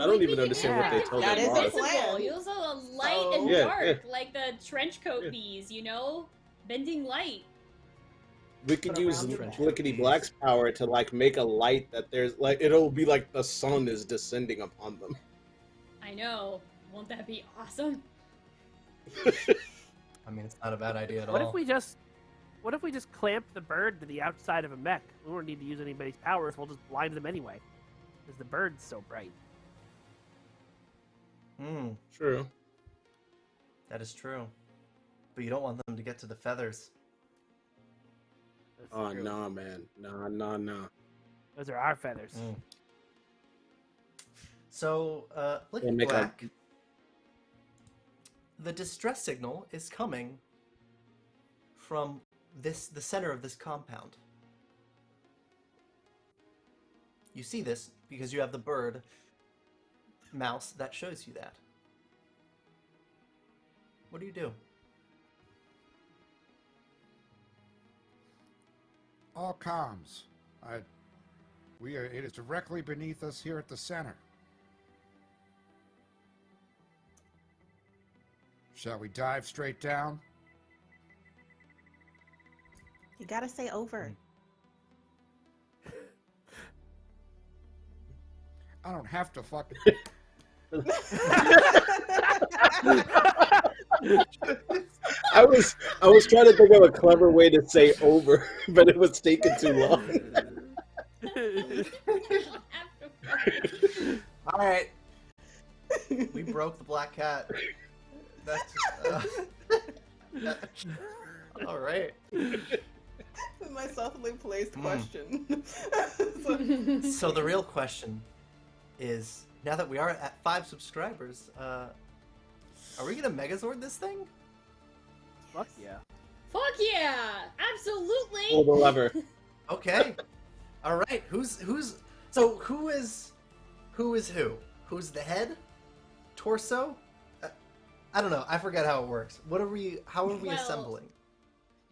I don't even understand what they told told them are. Invisible. You also light and Yeah, dark, like the trench coat bees. You know, bending light. we could Put use around your back. Blickity Black's power to like make a light that there's like it'll be like the sun is descending upon them. I know. Won't that be awesome? I mean, it's not a bad idea at What all. if we just What if we just clamp the bird to the outside of a mech? We won't need to use anybody's powers. We'll just blind them anyway, because the bird's so bright. True. That is true. But you don't want them to get to the feathers. That's Oh, true. nah, man. Nah. Those are our feathers. So, We'll make Black, the distress signal is coming from the center of this compound. You see this because you have the bird mouse that shows you that. What do you do? All comms. It is directly beneath us here at the center. Shall we dive straight down? You gotta say over. I don't have to fucking... I was trying to think of a clever way to say over, but it was taking too long. All right. We broke the black cat. That's all right. My softly placed question. So the real question is, now that we are at 5 subscribers, are we gonna Megazord this thing? Fuck yeah. Fuck yeah! Absolutely! Pull the lever. Okay. All right. Who is who? Who's the head? Torso? I don't know. I forget how it works. How are we Well, assembling?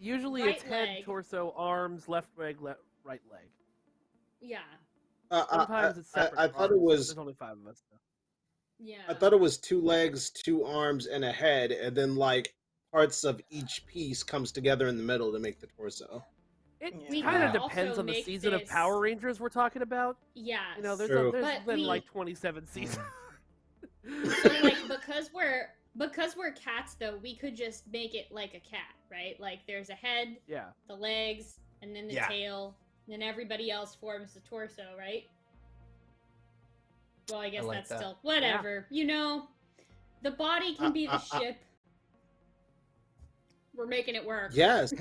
Usually Right it's head, leg. torso, arms, left leg, right leg. Yeah. Sometimes it's separate. I thought it arms. was. There's only 5 of us. So. Yeah. I thought it was 2 legs, 2 arms, and a head, and then like parts of each piece comes together in the middle to make the torso. It We kind of could depends also on the make season of this- Power Rangers we're talking about. Yes. You know, there's True. But been we- like 27 seasons. So like because we're cats though, we could just make it like a cat, right? Like there's a head, Yeah. the legs, and then the Yeah. tail, and then everybody else forms the torso, right? Well, I guess like that's that. still whatever. You know, the body can be the ship. We're making it work. Yes.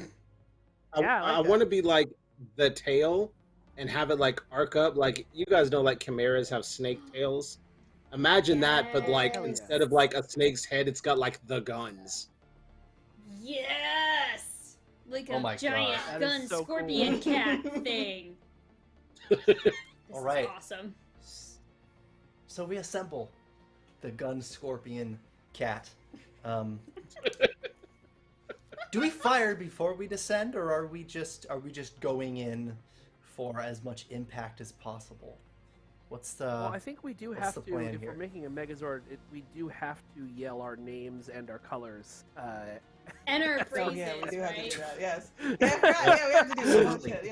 Yeah, I I like that. want to be like the tail and have it like arc up. Like you guys know, like chimeras have snake tails. Imagine that, but like Yes. instead of like a snake's head, it's got like the guns. Yes, like Oh a my God. giant That gun is so scorpion cool. cat thing. This All right. is awesome. So we assemble the gun scorpion cat. Do we fire before we descend, or are we just going in for as much impact as possible? What's the? Well, I think we do what's have the to, plan if here? we're making a Megazord, we do have to yell our names and our colors. And our Oh phrases, yeah, we do have to right? do that. Yes. Yeah, I forgot. Yeah, we have to do that. Absolutely. Shit.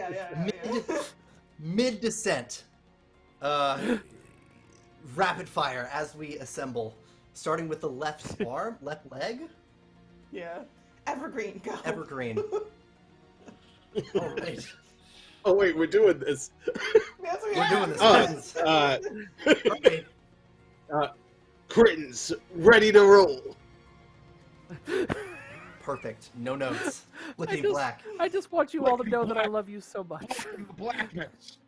Yeah. Mid descent, rapid fire as we assemble, starting with the left arm, left leg, Yeah. Evergreen, go. Evergreen. All right, Oh wait, we're doing this. That's what we're doing this. Uh, Okay. Crittens, ready to roll. Perfect. No notes. Blickity just- black. I just want you all to Blickety know that I black. love you so much. In the blackness.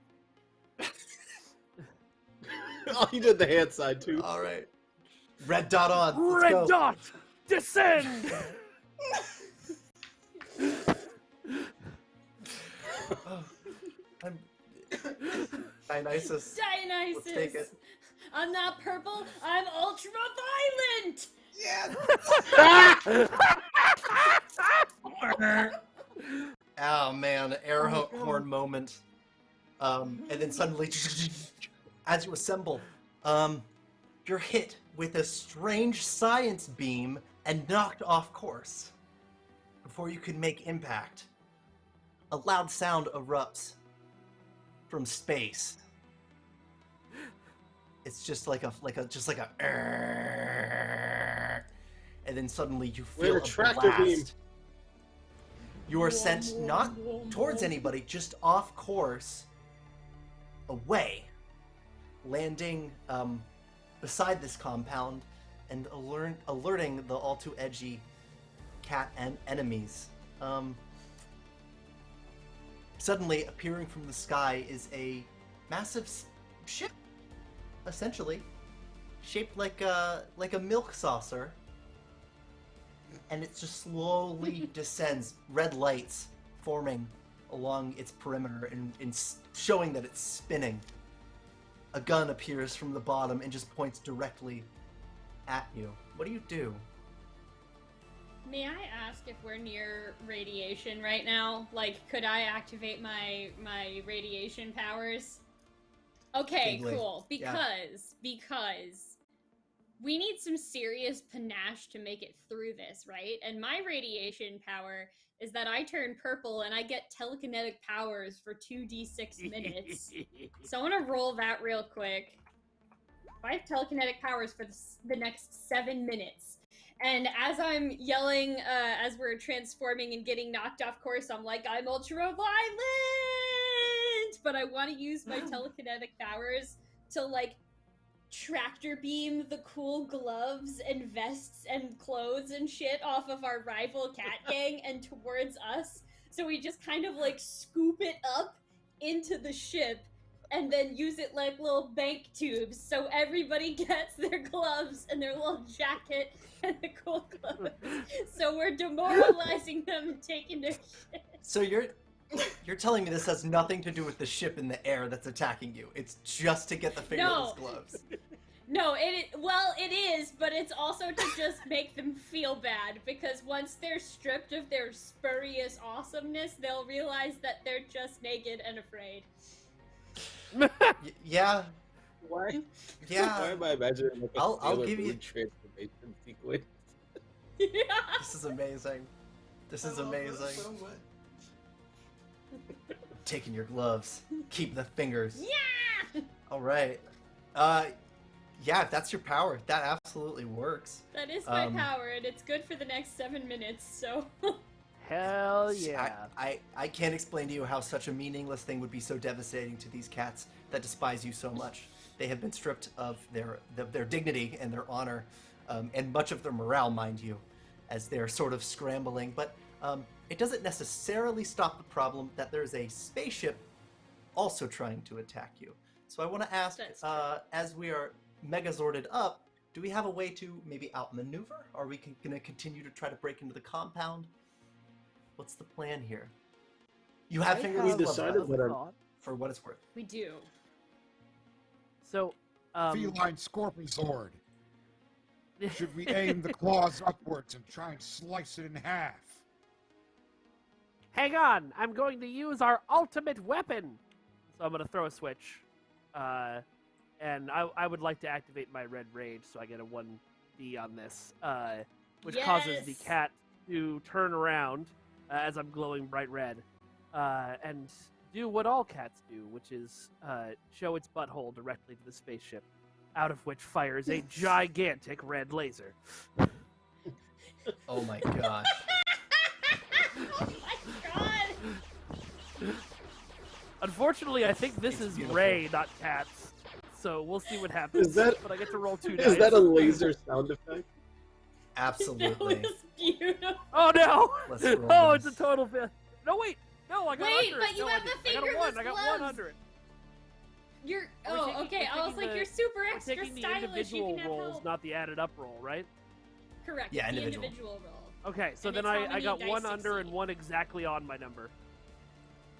Oh, you did the hand side too. All right. Red dot on. Let's Red go. dot, descend. Oh, I'm Dionysus. Dionysus. Let's take it. I'm not purple. I'm ultra violent. Yeah. Oh man, air horn moment. And then suddenly, as you assemble, you're hit with a strange science beam and knocked off course. Before you can make impact, a loud sound erupts from space. It's just like a and then suddenly you feel We're a a tractor blast. beam. You are sent not towards anybody, just off course, away, landing beside this compound and alerting the all too edgy cat and enemies. Suddenly appearing from the sky is a massive ship, essentially, shaped like a milk saucer, and it just slowly descends, red lights forming along its perimeter and showing that it's spinning. A gun appears from the bottom and just points directly at you. What do you do? May I ask if we're near radiation right now? Like, could I activate my radiation powers? Okay, Vaguely. cool. Because we need some serious panache to make it through this, right? And my radiation power is that I turn purple and I get telekinetic powers for 2d6 minutes. So I want to roll that real quick. I have telekinetic powers for the next 7 minutes. And as I'm yelling, as we're transforming and getting knocked off course, I'm like, I'm ultra-violent! But I want to use my telekinetic powers to, like, tractor beam the cool gloves and vests and clothes and shit off of our rival cat gang and towards us. So we just kind of, like, scoop it up into the ship and then use it like little bank tubes, so everybody gets their gloves and their little jacket and the cool clothes. So we're demoralizing them and taking their shit. So you're telling me this has nothing to do with the ship in the air that's attacking you. It's just to get the fingerless gloves. No, it is, but it's also to just make them feel bad, because once they're stripped of their spurious awesomeness, they'll realize that they're just naked and afraid. Yeah. Why? Yeah. Why am I imagining like a I'll give you transformation sequence? Yeah. This is amazing. This is amazing. So much. Taking your gloves. Keep the fingers. Yeah! All right. Yeah, if that's your power, that absolutely works. That is my power, and it's good for the next 7 minutes, so... Hell yeah. I can't explain to you how such a meaningless thing would be so devastating to these cats that despise you so much. They have been stripped of their dignity and their honor, and much of their morale, mind you, as they're sort of scrambling. But it doesn't necessarily stop the problem that there's a spaceship also trying to attack you. So I want to ask, as we are megazorded up, do we have a way to maybe outmaneuver? Are we going to continue to try to break into the compound? What's the plan here? You have fingerless gloves left, for what it's worth. We do. So, Feline scorpion sword. Should we aim the claws upwards and try and slice it in half? Hang on, I'm going to use our ultimate weapon. So I'm going to throw a switch. And I would like to activate my red rage so I get a 1d on this. Which causes the cat to turn around as I'm glowing bright red. And do what all cats do, which is show its butthole directly to the spaceship, out of which fires a gigantic red laser. Oh my gosh. Oh my god! Unfortunately, I think this is Ray, not cats. So we'll see what happens. But I get to roll 2 dice. Is that a laser sound effect? Absolutely. That was beautiful. Oh no! Let's roll Oh, this. it's a total fail. No, wait! No, I got Wait, under but it. you No, have I the didn't. I got a 1. I got fingerless 1 gloves. under it. You're We're taking- okay. we're I was taking like, you're the- super We're extra taking the stylish. You individual can have rolls, help. not the added up roll, right? Correct. Yeah, the individual. individual roll. Okay, so And then it's how I many got dice 1 under and succeed. 1 exactly on my number.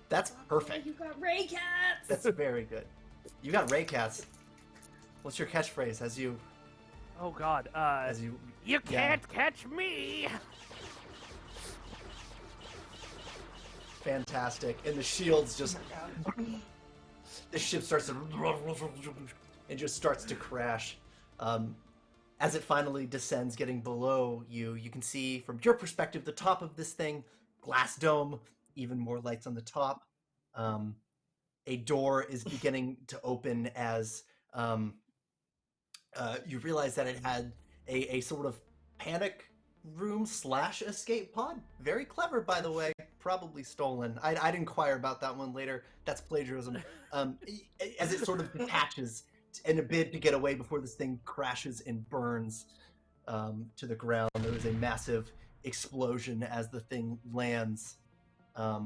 That's Oh, perfect. you got Raycats. That's very good. You got Raycats. What's your catchphrase as you Oh god, you you can't catch me! fantastic, and the shields just the ship starts to and just starts to crash. As it finally descends, getting below you, you can see from your perspective the top of this thing, glass dome, even more lights on the top. A door is beginning to open as you realize that it had a sort of panic room/escape pod. Very clever, by the way. Probably stolen. I'd inquire about that one later. That's plagiarism. As it sort of detaches in a bid to get away before this thing crashes and burns to the ground. There is a massive explosion as the thing lands. The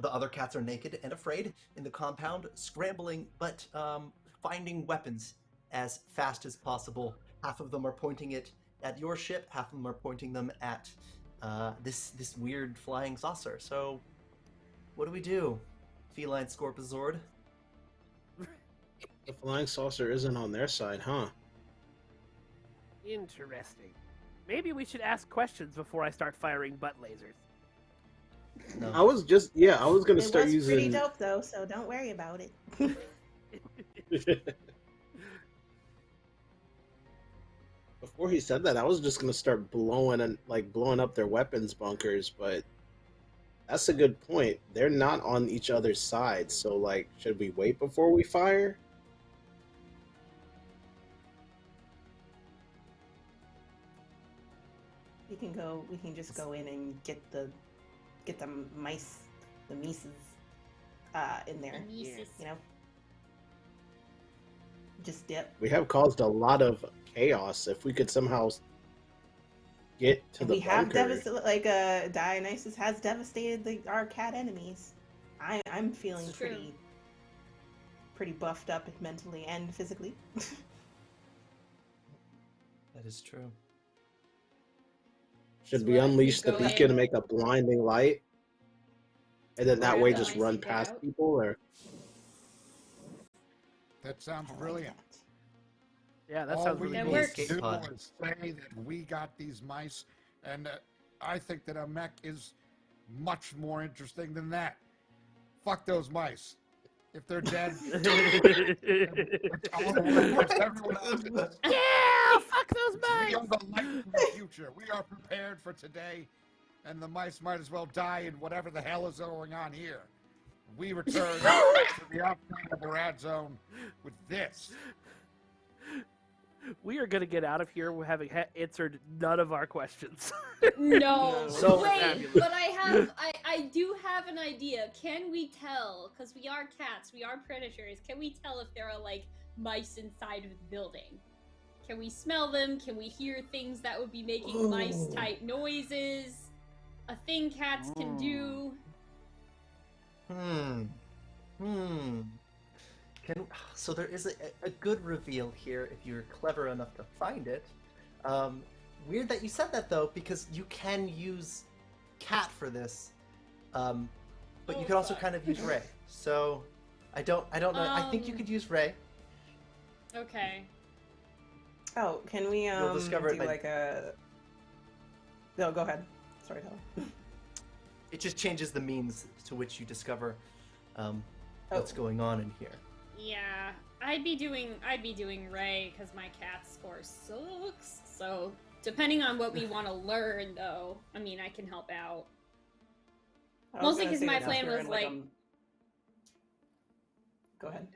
other cats are naked and afraid in the compound, scrambling, but finding weapons as fast as possible. Half of them are pointing it at your ship, half of them are pointing them at this weird flying saucer. So, what do we do, Feline Scorpizord? The flying saucer isn't on their side, huh? Interesting. Maybe we should ask questions before I start firing butt lasers. No. I was gonna start It was pretty using. dope though, so don't worry about it. Before he said that, I was just gonna start blowing up their weapons bunkers, but that's a good point. They're not on each other's side, so like, should we wait before we fire? We can just go in and get the mice, the mices, in there. Dionysus. You know, just dip. We have caused a lot of chaos. If we could somehow get to And the we have bunker. Dionysus has devastated our cat enemies. I'm feeling It's true. pretty buffed up mentally and physically. That is true. Should So we what, unleash the go beacon ahead. and make a blinding light? And then that Where way the just mice run get past out? people? Or That sounds I like brilliant. that. Yeah, that All sounds we really That cool. need works. to Escape do pod. is say that we got these mice, and I think that a mech is much more interesting than that. Fuck those mice. If they're dead, everyone else is. Yeah, fuck those We are mice! the light in the future. We are prepared for today, and the mice might as well die in whatever the hell is going on here. We return to the outside of the RAD zone with this. We are gonna get out of here having answered none of our questions. No. So- Wait, Fabulous. but I do have an idea. Can we tell? Because we are cats, we are predators. Can we tell if there are like mice inside of the building? Can we smell them? Can we hear things that would be making mice type noises? A thing cats can do. So there is a good reveal here if you're clever enough to find it. Weird that you said that though, because you can use cat for this, but you Oh, could also fuck. kind of use Ray. So I don't know. I think you could use Ray. Okay. Oh, can we You'll discover it do by- like a? No, go ahead. Storyteller. It just changes the means to which you discover what's going on in here. Yeah, I'd be doing Ray because my cat score sucks. So depending on what we want to learn, though, I mean, I can help out. I was Mostly gonna 'cause say my that plan we're was in, like- Go ahead.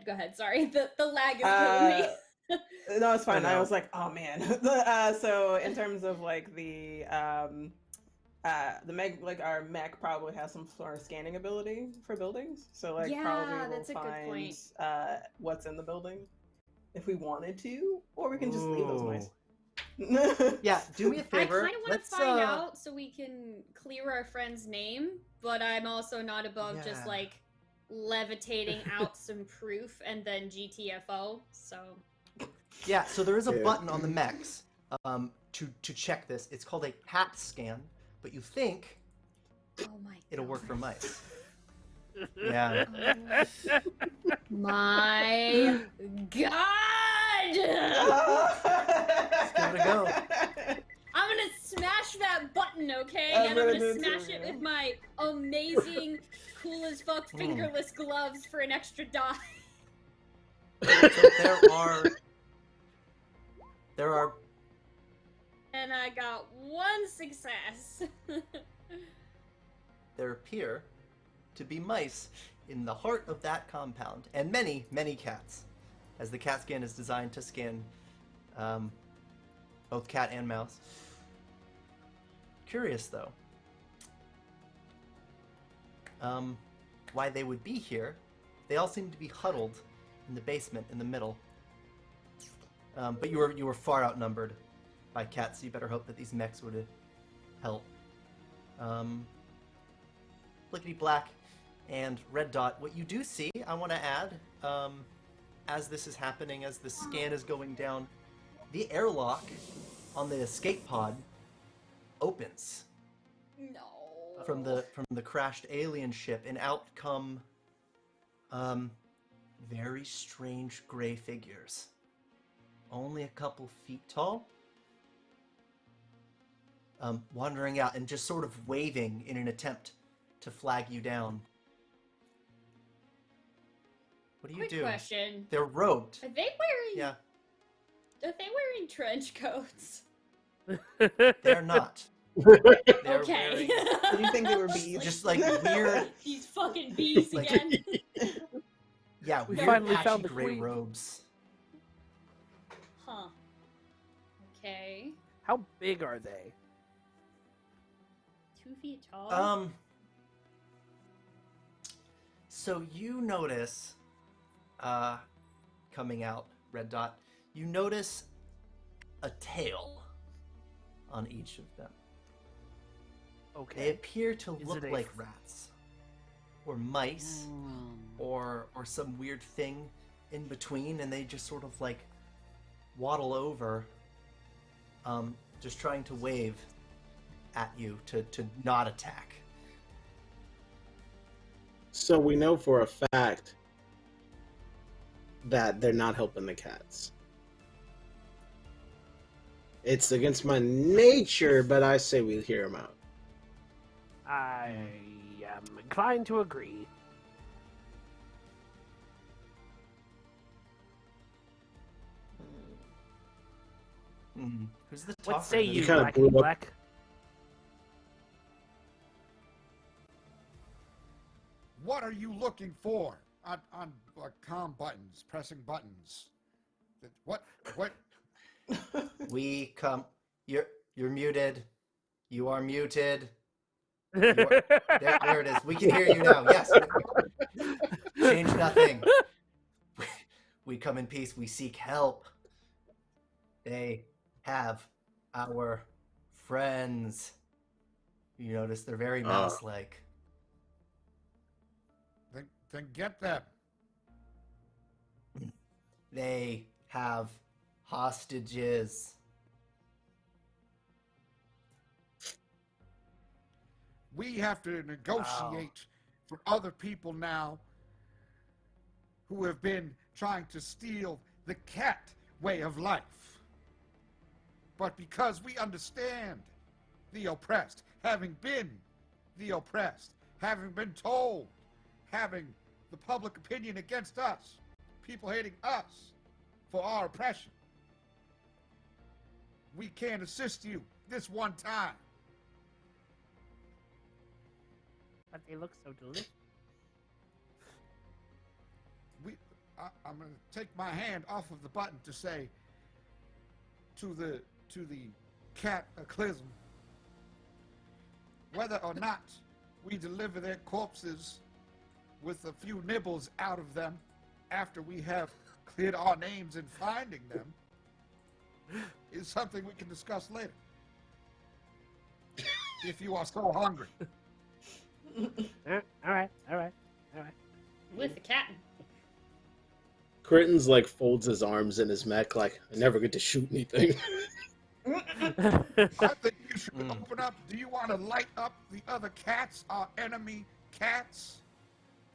Go ahead. Sorry, the lag is killing me. No, it's fine. I know. was like, oh man. So in terms of like the mech, like our mech probably has some sort of scanning ability for buildings. So like Yeah, probably we'll that's a good find point. what's in the building if we wanted to, or we can just leave those mice. Yeah, do me a I favor. kind of want Let's to find out so we can clear our friend's name, but I'm also not above just Yeah. like levitating out some proof and then GTFO. So Yeah, so there is a Yeah. button on the mechs to check this. It's called a CAT scan, but you think oh my, it'll work for God. mice. Yeah. My God! Give it a go. I'm gonna smash that button, okay? I'm And I'm gonna gonna do smash too, it man. with my amazing, cool as fuck fingerless gloves for an extra die. So there are And I got one success. there appear to be mice in the heart of that compound, and many, many cats, as the CAT scan is designed to scan both cat and mouse. Curious though, why they would be here. They all seem to be huddled in the basement in the middle. But you were far outnumbered by cats, so you better hope that these mechs would help. Blickity Black and RedDot. What you do see, I want to add, as this is happening, as the scan is going down, the airlock on the escape pod opens. No. From the crashed alien ship, and out come very strange gray figures. Only a couple feet tall. Wandering out and just sort of waving in an attempt to flag you down. What do you do? Quick question. They're robed. Are they wearing? Yeah, Are they wearing trench coats? they're not. They're Okay. Did you think they were bees? just like weird. These fucking bees Like- again. Yeah, We weird finally patchy found the gray queen. robes. Huh. Okay. How big are they? 2 feet tall. So you notice, coming out, RedDot, you notice a tail on each of them. They Okay. appear to Is look it a like rats, or mice, or some weird thing in between, and they just sort of like waddle over, just trying to wave at you to not attack. So we know for a fact that they're not helping the cats. It's against my nature, but I say we hear them out. I am inclined to agree. Who's the talker? What say this you, You kinda Black blew up- Black? What are you looking for on comm buttons, pressing buttons? What? We come. You're muted. You are muted. There it is. We can hear you now. Yes. Change nothing. We come in peace. We seek help. They have our friends. You notice they're very mouse-like. Then get them. They have hostages. We have to negotiate for other people now who have been trying to steal the cat way of life. But because we understand the oppressed, having been the oppressed, having been told, having the public opinion against us, people hating us for our oppression, we can't assist you this one time. But they look so delicious. I'm going to take my hand off of the button to say to the cataclysm, whether or not we deliver their corpses with a few nibbles out of them after we have cleared our names in finding them, is something we can discuss later. If you are so hungry. All right. With the cat. Crittens like folds his arms in his neck like, I never get to shoot anything. I think you should open up. Do you want to light up the other cats, our enemy cats?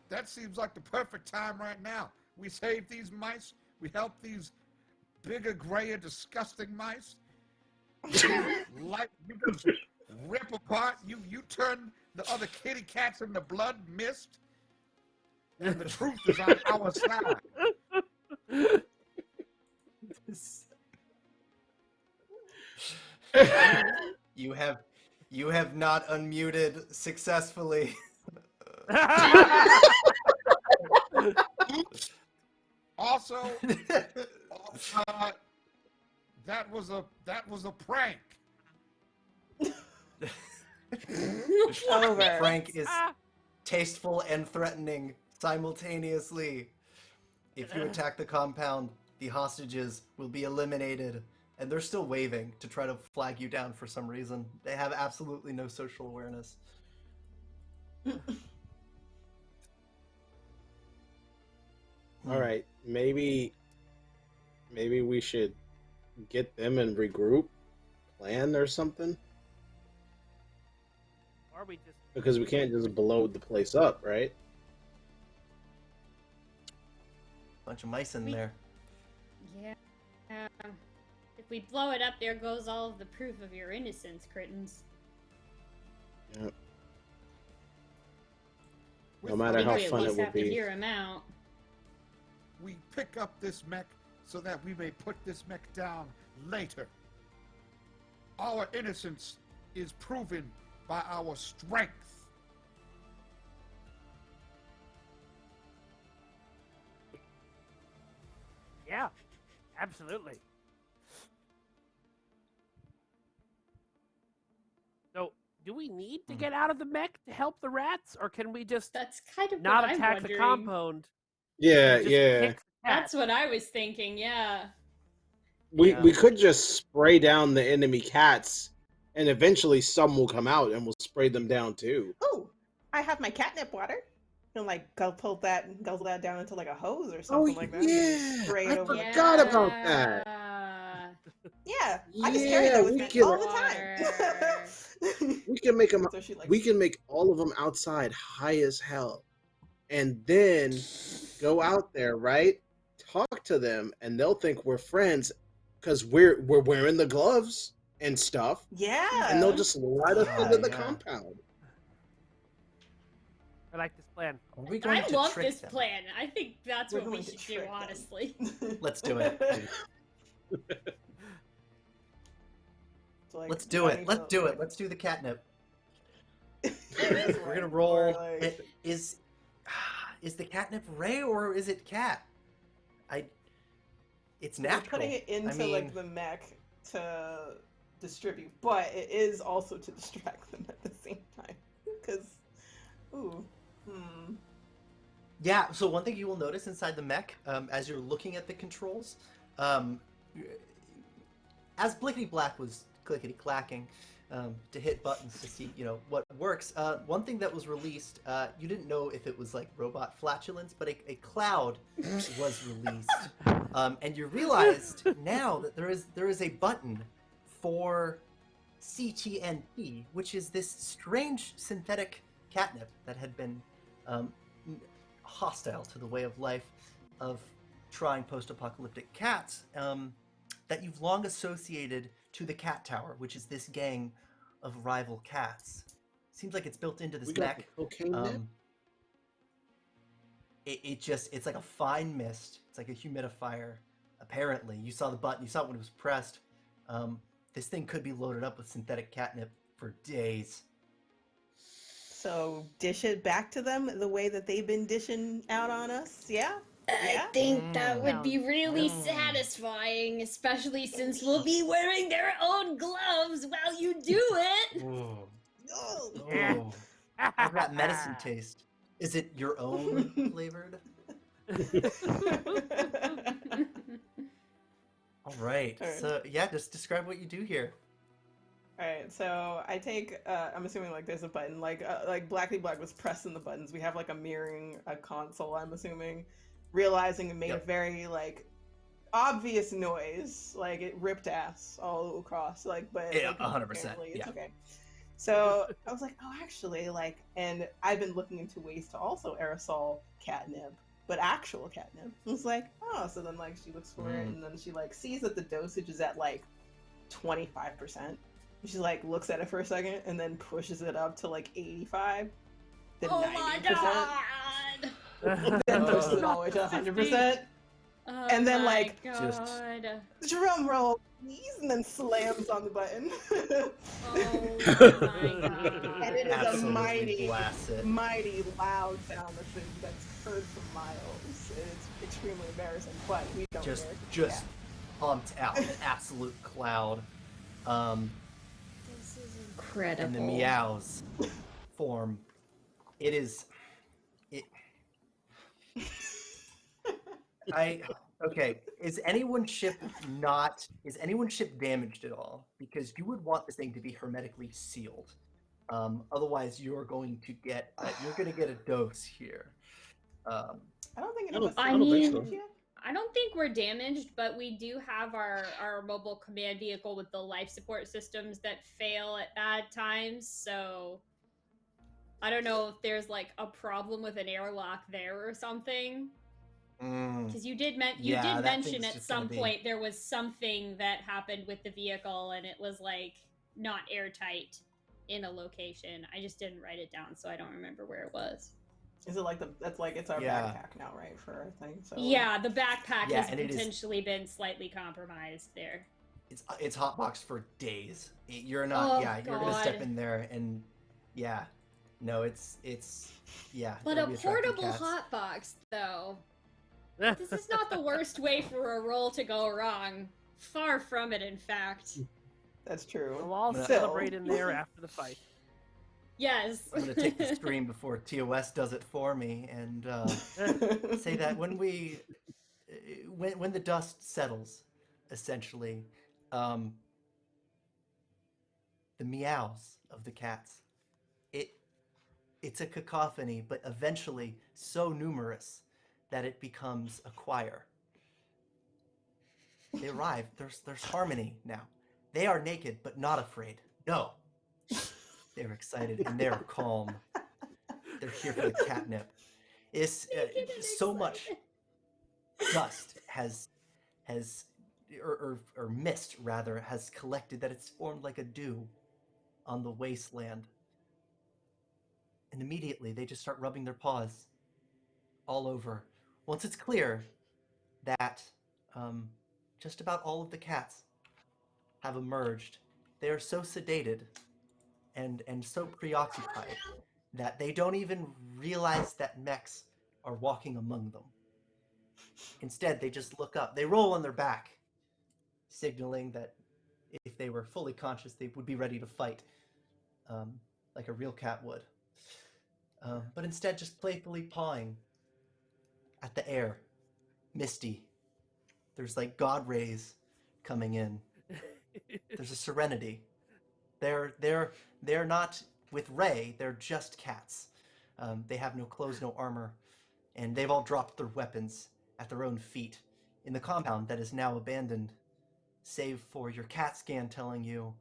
That seems like the perfect time right now. We save these mice. We help these bigger, grayer, disgusting mice. Like you just rip apart. You turn the other kitty cats into blood mist, and the truth is on our side. You have not unmuted successfully. Also, That was a prank. Over. Frank is tasteful and threatening simultaneously. If you attack the compound, the hostages will be eliminated. And they're still waving to try to flag you down for some reason. They have absolutely no social awareness. All right, maybe we should get them and regroup, plan or something. Or we just Because we can't just blow the place up, right? Bunch of mice in there. Yeah. If we blow it up, there goes all of the proof of your innocence, Crittens. Yep. No matter how We fun at it least would have to be. hear him out. We pick up this mech so that we may put this mech down later. Our innocence is proven by our strength. yeah, absolutely. So, do we need to get out of the mech to help the rats, or can we just That's kind of not what I'm attack the wondering. compound? Yeah, and just yeah. kick the cat? That's what I was thinking, yeah. We could just spray down the enemy cats, and eventually some will come out, and we'll spray them down too. Oh, I have my catnip water. You know, like guzzle that down into like a hose or something like that. yeah! Spray it I over. forgot about that. Yeah, I just Yeah, carry that with we me can- all the time. We can make them. So she like We can make all of them outside high as hell, and then go out there, right? Talk to them, and they'll think we're friends because we're wearing the gloves and stuff, yeah, and they'll just let us Ah, into the yeah. compound. I like this plan. Are we going I to love trick this them? plan. I think that's We're what we going to should do, trick them. honestly. Let's do it. So, like, Let's do it. Johnny Let's felt do it. like- Let's do the catnip. We're We're gonna roll. like- Is the catnip Ray or is it cat? It's We're natural. putting it into I mean, like the mech to distribute, but it is also to distract them at the same time. Because, yeah. So one thing you will notice inside the mech, as you're looking at the controls, as Blickity Black was clickety clacking to hit buttons to see, what works. One thing that was released, you didn't know if it was like robot flatulence, but a cloud was released, and you realized now that there is a button for CTNP, which is this strange synthetic catnip that had been hostile to the way of life of trying post-apocalyptic cats, that you've long associated to the Cat Tower, which is this gang of rival cats. Seems like it's built into this We got the mech. cocaine net? It's like a fine mist. It's like a humidifier. Apparently, you saw the button. You saw it when it was pressed. This thing could be loaded up with synthetic catnip for days. so dish it back to them the way that they've been dishing out on us. Yeah. I Yeah. think that would be really Mm. satisfying, especially since we'll be wearing their own gloves while you do it. Whoa. Oh. Oh. How's that medicine taste? Is it your own flavored? All right. Alright. So yeah, just describe what you do here. All right, so I take. I'm assuming like there's a button, like Blackly Black was pressing the buttons. We have like a mirroring console. I'm assuming, realizing it made a Yep. very like obvious noise, like it ripped ass all across. Like, but Yeah, like, 100%, apparently it's yeah. okay. So I was like, oh, actually, like, and I've been looking into ways to also aerosol catnip, but actual catnip. I was like, oh, so then like she looks for it, and then she like sees that the dosage is at like 25%. She like looks at it for a second and then pushes it up to like 85, then Oh my 90%, god! then pushes it all the way to 100%. Oh And then, my like, just- God. Drum roll, please, and then slams on the button. Oh my god. And it is a Absolutely mighty, blast it. mighty loud sound that's heard for miles. It's extremely embarrassing, but we don't care. Just pumped out, an absolute cloud. This is incredible. And the meows form. It is. It. Okay. Is anyone's ship damaged at all? Because you would want this thing to be hermetically sealed. Otherwise, you're going to get a dose here. I don't think it I was. don't think so. I don't think we're damaged, but we do have our mobile command vehicle with the life support systems that fail at bad times, so I don't know if there's like a problem with an airlock there or something. Because you did mention at some point there was something that happened with the vehicle and it was like not airtight in a location. I just didn't write it down, so I don't remember where it was. Is it like it's our backpack now, right? For our thing. So yeah, the backpack has potentially been slightly compromised there. It's hotboxed for days. You're not. You're gonna step in there and it's But a portable hotbox though. This is not the worst way for a roll to go wrong. Far from it, in fact. That's true. We'll all celebrate in there after the fight. Yes. I'm going to take the stream before TOS does it for me and say that when the dust settles, essentially, the meows of the cats, it's a cacophony, but eventually so numerous that it becomes a choir. They arrive. There's harmony now. They are naked, but not afraid. No. They're excited and they're calm. They're here for the catnip. It's so much dust or mist rather has collected that it's formed like a dew on the wasteland. And immediately they just start rubbing their paws all over. Once it's clear that just about all of the cats have emerged, they are so sedated and so preoccupied that they don't even realize that mechs are walking among them. Instead, they just look up. They roll on their back, signaling that if they were fully conscious, they would be ready to fight, like a real cat would. But instead, just playfully pawing at the air, misty. There's like god rays coming in. There's a serenity. They're not with Ray. They're just cats. They have no clothes, no armor, and they've all dropped their weapons at their own feet in the compound that is now abandoned, save for your cat scan telling you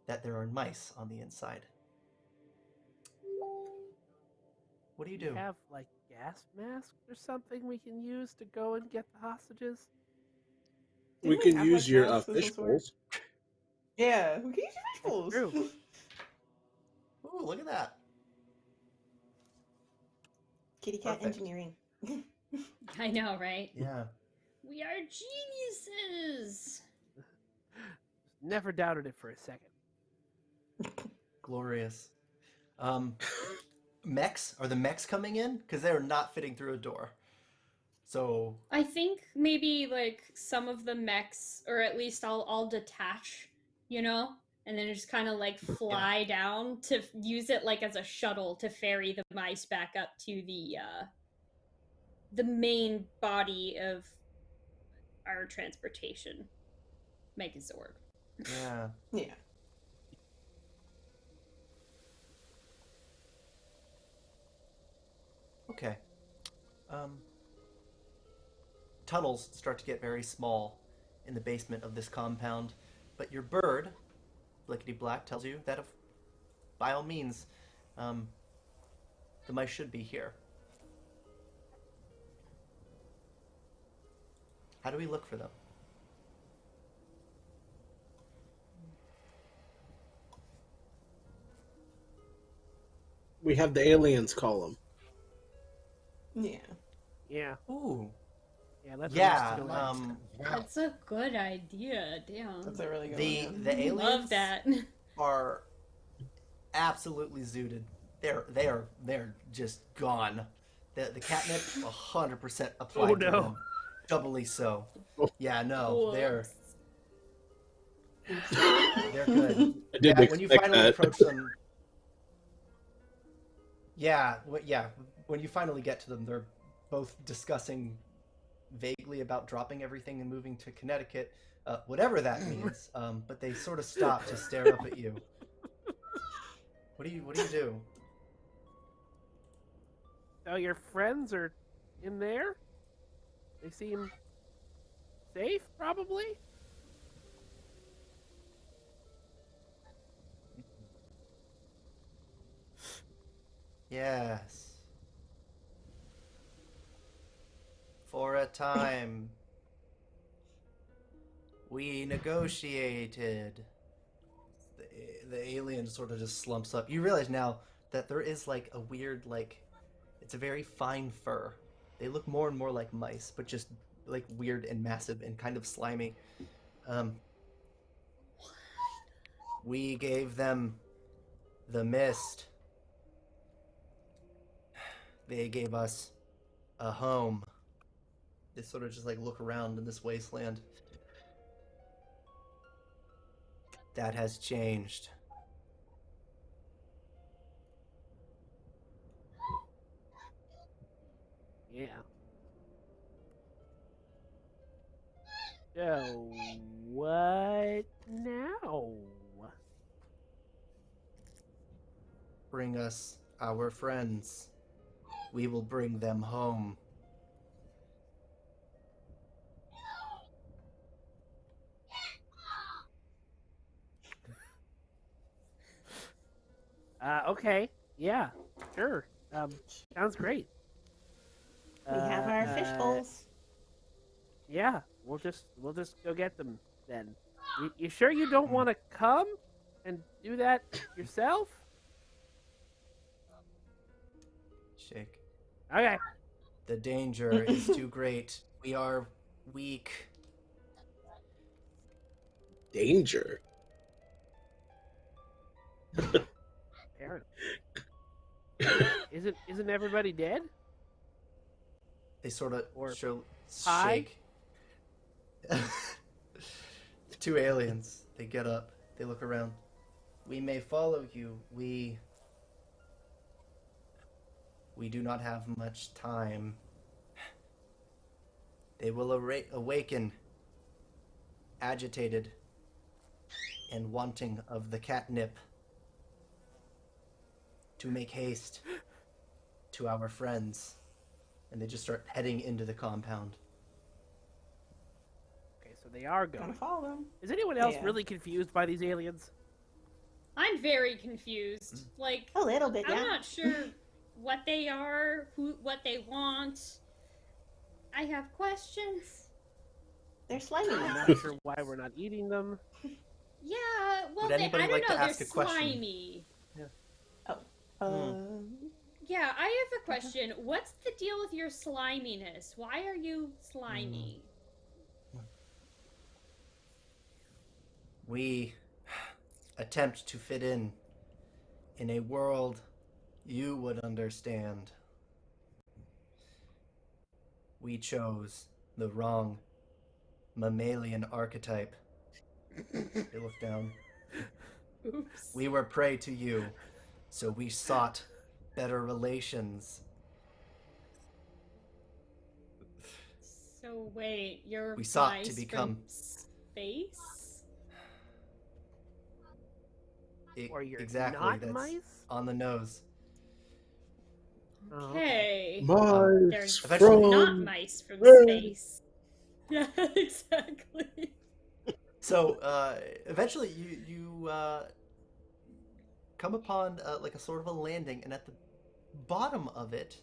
that there are mice on the inside. What do you do? We have like gas masks or something we can use to go and get the hostages. We can use your fish bowls. Yeah, we can use your fish bowls. True. Ooh, look at that. Kitty cat Perfect. engineering. I know, right? Yeah. We are geniuses. Never doubted it for a second. Glorious. Mechs? Are the mechs coming in? Because they're not fitting through a door. So I think maybe like some of the mechs, or at least I'll detach, and then just kind of like fly down to use it like as a shuttle to ferry the mice back up to the main body of our transportation Megazord. yeah. Yeah. Okay. Tunnels start to get very small in the basement of this compound, but your bird, Blickity Black, tells you that by all means, the mice should be here. How do we look for them? We have the aliens call them. Yeah. Yeah. Ooh. Yeah, let's That's a good idea. Damn. That's a really good one. The aliens Love that. are absolutely zooted. They're just gone. The catnip 100% applied to them. doubly so. Yeah, no, Whoops. they're good. I didn't Yeah, when you expect finally that. approach them. Yeah, when you finally get to them, they're both discussing vaguely about dropping everything and moving to Connecticut, whatever that means. But they sort of stop to stare up at you. What do you do? So your friends are in there? They seem safe, probably? Yes. For a time, we negotiated. The alien sort of just slumps up. You realize now that there is like a weird, like, it's a very fine fur. They look more and more like mice, but just like weird and massive and kind of slimy. We gave them the mist. They gave us a home. They sort of just like look around in this wasteland. That has changed. Yeah. So, what now? Bring us our friends. We will bring them home. Okay. Yeah, sure. Sounds great. We have our fish bowls. Yeah, we'll just go get them then. You sure you don't want to come and do that yourself? Shake. Okay. The danger is too great. We are weak. Danger. Apparently. Isn't everybody dead? They sort of Or shake. Two aliens. They get up. They look around. We may follow you. We do not have much time. They will awaken, agitated, and wanting of the catnip, to make haste to our friends. And they just start heading into the compound. Okay, so they are going. Gonna follow them. Is anyone else Yeah. really confused by these aliens? I'm very confused. Like, A little bit, yeah. I'm not sure what they are, what they want. I have questions. They're slimy. I'm not sure why we're not eating them. Yeah, well, Would anybody I don't like know. to ask They're a question? slimy. Um, Yeah, I have a question. What's the deal with your sliminess? Why are you slimy? We attempt to fit in a world you would understand. We chose the wrong mammalian archetype. They look down. Oops. We were prey to you, so we sought better relations. So wait, you're We sought mice to become from space? Or you're exactly, not that's mice? on the nose. Oh, Okay. Mice They're from not mice from Earth. space. Yeah, exactly. So eventually you come upon like a sort of a landing, and at the bottom of it,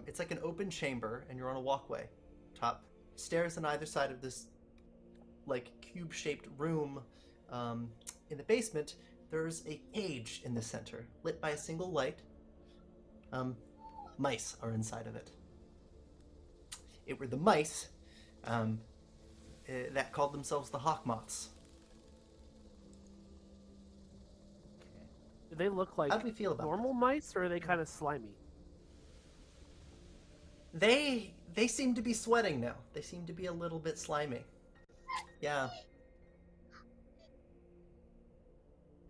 it's like an open chamber, and you're on a walkway. Top stairs on either side of this like cube-shaped room. In the basement, there's a cage in the center, lit by a single light. Mice are inside of it. It were the mice that called themselves the hawk moths. Do they look like How do we feel about normal mice, or are they kind of slimy? They seem to be sweating now. They seem to be a little bit slimy. Yeah.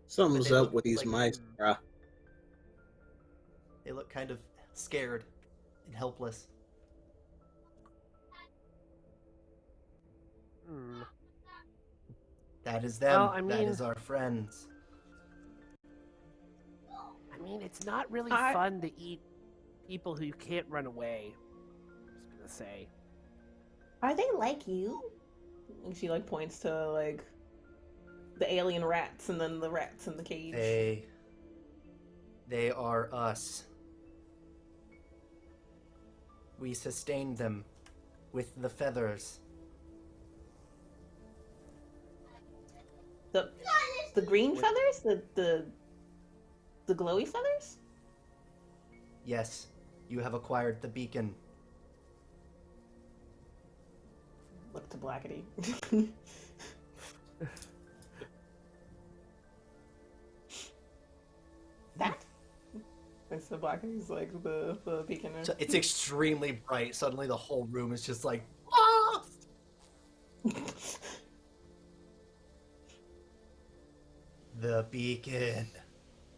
Something's they up look with these like- mice, bruh. They look kind of scared and helpless. Hmm. That is them. Well, I That mean- is our friends. I mean, it's not really I- fun to eat people who can't run away. I'm just gonna say. Are they like you? And she like points to like the alien rats and then the rats in the cage. They are us. We sustained them with the feathers. The green feathers? The glowy feathers? Yes, you have acquired the beacon. Look to Blickity. That? And so Blackity's like the beacon. So it's extremely bright. Suddenly the whole room is just like, ah! The beacon.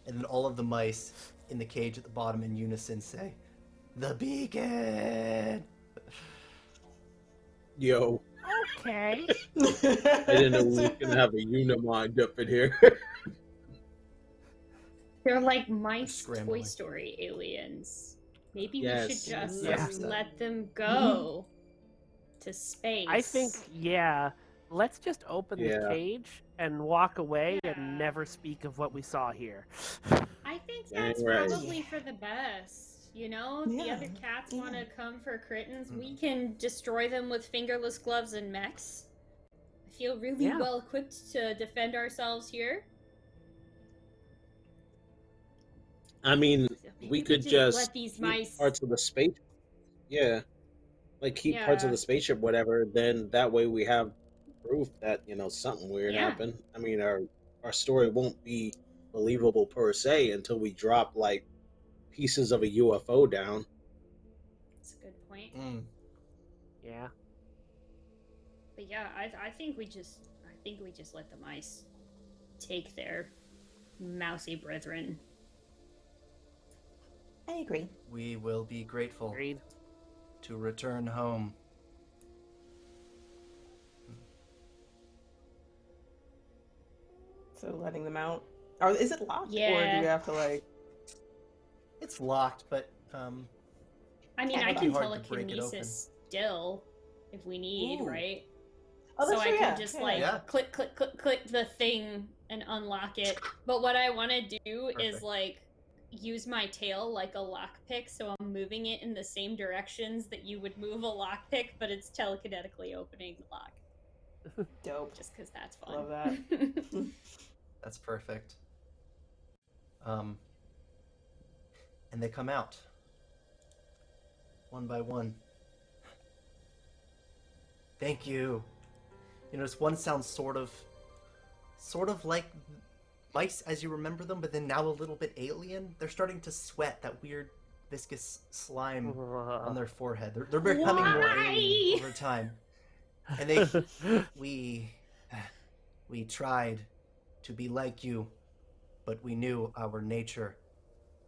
And then all of the mice in the cage at the bottom in unison say, the beacon! Yo, Okay. I didn't know we were gonna have a Unimind up in here. They're like mice Scrambling. Toy Story aliens. Maybe Yes. we should just Yeah. let them go to space. I think, yeah. Let's just open Yeah. the cage and walk away Yeah. and never speak of what we saw here. I think Yeah, that's you're right. probably for the best. You know, if the Yeah, other cats yeah. want to come for Crittens, we can destroy them with fingerless gloves and mechs. I feel really Yeah. well equipped to defend ourselves here. I mean, Maybe we could just let these keep mice. parts of the space. Yeah, like keep parts of Yeah. the spaceship, whatever. Then that way we have proof that something weird Yeah. happened. I mean, our story won't be believable per se until we drop like pieces of a UFO down. That's a good point. Yeah. But yeah, I think we just let the mice take their mousy brethren. I agree. We will be grateful Agreed. to return home. So letting them out. Or is it locked? Or do Yeah. we have to like It's locked, but I mean, Yeah, I it'd can be hard to break it telekinesis still if we need, Ooh. right? Oh, So that's I true, can yeah. just Yeah. like Yeah. click, click, click, click the thing and unlock it. But what I want to do is Perfect. like use my tail like a lockpick, so I'm moving it in the same directions that you would move a lockpick, but it's telekinetically opening the lock. Dope. Just because that's fun. Love that. that's perfect. And they come out. One by one. Thank you. This one sounds sort of like mice as you remember them, but then now a little bit alien. They're starting to sweat that weird viscous slime on their forehead. They're becoming more alien Why? over time. And we tried to be like you, but we knew our nature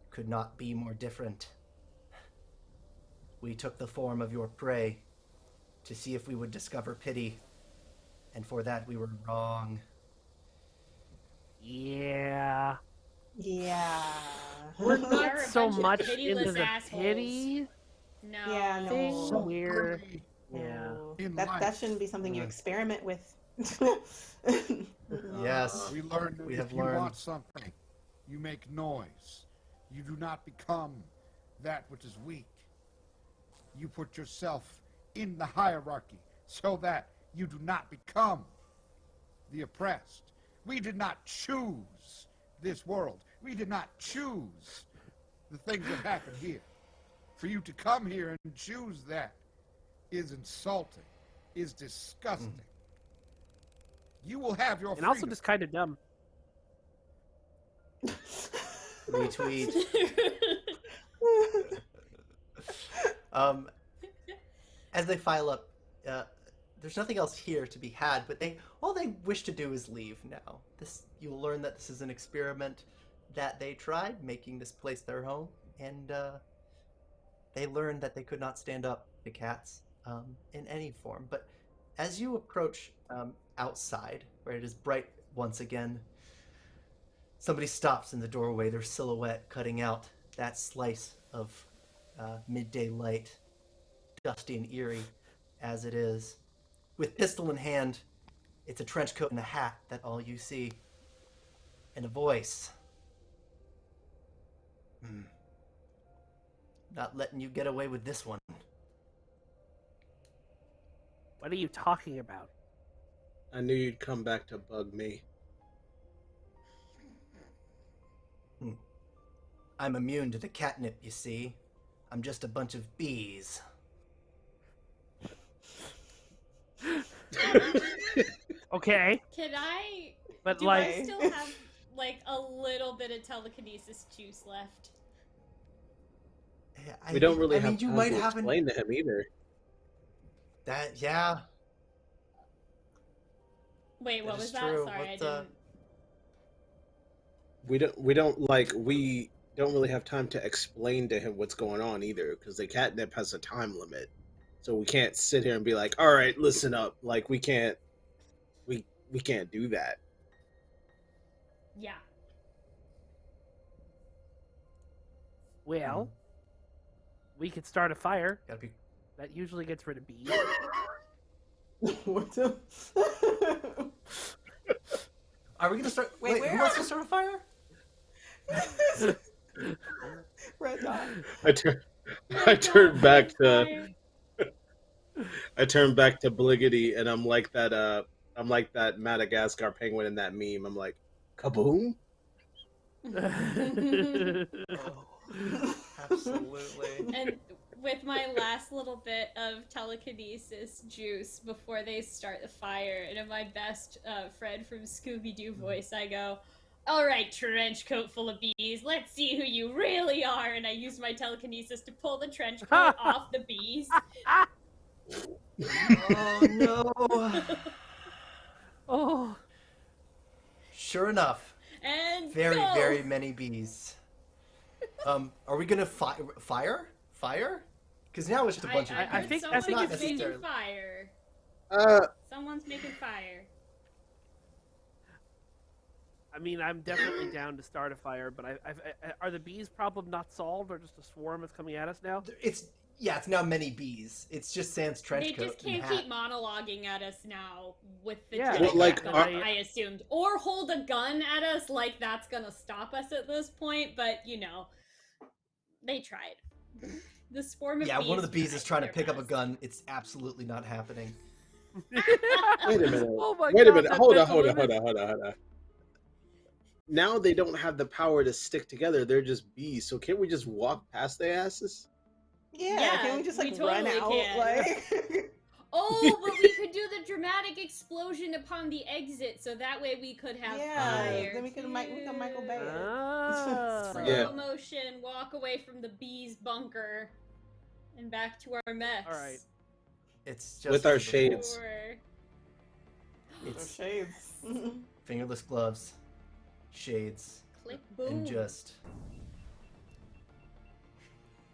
could not be more different. We took the form of your prey to see if we would discover pity, and for that we were wrong. Yeah. Yeah. We're You're not a so bunch of much pitiless into the assholes. pity No. Yeah, no. thing. So We're yeah. No. In That life. shouldn't be something you Yeah. experiment with. Yes. We learned that We if have you learned. want something, you make noise. You do not become that which is weak. You put yourself in the hierarchy so that you do not become the oppressed. We did not choose this world. We did not choose the things that happen here. For you to come here and choose that is insulting, is disgusting. You will have your And freedom. also just kind of dumb. Retweet. as they file up, there's nothing else here to be had, but all they wish to do is leave now. You'll learn that this is an experiment that they tried, making this place their home, and they learned that they could not stand up to cats in any form. But as you approach outside, where it is bright once again, somebody stops in the doorway, their silhouette cutting out that slice of midday light, dusty and eerie as it is. With pistol in hand, it's a trench coat and a hat that all you see, and a voice. Not letting you get away with this one. What are you talking about? I knew you'd come back to bug me. I'm immune to the catnip, you see. I'm just a bunch of bees. Okay. Can I? But Do like, I still have like a little bit of telekinesis juice left? We don't really have you time might to have explain to him either. Yeah. Wait, what That was is that? true. Sorry, I What, didn't. We don't really have time to explain to him what's going on either, because the catnip has a time limit. So we can't sit here and be like, all right, listen up. Like we can't do that. Yeah. well, we could start a fire. Gotta be. That usually gets rid of bees. What the? Are we gonna start? Wait, Wait, where who wants to start a fire? RedDot. I turned back to Fire. I turned back to Blickity, and I'm like that Madagascar penguin in that meme. I'm like, kaboom. Absolutely. And with my last little bit of telekinesis juice before they start the fire, and in my best Fred from Scooby-Doo voice, I go, all right, trench coat full of bees, let's see who you really are. And I use my telekinesis to pull the trench coat off the bees. Oh no. Oh. Sure enough, And very, go! very many bees. Are we gonna fire? Because now it's just a bunch of. I bees. think someone's it's making necessarily- fire. Someone's making fire. I mean, I'm definitely down to start a fire, but are the bees' problem not solved, or just a swarm is coming at us now? It's now many bees. It's just Sans trench They coat just and can't hat. keep monologuing at us now with the Yeah. trench Well, like, coat, are- I assumed. Or hold a gun at us like that's gonna stop us at this point, but you know, they tried. The swarm of bees. One of the bees is trying to their pick up a best. gun. It's absolutely not happening. Wait a minute. Oh my Wait a God, minute. that Hold mental on. image. Now they don't have the power to stick together. They're just bees. So can't we just walk past their asses? Yeah, can we just we like run totally out? can. Like, Oh, but we could do the dramatic explosion upon the exit, so that way we could have yeah, fire. then we can Michael Bay it. Ah. Slow Yeah. motion, walk away from the bees bunker, and back to our mess. All right. It's just With our as before. shades. Or... It's Shades. fingerless gloves, shades, Click boom. and just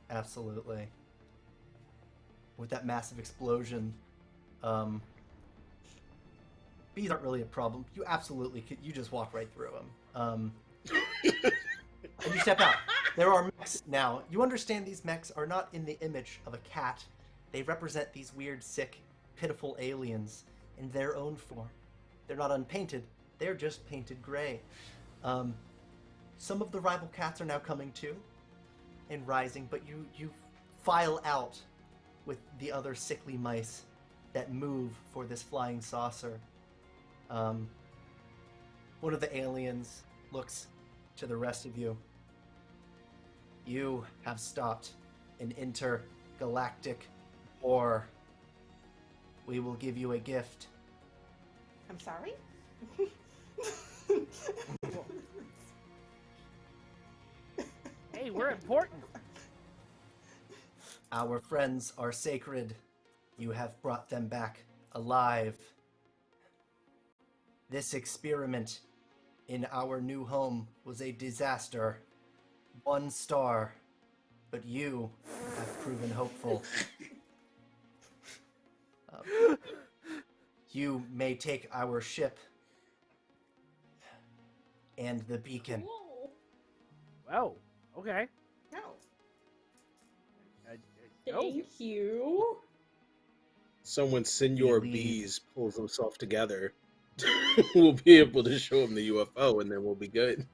absolutely with that massive explosion. Bees aren't really a problem. You absolutely could. You just walk right through them. And you step out. There are mechs now. You understand these mechs are not in the image of a cat. They represent these weird, sick, pitiful aliens in their own form. They're not unpainted. They're just painted gray. Some of the rival cats are now coming too and rising, but you file out with the other sickly mice that move for this flying saucer. One of the aliens looks to the rest of you. You have stopped an intergalactic war. We will give you a gift. I'm sorry? Hey, we're important. Our friends are sacred. You have brought them back alive. This experiment in our new home was a disaster. 1 star. But you have proven hopeful. You may take our ship and the beacon. Whoa. Wow. Okay. No. Thank you. Someone, Senor Really? Bees, pulls himself together. We'll be able to show him the UFO, and then we'll be good.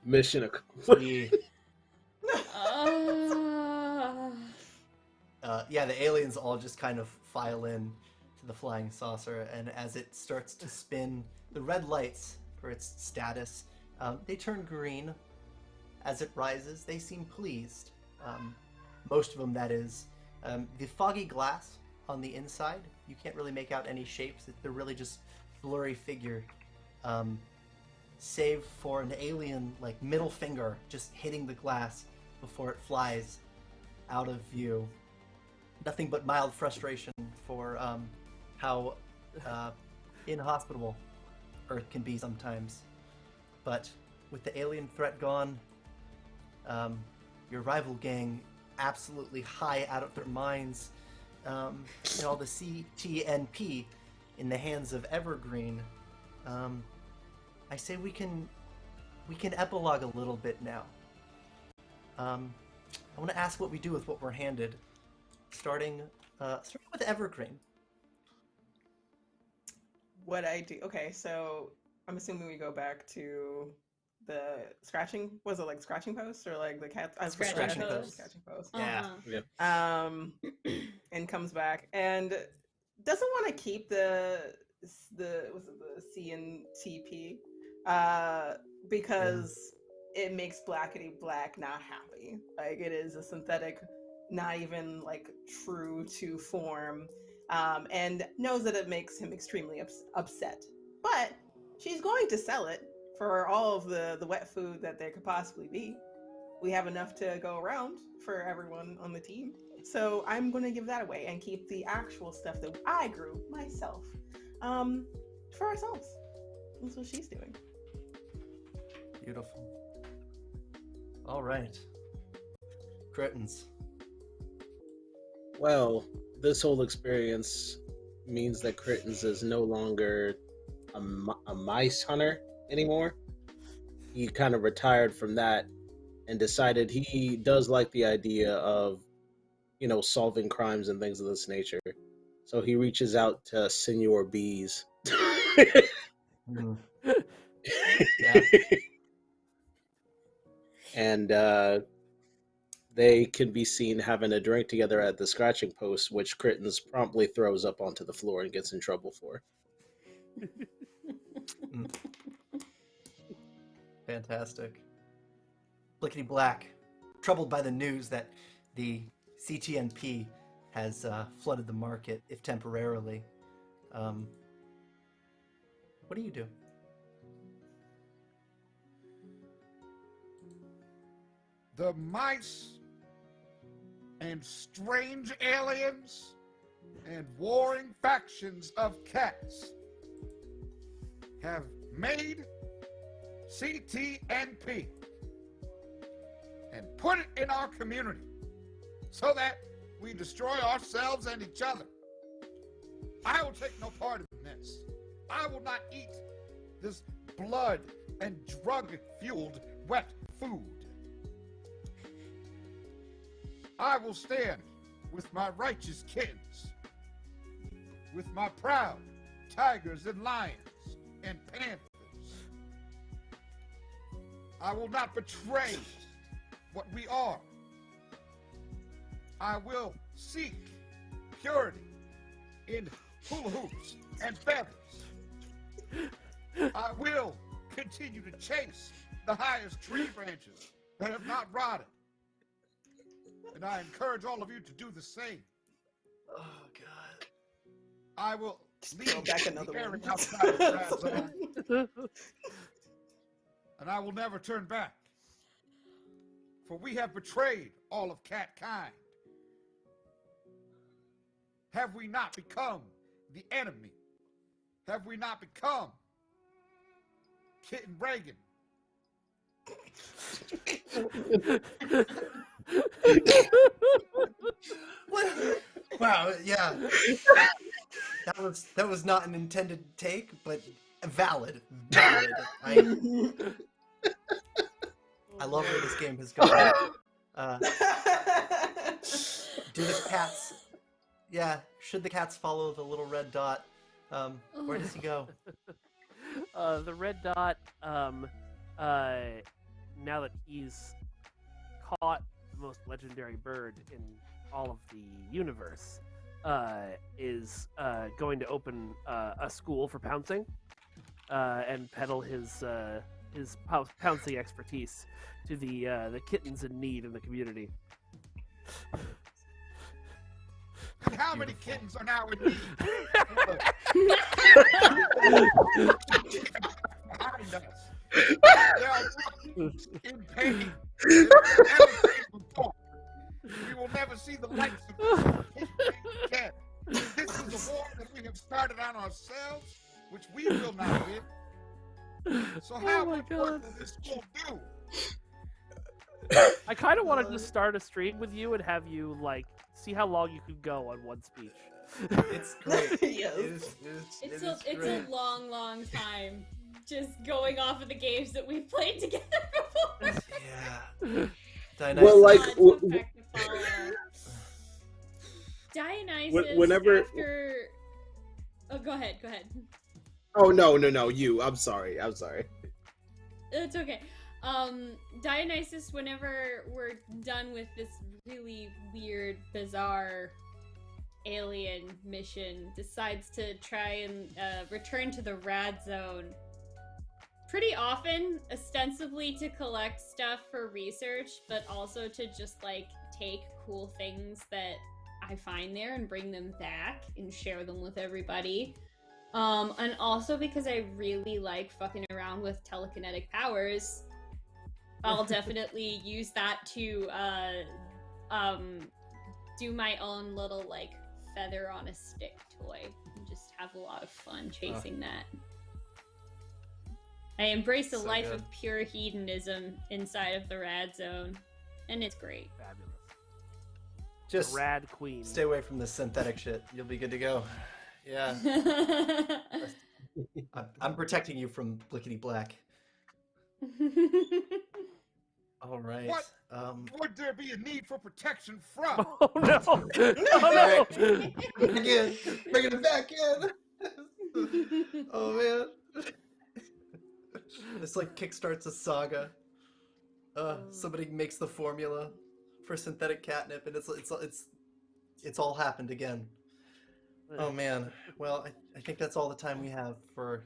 Mission accomplished. Yeah, the aliens all just kind of file in to the flying saucer, and as it starts to spin, the red lights for its status, they turn green. As it rises, they seem pleased. Most of them, that is. The foggy glass on the inside, you can't really make out any shapes. They're really just blurry figure. Save for an alien, like, middle finger just hitting the glass before it flies out of view. Nothing but mild frustration for how inhospitable Earth can be sometimes. But with the alien threat gone, your rival gang absolutely high out of their minds, and all the CTNP in the hands of Evergreen, I say we can epilogue a little bit now. I want to ask what we do with what we're handed, starting with Evergreen. What I do? Okay, so I'm assuming we go back to the scratching. Was it like scratching post or like the cat? Scratching post. Scratching post. Yeah. Yeah. And comes back and doesn't want to keep the C and TP, because it makes Blickity Black not happy. Like, it is a synthetic, not even like true to form, and knows that it makes him extremely upset. But she's going to sell it for all of the wet food that there could possibly be. We have enough to go around for everyone on the team. So I'm going to give that away and keep the actual stuff that I grew myself, for ourselves. That's what she's doing. Beautiful. All right. Crittens. Well, this whole experience means that Crittens is no longer a mice hunter anymore. He kind of retired from that and decided he does like the idea of, solving crimes and things of this nature. So he reaches out to Senor Bees. Mm. And they can be seen having a drink together at the scratching post, which Crittens promptly throws up onto the floor and gets in trouble for. Fantastic. Blickity Black, troubled by the news that the CTNP has flooded the market, if temporarily. What do you do? The mice and strange aliens and warring factions of cats have made CTNP and put it in our community so that we destroy ourselves and each other. I will take no part in this. I will not eat this blood and drug-fueled wet food. I will stand with my righteous kittens, with my proud tigers and lions and panthers. I will not betray what we are. I will seek purity in hula hoops and feathers. I will continue to chase the highest tree branches that have not rotted. And I encourage all of you to do the same. Oh, God. I will Throw leave back another the area one. outside of RAD ZONE, and I will never turn back. for we have betrayed all of catkind. Have we not become the enemy? Have we not become Kitten Reagan? Wow, yeah. That was not an intended take, but valid. Valid. I love where this game has gone. Do the cats? Yeah. Should the cats follow the little red dot? Where does he go? The red dot. Now that he's caught the most legendary bird in all of the universe, is going to open a school for pouncing and peddle his pouncing expertise to the kittens in need in the community. And how many kittens are now in need? Behind us. They are in pain. We will never see the likes of this again. This is a war that we have started on ourselves, which we will not win. So how much work will this school do? I kind of wanted to start a stream with you and have you see how long you could go on one speech. It's great. Yes. It's a long time just going off of the games that we've played together before. Yeah. Dionysus. Well, like, Dionysus, whenever. after... Oh, go ahead. Oh, no, you. I'm sorry. It's okay. Dionysus, whenever we're done with this really weird, bizarre alien mission, decides to try and return to the RAD zone pretty often, ostensibly to collect stuff for research, but also to just take cool things that I find there and bring them back and share them with everybody. And also because I really like fucking around with telekinetic powers, I'll definitely use that to do my own little feather on a stick toy and just have a lot of fun chasing that. I embrace a life of pure hedonism inside of the RAD zone, and it's great. Fabulous. Just the Rad Queen. Stay away from the synthetic shit. You'll be good to go. Yeah. I'm protecting you from Blickity Black. All right. What would there be a need for protection from? Oh no! No! Again, bringing it back in. Oh man. This kickstarts a saga. Somebody makes the formula for synthetic catnip, and it's all happened again. Oh man. Well, I think that's all the time we have for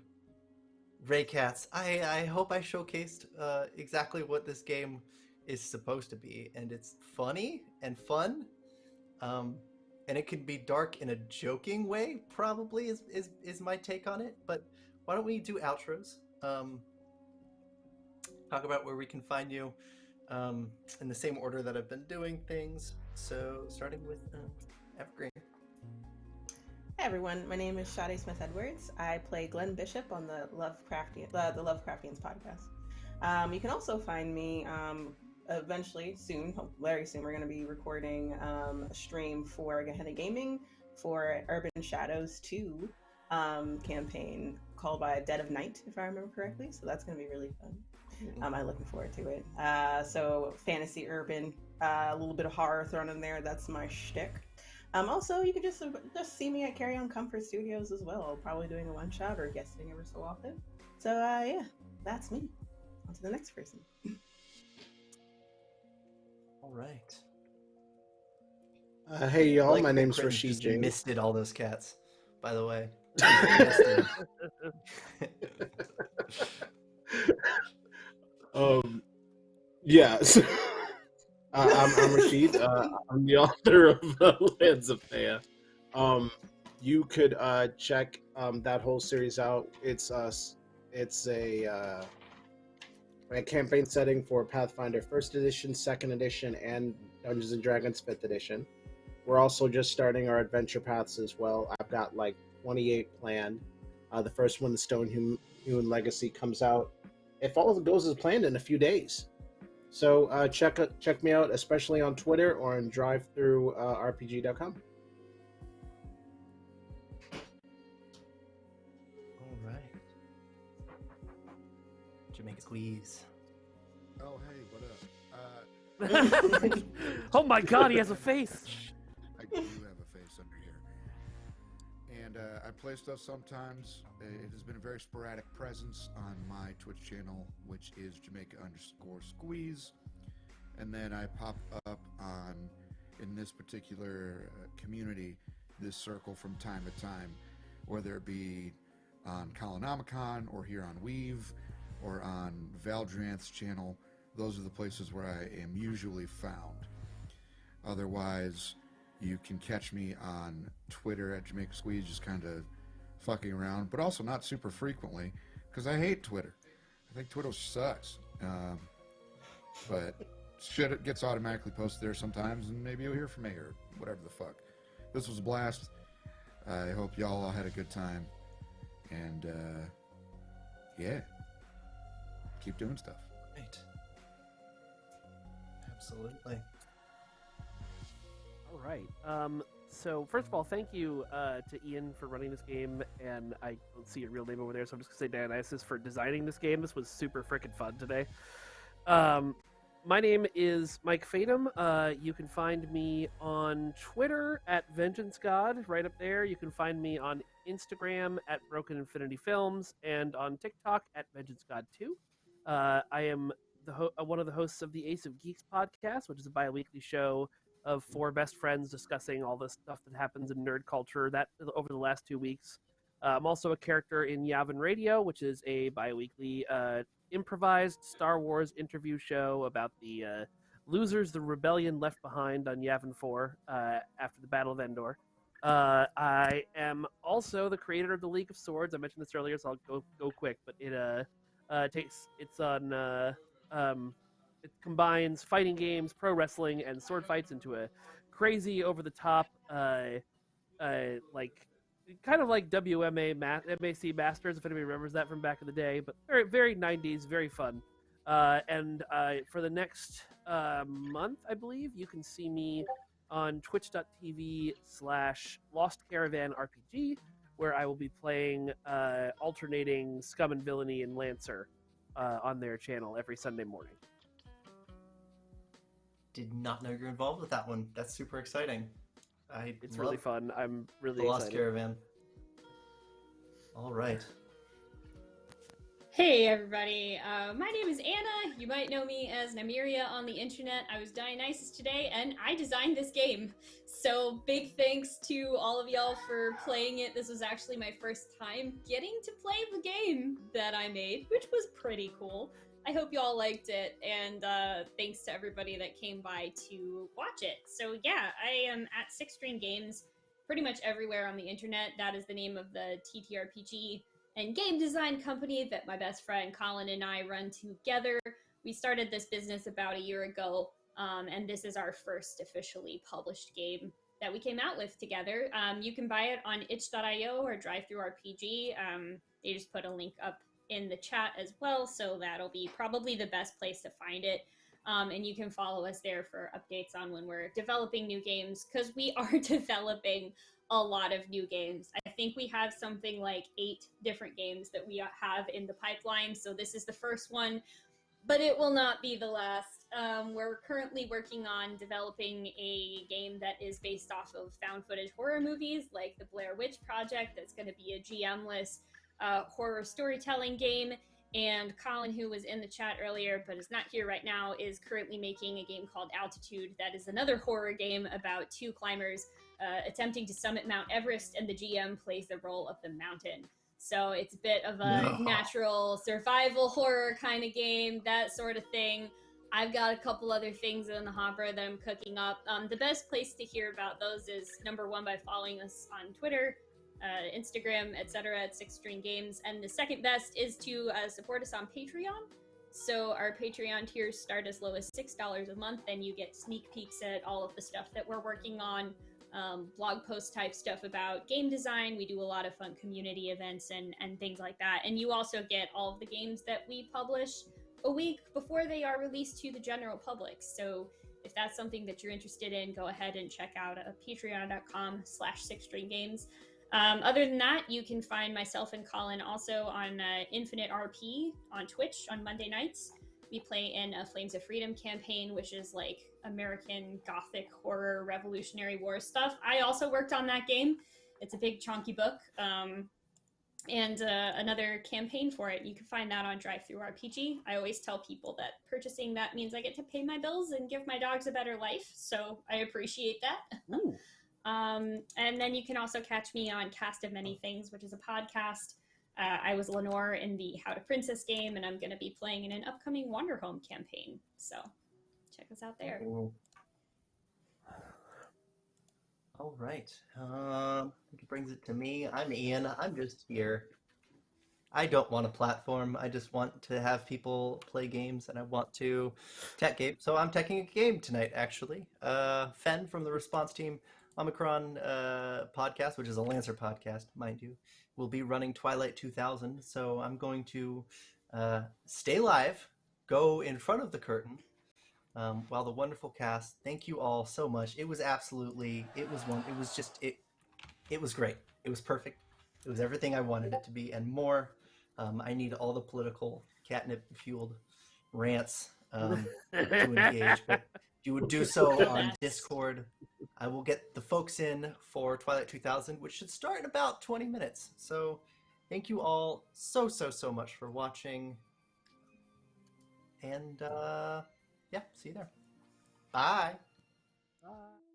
Raycats. I hope I showcased exactly what this game is supposed to be, and it's funny and fun, and it can be dark in a joking way. Probably is my take on it. But why don't we do outros? Talk about where we can find you in the same order that I've been doing things. So starting with Evergreen. Hey everyone, my name is Sadeambyedwards. I play Glenn Bishop on the Lovecraftians podcast. You can also find me eventually, soon, very soon, we're going to be recording a stream for Gehenna Gaming for Urban Shadows 2 campaign called by Dead of Night, if I remember correctly. So that's going to be really fun. I'm looking forward to it. So fantasy, urban, a little bit of horror thrown in there. That's my shtick. Also, you can just see me at Carry On Comfort Studios as well. Probably doing a one-shot or guesting every so often. So, yeah, that's me. On to the next person. All right. Hey, y'all. My name's Crittens Rashid just James. misted all those cats, by the way. Yes. I'm Rashid. I'm the author of Lands of Thea. You could check that whole series out. It's a a campaign setting for Pathfinder 1st Edition, 2nd Edition, and Dungeons & Dragons 5th Edition. We're also just starting our adventure paths as well. I've got like 28 planned. The first one, the Stone Human Legacy, comes out, if all goes as planned, in a few days. So check me out, especially on Twitter or on drivethrurpg.com. All right. JamaicaSqueeze. Oh, hey, what up? Oh my god, he has a face! I do have a face under here. And I play stuff sometimes. It has been a very sporadic presence on my Twitch channel, which is Jamaica_Squeeze. And then I pop up on, in this particular community, this circle from time to time, whether it be on Colonomicon or here on Weave or on Valdranth's channel. Those are the places where I am usually found. Otherwise, you can catch me on Twitter at JamaicaSqueeze, just kind of fucking around, but also not super frequently, because I hate Twitter. I think Twitter sucks. But shit gets automatically posted there sometimes, and maybe you'll hear from me or whatever the fuck. This was a blast. I hope y'all all had a good time. And, yeah. Keep doing stuff. Right. Absolutely. All right. So first of all, thank you to Ian for running this game, and I don't see your real name over there, so I'm just gonna say Dionysus for designing this game. This was super freaking fun today. My name is Mike Fatum. You can find me on Twitter at Vengeancegod, right up there. You can find me on Instagram at Broken Infinity Films and on TikTok at Vengeancegod2. I am one of the hosts of the Ace of Geeks podcast, which is a bi-weekly show of four best friends discussing all the stuff that happens in nerd culture that over the last 2 weeks. I'm also a character in Yavin Radio, which is a bi-weekly improvised Star Wars interview show about the losers the rebellion left behind on Yavin 4 after the Battle of Endor. I am also the creator of the League of Swords. I mentioned this earlier, so I'll go quick, but it combines fighting games, pro wrestling, and sword fights into a crazy, over-the-top, like kind of like WMA MAC Masters, if anybody remembers that from back in the day, but very, very 90s, very fun. And for the next month, I believe, you can see me on twitch.tv/LostCaravanRPG, where I will be playing alternating Scum and Villainy and Lancer on their channel every Sunday morning. Did not know you're involved with that one. That's super exciting. It's really fun. I'm really The Lost excited. Caravan. All right. Hey everybody, my name is Anna. You might know me as Nymeria on the internet. I was Dionysus today, and I designed this game. So big thanks to all of y'all for playing it. This was actually my first time getting to play the game that I made, which was pretty cool. I hope y'all liked it, and thanks to everybody that came by to watch it. So yeah, I am at Six String Games pretty much everywhere on the internet. That is the name of the TTRPG and game design company that my best friend Colin and I run together. We started this business about a year ago, and this is our first officially published game that we came out with together. You can buy it on itch.io or DriveThruRPG. They just put a link up in the chat as well, so that'll be probably the best place to find it. And you can follow us there for updates on when we're developing new games, because we are developing a lot of new games. I think we have something like 8 different games that we have in the pipeline, so this is the first one, but it will not be the last. We're currently working on developing a game that is based off of found footage horror movies, like the Blair Witch Project. That's going to be a GM-less horror storytelling game. And Colin, who was in the chat earlier but is not here right now, is currently making a game called Altitude. That is another horror game about 2 climbers attempting to summit Mount Everest, and the GM plays the role of the mountain. So it's a bit of a natural survival horror kind of game, that sort of thing. I've got a couple other things in the hopper that I'm cooking up. The best place to hear about those is, number one, by following us on Twitter, Instagram, etc. at Six String Games. And the second best is to support us on Patreon. So our Patreon tiers start as low as $6 a month, and you get sneak peeks at all of the stuff that we're working on, blog post type stuff about game design. We do a lot of fun community events and things like that. And you also get all of the games that we publish a week before they are released to the general public. So if that's something that you're interested in, go ahead and check out patreon.com/sixstringgames. Other than that, you can find myself and Colin also on Infinite RP on Twitch on Monday nights. We play in a Flames of Freedom campaign, which is like American Gothic horror Revolutionary War stuff. I also worked on that game. It's a big chunky book. And another campaign for it. You can find that on DriveThruRPG. I always tell people that purchasing that means I get to pay my bills and give my dogs a better life, so I appreciate that. And then you can also catch me on Cast of Many Things, which is a podcast. I was Lenore in the How to Princess game, and I'm going to be playing in an upcoming Wanderhome campaign. So check us out there. All right. It brings it to me. I'm Ian. I'm just here. I don't want a platform. I just want to have people play games, and I want to tech game. So I'm teching a game tonight, actually. Fen from the Response Team Omicron podcast, which is a Lancer podcast, mind you, will be running Twilight 2000. So I'm going to stay live, go in front of the curtain, while the wonderful cast, thank you all so much. It was absolutely, it was great. It was perfect. It was everything I wanted it to be and more. I need all the political catnip-fueled rants to engage, but if you would do so on Discord, I will get the folks in for Twilight 2000, which should start in about 20 minutes. So thank you all so much for watching. And yeah, see you there. Bye. Bye.